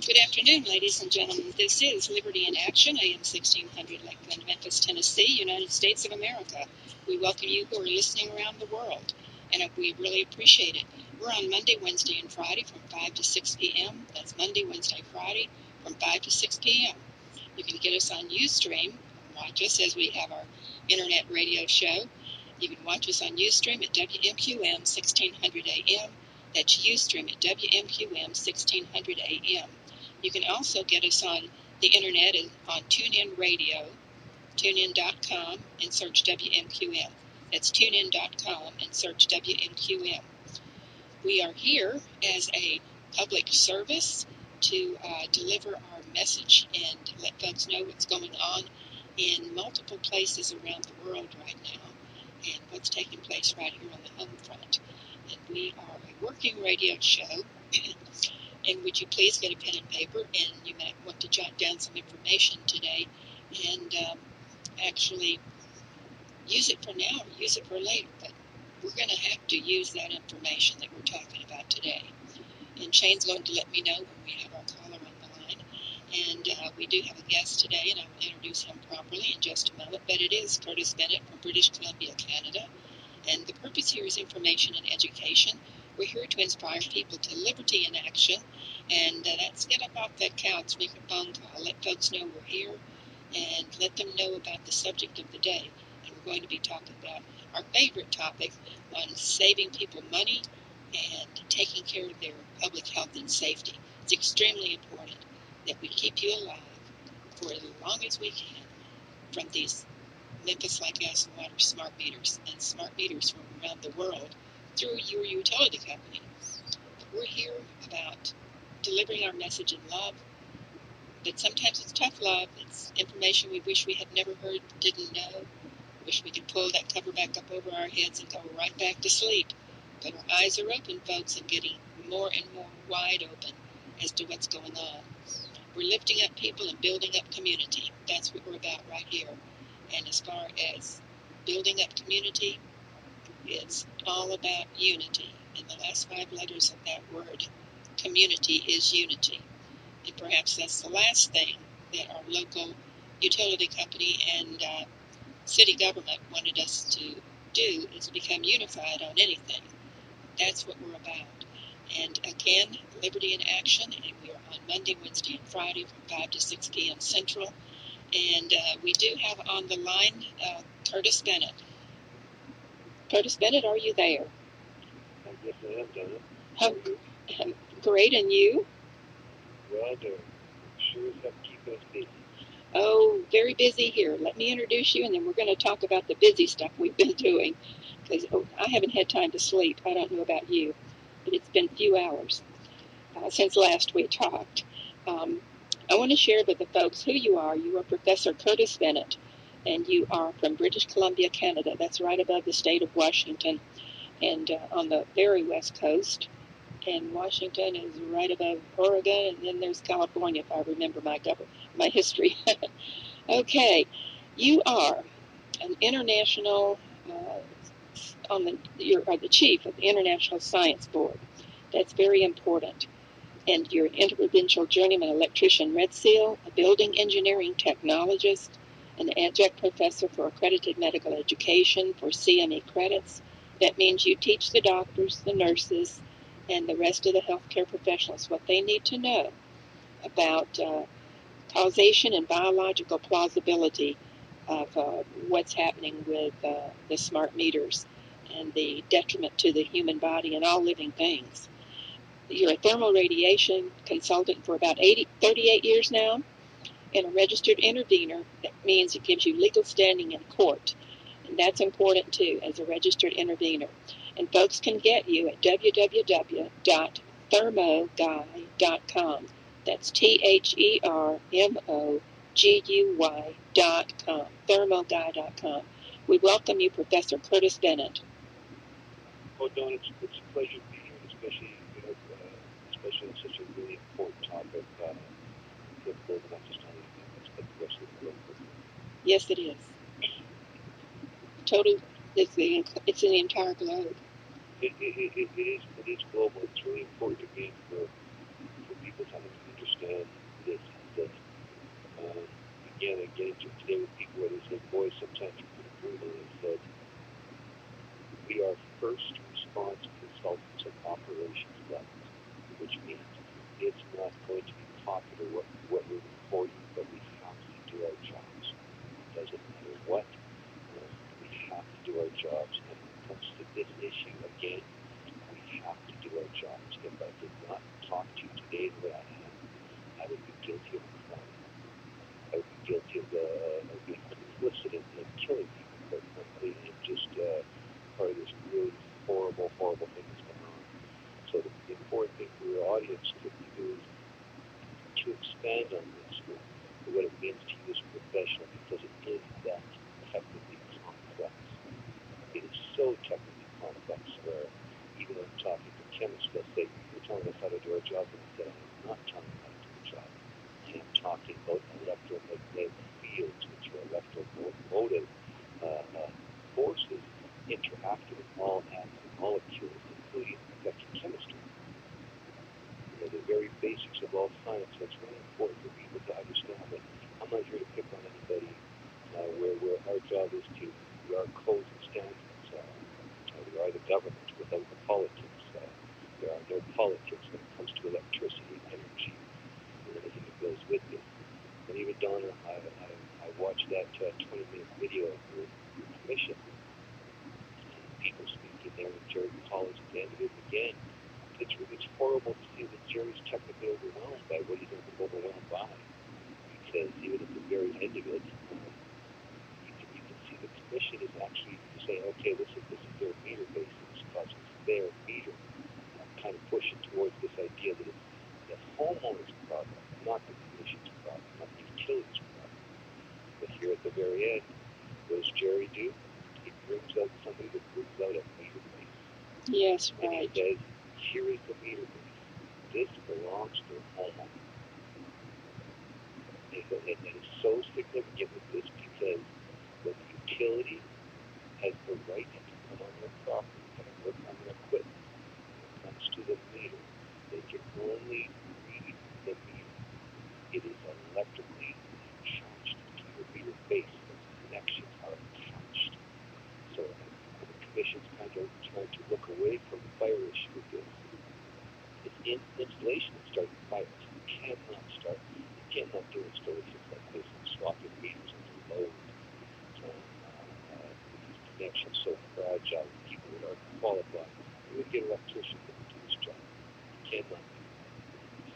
Good afternoon, ladies and gentlemen. This is Liberty in Action, AM 1600, Lakeland, Memphis, Tennessee, United States of America. We welcome you who are listening around the world, and we really appreciate it. We're on Monday, Wednesday, and Friday from 5 to 6 p.m. That's Monday, Wednesday, Friday from 5 to 6 p.m. You can get us on Ustream, watch us as we have our internet radio show. You can watch us on Ustream at WMQM 1600 AM. That's Ustream at WMQM 1600 AM. You can also get us on the internet on TuneIn Radio, tunein.com, and search WMQM. That's tunein.com and search WMQM. We are here as a public service to deliver our message and let folks know what's going on in multiple places around the world right now and what's taking place right here on the home front. And we are a working radio show. And would you please get a pen and paper, and you might want to jot down some information today and actually use it for now or use it for later. But we're going to have to use that information that we're talking about today. And Shane's going to let me know when we have our caller on the line. And we do have a guest today, and I will introduce him properly in just a moment. But it is Curtis Bennett from British Columbia, Canada. And the purpose here is information and education. We're here to inspire people to liberty in action. And that's get up off that couch, make a phone call, let folks know we're here, and let them know about the subject of the day. And we're going to be talking about our favorite topic on saving people money and taking care of their public health and safety. It's extremely important that we keep you alive for as long as we can from these Memphis Light, Gas, and Water smart meters and smart meters from around the world through your utility company. But we're here about delivering our message in love, but sometimes it's tough love. It's information we wish we had never heard, didn't know. Wish we could pull that cover back up over our heads and go right back to sleep. But our eyes are open, folks, and getting more and more wide open as to what's going on. We're lifting up people and building up community. That's what we're about right here. And as far as building up community, it's all about unity. And the last 5 letters of that word, community, is unity. And perhaps that's the last thing that our local utility company and city government wanted us to do, is become unified on anything. That's what we're about. And again, Liberty in Action, and we are on Monday, Wednesday, and Friday from 5 to 6 p.m. Central. And we do have on the line Curtis Bennett. Curtis Bennett, are you there? Yes, I am, Donna. How, great, and you? Well, they're sure as heck keeping us busy. Oh, very busy here. Let me introduce you, and then we're going to talk about the busy stuff we've been doing. Because I haven't had time to sleep. I don't know about you, but it's been a few hours since last we talked. I want to share with the folks who you are. You are Professor Curtis Bennett, and you are from British Columbia, Canada. That's right above the state of Washington, and on the very west coast. And Washington is right above Oregon, and then there's California, if I remember my history. Okay, you are an international you're the chief of the International Science Board. That's very important. And you're an interprovincial journeyman electrician Red Seal, a building engineering technologist, an adjunct professor for accredited medical education for CME credits. That means you teach the doctors, the nurses, and the rest of the healthcare professionals what they need to know about causation and biological plausibility of what's happening with the smart meters and the detriment to the human body and all living things. You're a thermal radiation consultant for about 38 years now, and a registered intervener. That means it gives you legal standing in court, and that's important too as a registered intervener. And folks can get you at www.thermoguy.com. That's THERMOGUY.com. Thermoguy.com. We welcome you, Professor Curtis Bennett. Well, Dawn, it's a pleasure to be here, especially especially on such a really important topic. Difficult not just on the but the rest of the world. Yes, it is. Total. It's in the entire globe. It is global. It's really important to me for people to understand this. That again, I get into today with people where they say, "Boy, sometimes it's pretty brutal." Is that we are first response consultants at operations levels, which means it's not going to be popular what we're reporting, but we have to do our jobs. It doesn't matter what. We have to do our jobs. And when it comes to this issue, again, we have to do our jobs. If I did not talk to you today the way I am, I would be guilty of a crime. I would be guilty of being complicit in killing people, quite frankly, and just part of this really horrible thing that's going on. So the important thing for your audience to do is to expand on this, what it means to you as a professional, because it is that technically complex. It is so technically complex where even when I'm talking to chemists, they'll say, "You're telling us how to do our job," and I said, "I'm not telling you how to do your job. I am talking about electromagnetic fields, which are electromotive forces interacting with all atoms and molecules, including electrochemistry. The very basics of all science. So it's really important for people to understand that I'm not here to pick on anybody. Where our job is to, we are codes and standards. We are the government without the politics. There are no politics when it comes to electricity and energy and anything that goes with it. And even Donna, I watched that 20-minute video of your commission. People speaking there with Jerry Collins at the end of it again. It's horrible to see that Jerry's technically overwhelmed by what he's overwhelmed by. Because even at the very end of it, you can see the commission is actually saying, okay, this is their meter basis because it's their meter. Kind of pushing towards this idea that it's the homeowner's problem, not the commission's problem, not the utility's problem. But here at the very end, what does Jerry do? He brings out somebody that brings out a meter base. Yes, and right. he says, here is the meter base. This belongs to the homeowner. And it's so significant with this because the utility has the right to come on their property and work on their equipment. When it comes to the meter, they can only read the meter. It is electrically attached to your meter base. Those connections are attached. So the commission's kind of trying to look away from the fire issue with this. It's in installation and starting fires. You cannot do installations like this and swapping meters under load. These connections so fragile, people that are qualified You would get an electrician to do his job. You cannot.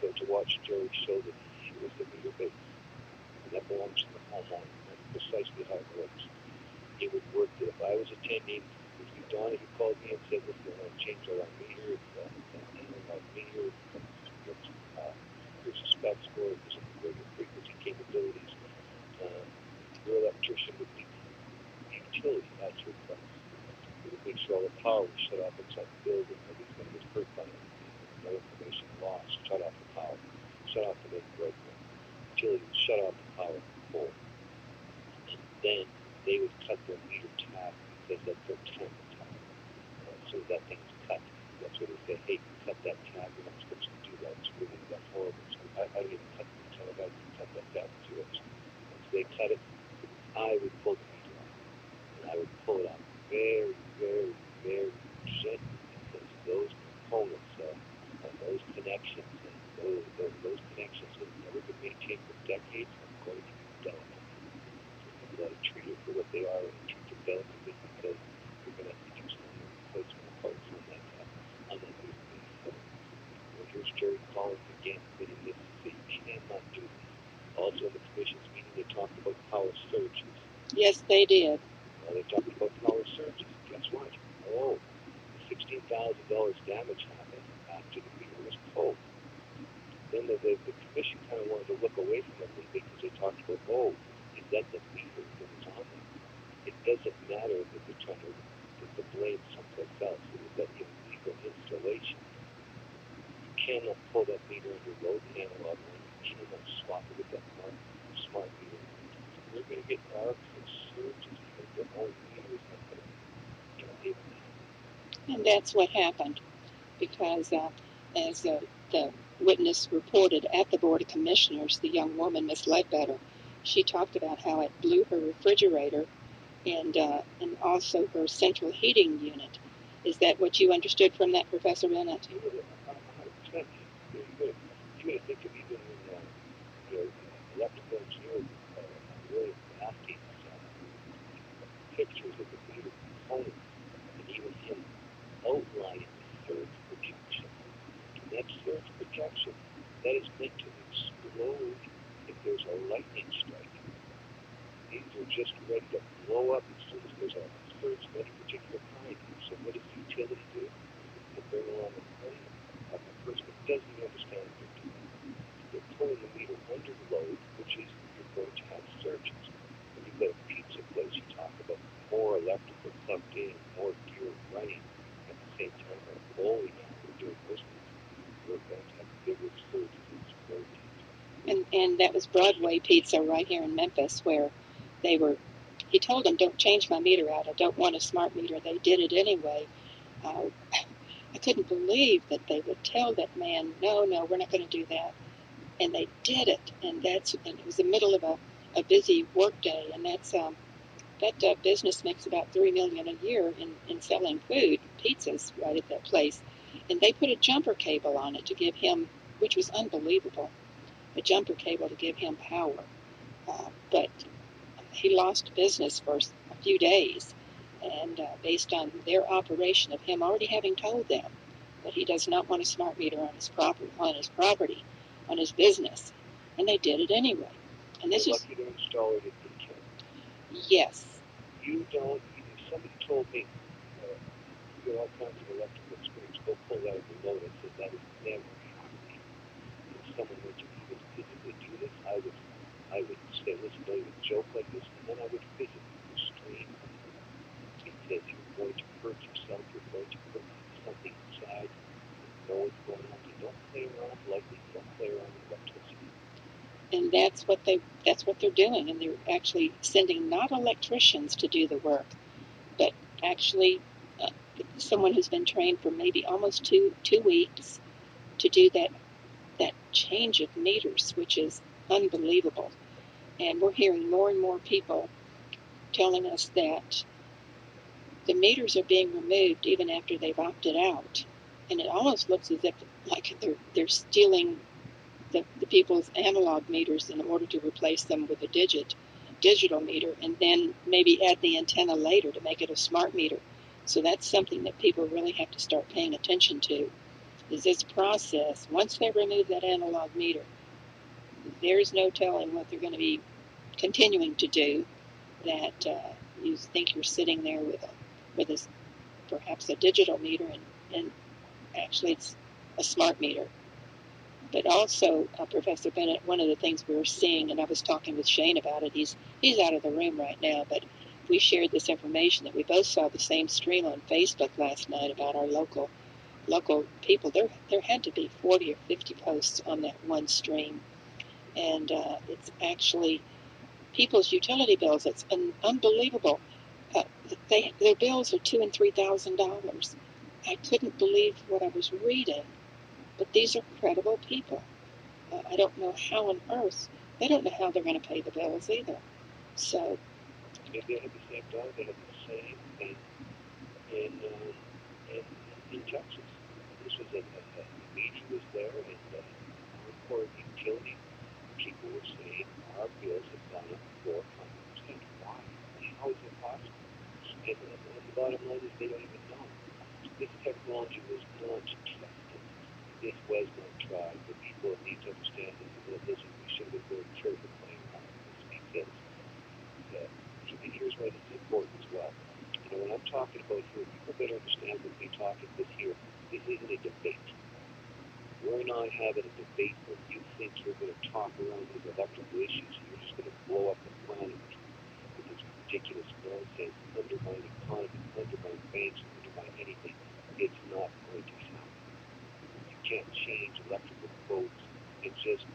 So to watch Jerry show that he was the meter base, and that belongs to the homeowner. That's precisely how it works. It would work that if I was attending, if you, Donna, you called me and said, listen, I want to change our meter, analog meter, here's the specs for it, there's some radio frequency capabilities, your electrician would be the utility at your place. It would make sure all the power was shut off inside the building, nobody's going to get hurt by it. No information lost, shut off the power, shut off the main breaker. Utility would shut off the power full. And then they would cut their meter tab because that's their time tab. So that thing's cut. That's what they say, hey, cut that tab, you're not supposed to do that. It's really that horrible. So I don't even tell a guy to cut that tab to it. Once they cut it, I would pull the meter off. And I would pull it out very, very, very gently because those components and those connections and those connections have never been maintained for decades are going to be delicate. You got to treat it for what they are and treat them delicately because you're going to have to do some replacement parts on that meter base. So here's Jerry calling again, admitting this. So you cannot do this. Also in the commission's meeting, they talked about power surges. Yes, they did. They talked about power surges. Guess what? Oh, $16,000 damage happened after the meter was pulled. Then the commission kind of wanted to look away from it a little bit because they talked about, oh, is that the meter that was on there? It doesn't matter that they're trying to put the blame someplace else. It was that illegal installation. You cannot pull that meter under load and analog one. You cannot swap it with that smart meter. We're going to get our surges because the old meter is not going to be able to. And that's what happened because as the witness reported at the Board of Commissioners, the young woman, Miss Ledbetter, she talked about how it blew her refrigerator and also her central heating unit. Is that what you understood from that, Professor Bennett? 100%. Very good. You may think of even when electrical engineer really asking pictures of the meter components and even him outlining the surge projection. And that surge projection, that is meant to explode if there's a lightning strike. These are just ready to blow up as soon as there's a surge of any particular kind. So what does the utility do? They bring along a person that doesn't even understand what they're doing. They're pulling the meter under load, which is you're going to have surges. When you've got a pizza place, you talk about more electrical plugged in, more gear running at the same time. Or bowling alley, doing those things. You're going to have bigger surges and explosions. And that was Broadway Pizza right here in Memphis, where he told them, don't change my meter out. I don't want a smart meter. They did it anyway. I couldn't believe that they would tell that man, no, we're not going to do that. And they did it. And it was the middle of a busy work day. And that business makes about $3 million a year in selling food, pizzas, right at that place. And they put a jumper cable on it to give him, which was unbelievable, a jumper cable to give him power. But he lost business for a few days. And based on their operation of him already having told them that he does not want a smart meter on his property, on his business. And they did it anyway. And this is lucky to install it if they can. Yes. You don't. If somebody told me you got all kinds of electrical experience, go pull that at the load. I said that is never happening. If someone were to even physically do this, I would say, listen, don't even joke like this, and then I would physically restrain because you're going to hurt yourself. You're going to hurt something inside. You know what's going on. You don't play around lightly. You don't play around with electricity. And that's what they're doing, and they're actually sending not electricians to do the work, but actually someone who's been trained for maybe almost two weeks to do that change of meters, which is unbelievable. And we're hearing more and more people telling us that the meters are being removed even after they've opted out, and it almost looks as if like they're stealing the people's analog meters in order to replace them with a digital meter, and then maybe add the antenna later to make it a smart meter. So that's something that people really have to start paying attention to, is this process. Once they remove that analog meter, there's no telling what they're going to be continuing to do, that you think you're sitting there with perhaps a digital meter, and actually it's a smart meter. But also, Professor Bennett, one of the things we were seeing, and I was talking with Shane about it, he's out of the room right now, but we shared this information that we both saw the same stream on Facebook last night about our local people. There had to be 40 or 50 posts on that one stream, and it's actually people's utility bills. It's unbelievable. Their bills are $2,000 and $3,000. I couldn't believe what I was reading, but these are credible people. I don't know how on earth, they don't know how they're going to pay the bills either. So. Maybe they had the same dog, they had the same thing in Texas. This was the media was there, and hardcore utility people were saying our bills have gone up 400%. Why? How is it possible? And the bottom line is they don't even know. This technology was not tested. This was not tried. The people need to understand that we should have been very careful playing around with this, because here's why it's important as well. When I'm talking about here, people better understand when we talk at this here, this isn't a debate. We're not having a debate where you think you're going to talk around these electrical issues. You're just going to blow up the planet with this ridiculous nonsense, undermine economy, undermine banks, undermine anything. It's not going to happen. You can't change electrical codes and just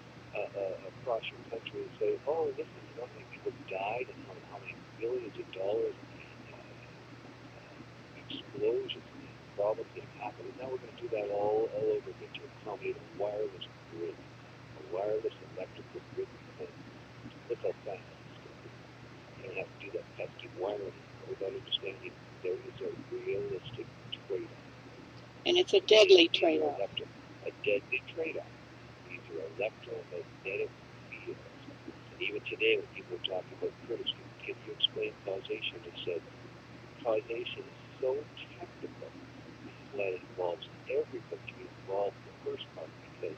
across your country and say, oh, this is how many people died and how many billions of dollars explosions and problems that have happened. And now we're going to do that all over again to accommodate a wireless grid, a wireless electrical grid. Look how fast it's going to be. You don't have to do that pesky wiring without understanding there is a realistic trade-off. And it's a deadly trade-off. A deadly trade-off. These are electromagnetic fields. And even today, when people are talking about critics, can you explain causation? They said causation is so technical that it involves everybody to be involved in the first part, because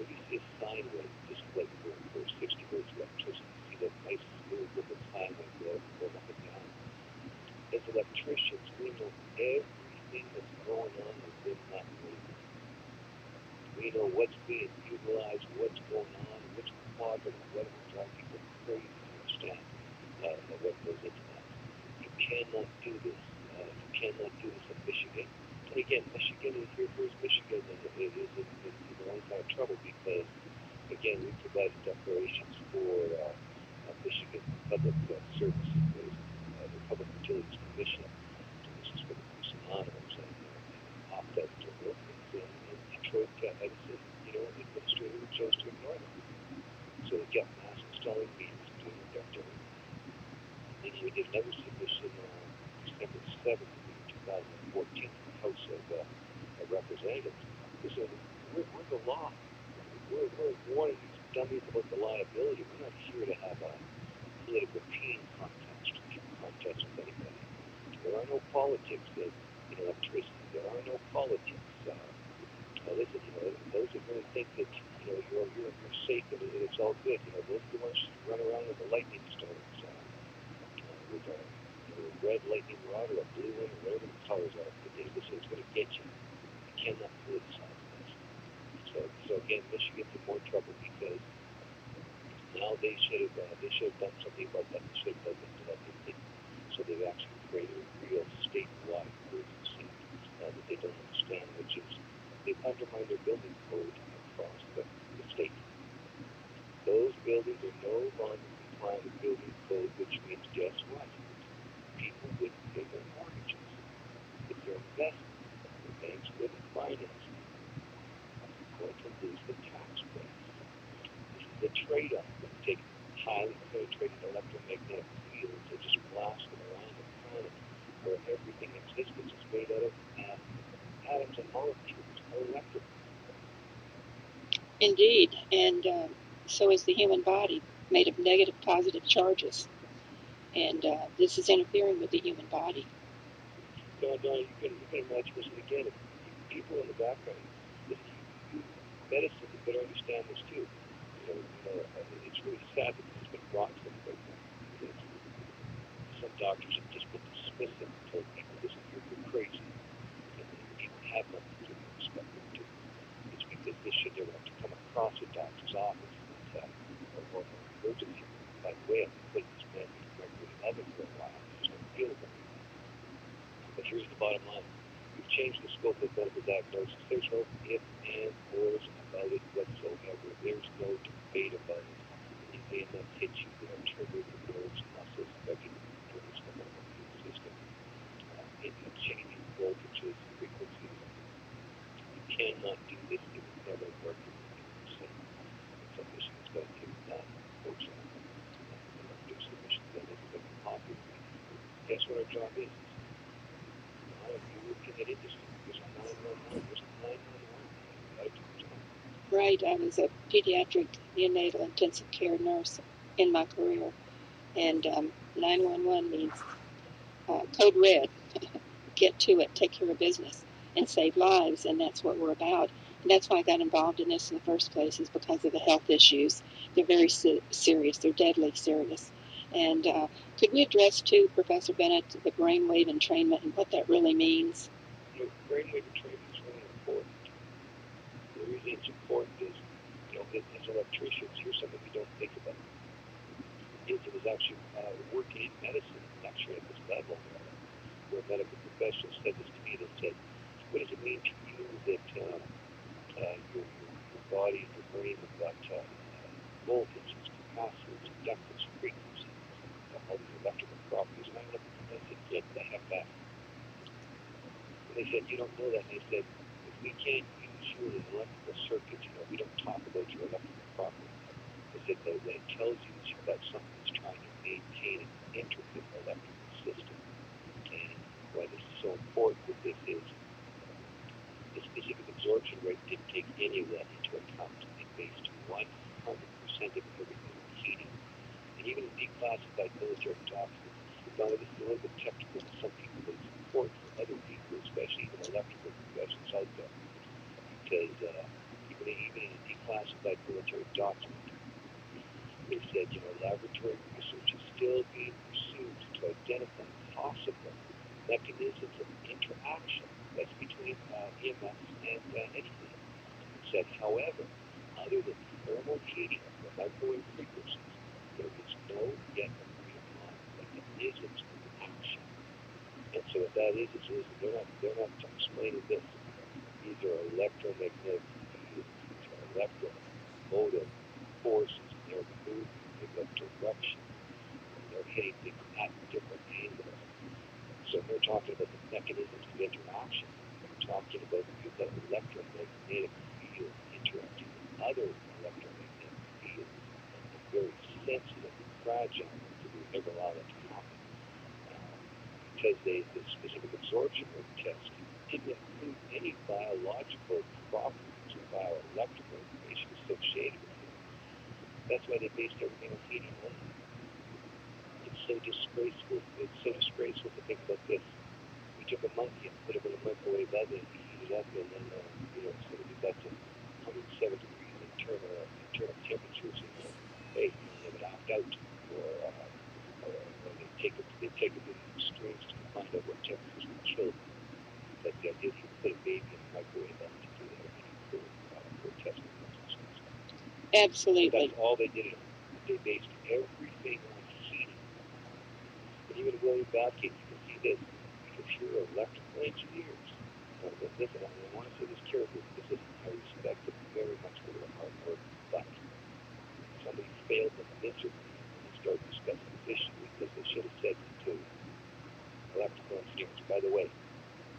when you see a sine wave just like for 60 hertz electricity, you see that nice smooth little sine wave go up and down. As electricians, we know everything that's going on within that wave. We know what's being utilized, what's going on, which quadrant, whatever drive people crazy to understand what goes into that. You cannot do this. You cannot do this in Michigan. And again, Michigan is here's Michigan is in a lot of trouble because, again, we provided declarations for Michigan Public Services, the Public Utilities Commission. So this is for the Bruce Anonymous and opt-out to work. And Detroit Edison, administrator chose to ignore them. So we got mass installing meters doing what they're doing. Then we did another submission on December 7th, 2014, to the House of Representatives. We said, we're the law. We're warning these dummies about the liability. We're not here to have a political team contest with anybody. There are no politics in electricity. There are no politics. Listen, those that really think that you're safe and it's all good, those are the ones who run around with the lightning storms, with a red lightning rod or a blue one or whatever the colors are. But listen, it's going to get you. You cannot politicize this. So again, Michigan's in more trouble because now they should have done something about that. They should have done this collectively. So they've actually created a real statewide emergency that they don't understand, which is they've undermined their building code across the state. Those buildings are no longer complying with building code, which means guess what? People wouldn't pay their mortgages. If they're investing, the banks wouldn't finance them. They're going to lose the tax breaks. This is a trade-off. When you take highly penetrated electromagnetic fields that just blast them around the planet where everything exists, which is made out of atoms and molecules, electrical. Indeed, and so is the human body, made of negative, positive charges. And this is interfering with the human body. Don, you can imagine this again. If people in the background, if you medicine, you better understand this too. It's really sad that this has been brought to them right now. Because some doctors have just been dismissive and told people, listen, you're crazy. And people have nothing to respect them to. It's because this should never have to come across a doctor's office or emergency. By the way, I've been putting this man in the microwave oven for a while. It's just going to feel good. But here's the bottom line. We've changed the scope of medical diagnosis. There's no if, and, ors about it whatsoever. There's no debate about it. If they enough hit you, they'll trigger the nerves, muscles, affecting the nervous system. It's changing voltages, frequencies. You cannot do this. It will never work. It's a mission that's got to get done, unfortunately. Do submissions that everybody can operate. Guess what our job is? You're working at industry. There's a 911. There's a 911. You got to do your job. Right. I was a pediatric neonatal intensive care nurse in my career, and 911 means code red. Get to it, take care of business, and save lives, and that's what we're about. And that's why I got involved in this in the first place, is because of the health issues. They're very serious. They're deadly serious. And could we address, too, Professor Bennett, the brainwave entrainment and what that really means? Brainwave entrainment is really important. The reason it's important is, as electricians, here's something we don't think about. It was actually working in medicine, actually at this level, where medical professionals said this to me. They said, what does it mean to you that your body and your brain have got voltages, capacitance, inductance, frequencies, all these electrical properties? And I looked at them and I said, yeah, they have that. And they said, you don't know that. And they said, if we can't use you in electrical circuits, we don't talk about your electrical properties. They said that it tells you that you've got something that's trying to maintain an intricate electrical system. And why this is so important with this is the specific absorption rate didn't take any of that into account. It based 100% of everything on heating. And even in declassified military documents, now this is a little bit technical to some people, but it's important for other people, especially even electrical professionals out there. Because even in a declassified military document, they said, laboratory research is still being pursued to identify possible mechanisms of interaction that's between EMS and anything. It said, however, other than thermal heating or microwave frequencies, there is no yet agreed upon mechanisms of action. And so what that is they're not explaining this. These are electromagnetic fields, these are electromotive forces, they're moving, they've got direction, they're hitting things at different angles. So we're talking about the mechanisms of interaction. We're talking about the electromagnetic field interacting with other electromagnetic fields. Very sensitive and fragile, so we would never allow that to happen. Because the specific absorption rate test didn't include any biological properties or bioelectrical information associated with it. That's why they based everything on heating only. It's so disgraceful. It's so disgraceful to think about this. We took a monkey and put him in a microwave oven and heated it up, and then as soon as it got to 107 degrees internal temperatures, hey, they would opt out, or they take it to the extremes to find out what temperatures would kill them. But the idea that you put a baby in a microwave oven to do that for testing purposes. Absolutely. That's all they did. They based everything on heating. And even William Babcock, you can see this, because here are electrical engineers. Listen, I want to say this carefully. This is, I respect them very much for their hard work, but somebody failed them miserably when they started discussing this issue, because they should have said to electrical engineers, by the way,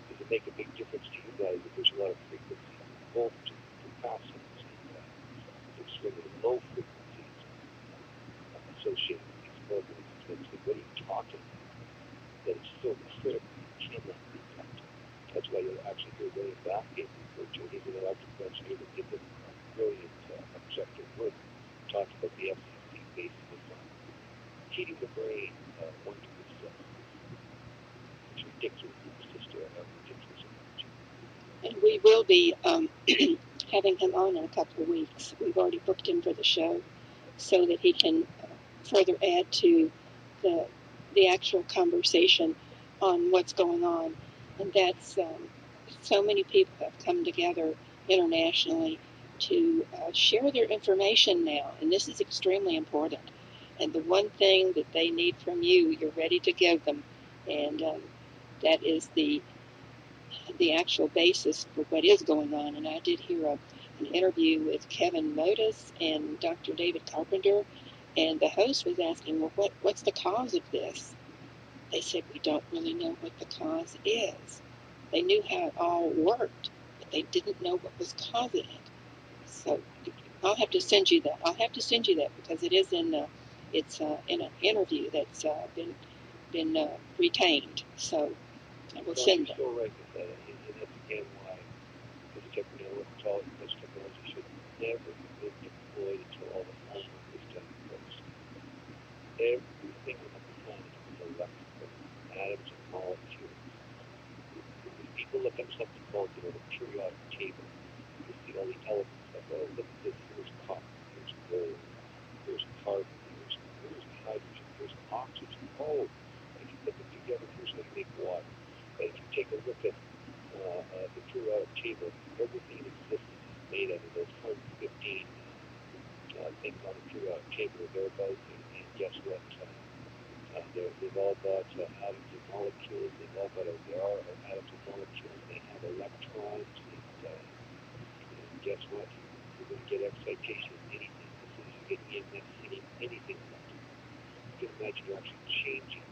does it make a big difference to you guys if there's a lot of frequencies and voltages and capacitance and extremely low frequencies associated with these organisms? What are you talking about? That is so critical, you cannot be cut. That's why you'll actually hear William Babcock referred to. He's an electrical engineer that did the brilliant objective work, talking about the FCC basing this on heating the brain, one to It's ridiculous. It's just a ridiculous approach. And we will be having him on in a couple of weeks. We've already booked him for the show so that he can further add to the actual conversation on what's going on. And that's so many people have come together internationally to share their information now, and this is extremely important. And the one thing that they need from you, you're ready to give them, and that is the actual basis for what is going on. And I did hear an interview with Kevin Modis and Dr. David Carpenter, and the host was asking, well, what's the cause of this? They said, we don't really know what the cause is. They knew how it all worked, but they didn't know what was causing it. So I'll have to send you that. Because it is in in an interview that's been retained. So I will send that. it. You're so right with that. And that's again why this technology should never have been deployed until all the homework was done first. Everything on the planet is electrical, atoms and molecules. If people look up something called the periodic table, you see all the elements like, oh, look at this, here's copper, here's gold, here's carbon, here's hydrogen, here's oxygen. Oh, if you put them together, here's how you make water. And if you take a look at the periodic table, everything in existence is made out of those 115 things on the periodic table thereabouts. And guess what? They've all got atoms and molecules. They've all got they are atoms and molecules. They have electrons. And guess what? You're going to get excitation in anything. As soon as you get EMF hitting anything electrical, you can imagine you're actually changing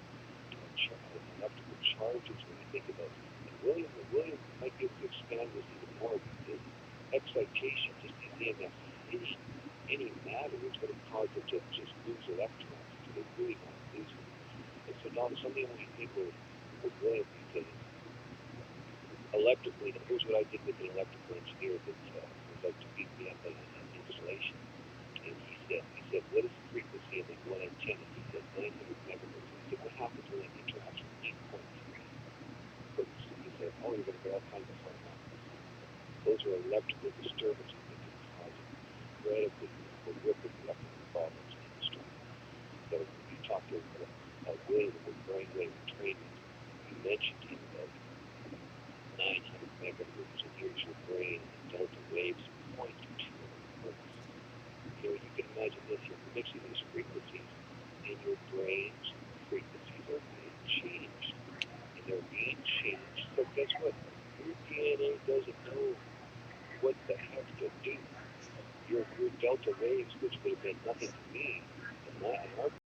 electrical charges when you think about it. And William might be able to expand this even more because excitation, just the EMF hitting any matter, is going to cause it to just lose electrons. So they really want to lose them. And so now something when you think with William, because electrically, and here's what I did with an electrical engineer that was out to beat me up on installation. And he said, what is the frequency of like one antenna? He said 900 megahertz. I said, what happens when it interacts with 8.3 hertz? He said, oh, you're going to get all kinds of harmonics. Those are electrical disturbances that can cause incredibly horrific electrical problems in the storm. So we talked to William with brainwave entrainment. He mentioned him about 900 megahertz, and here's your brain, and delta waves 0.2 hertz. You can imagine this, you're mixing these frequencies, and your brain's frequencies are being changed. And they're being changed. So guess what? Your DNA doesn't know what the heck to do. Your delta waves, which would have been nothing to me, in our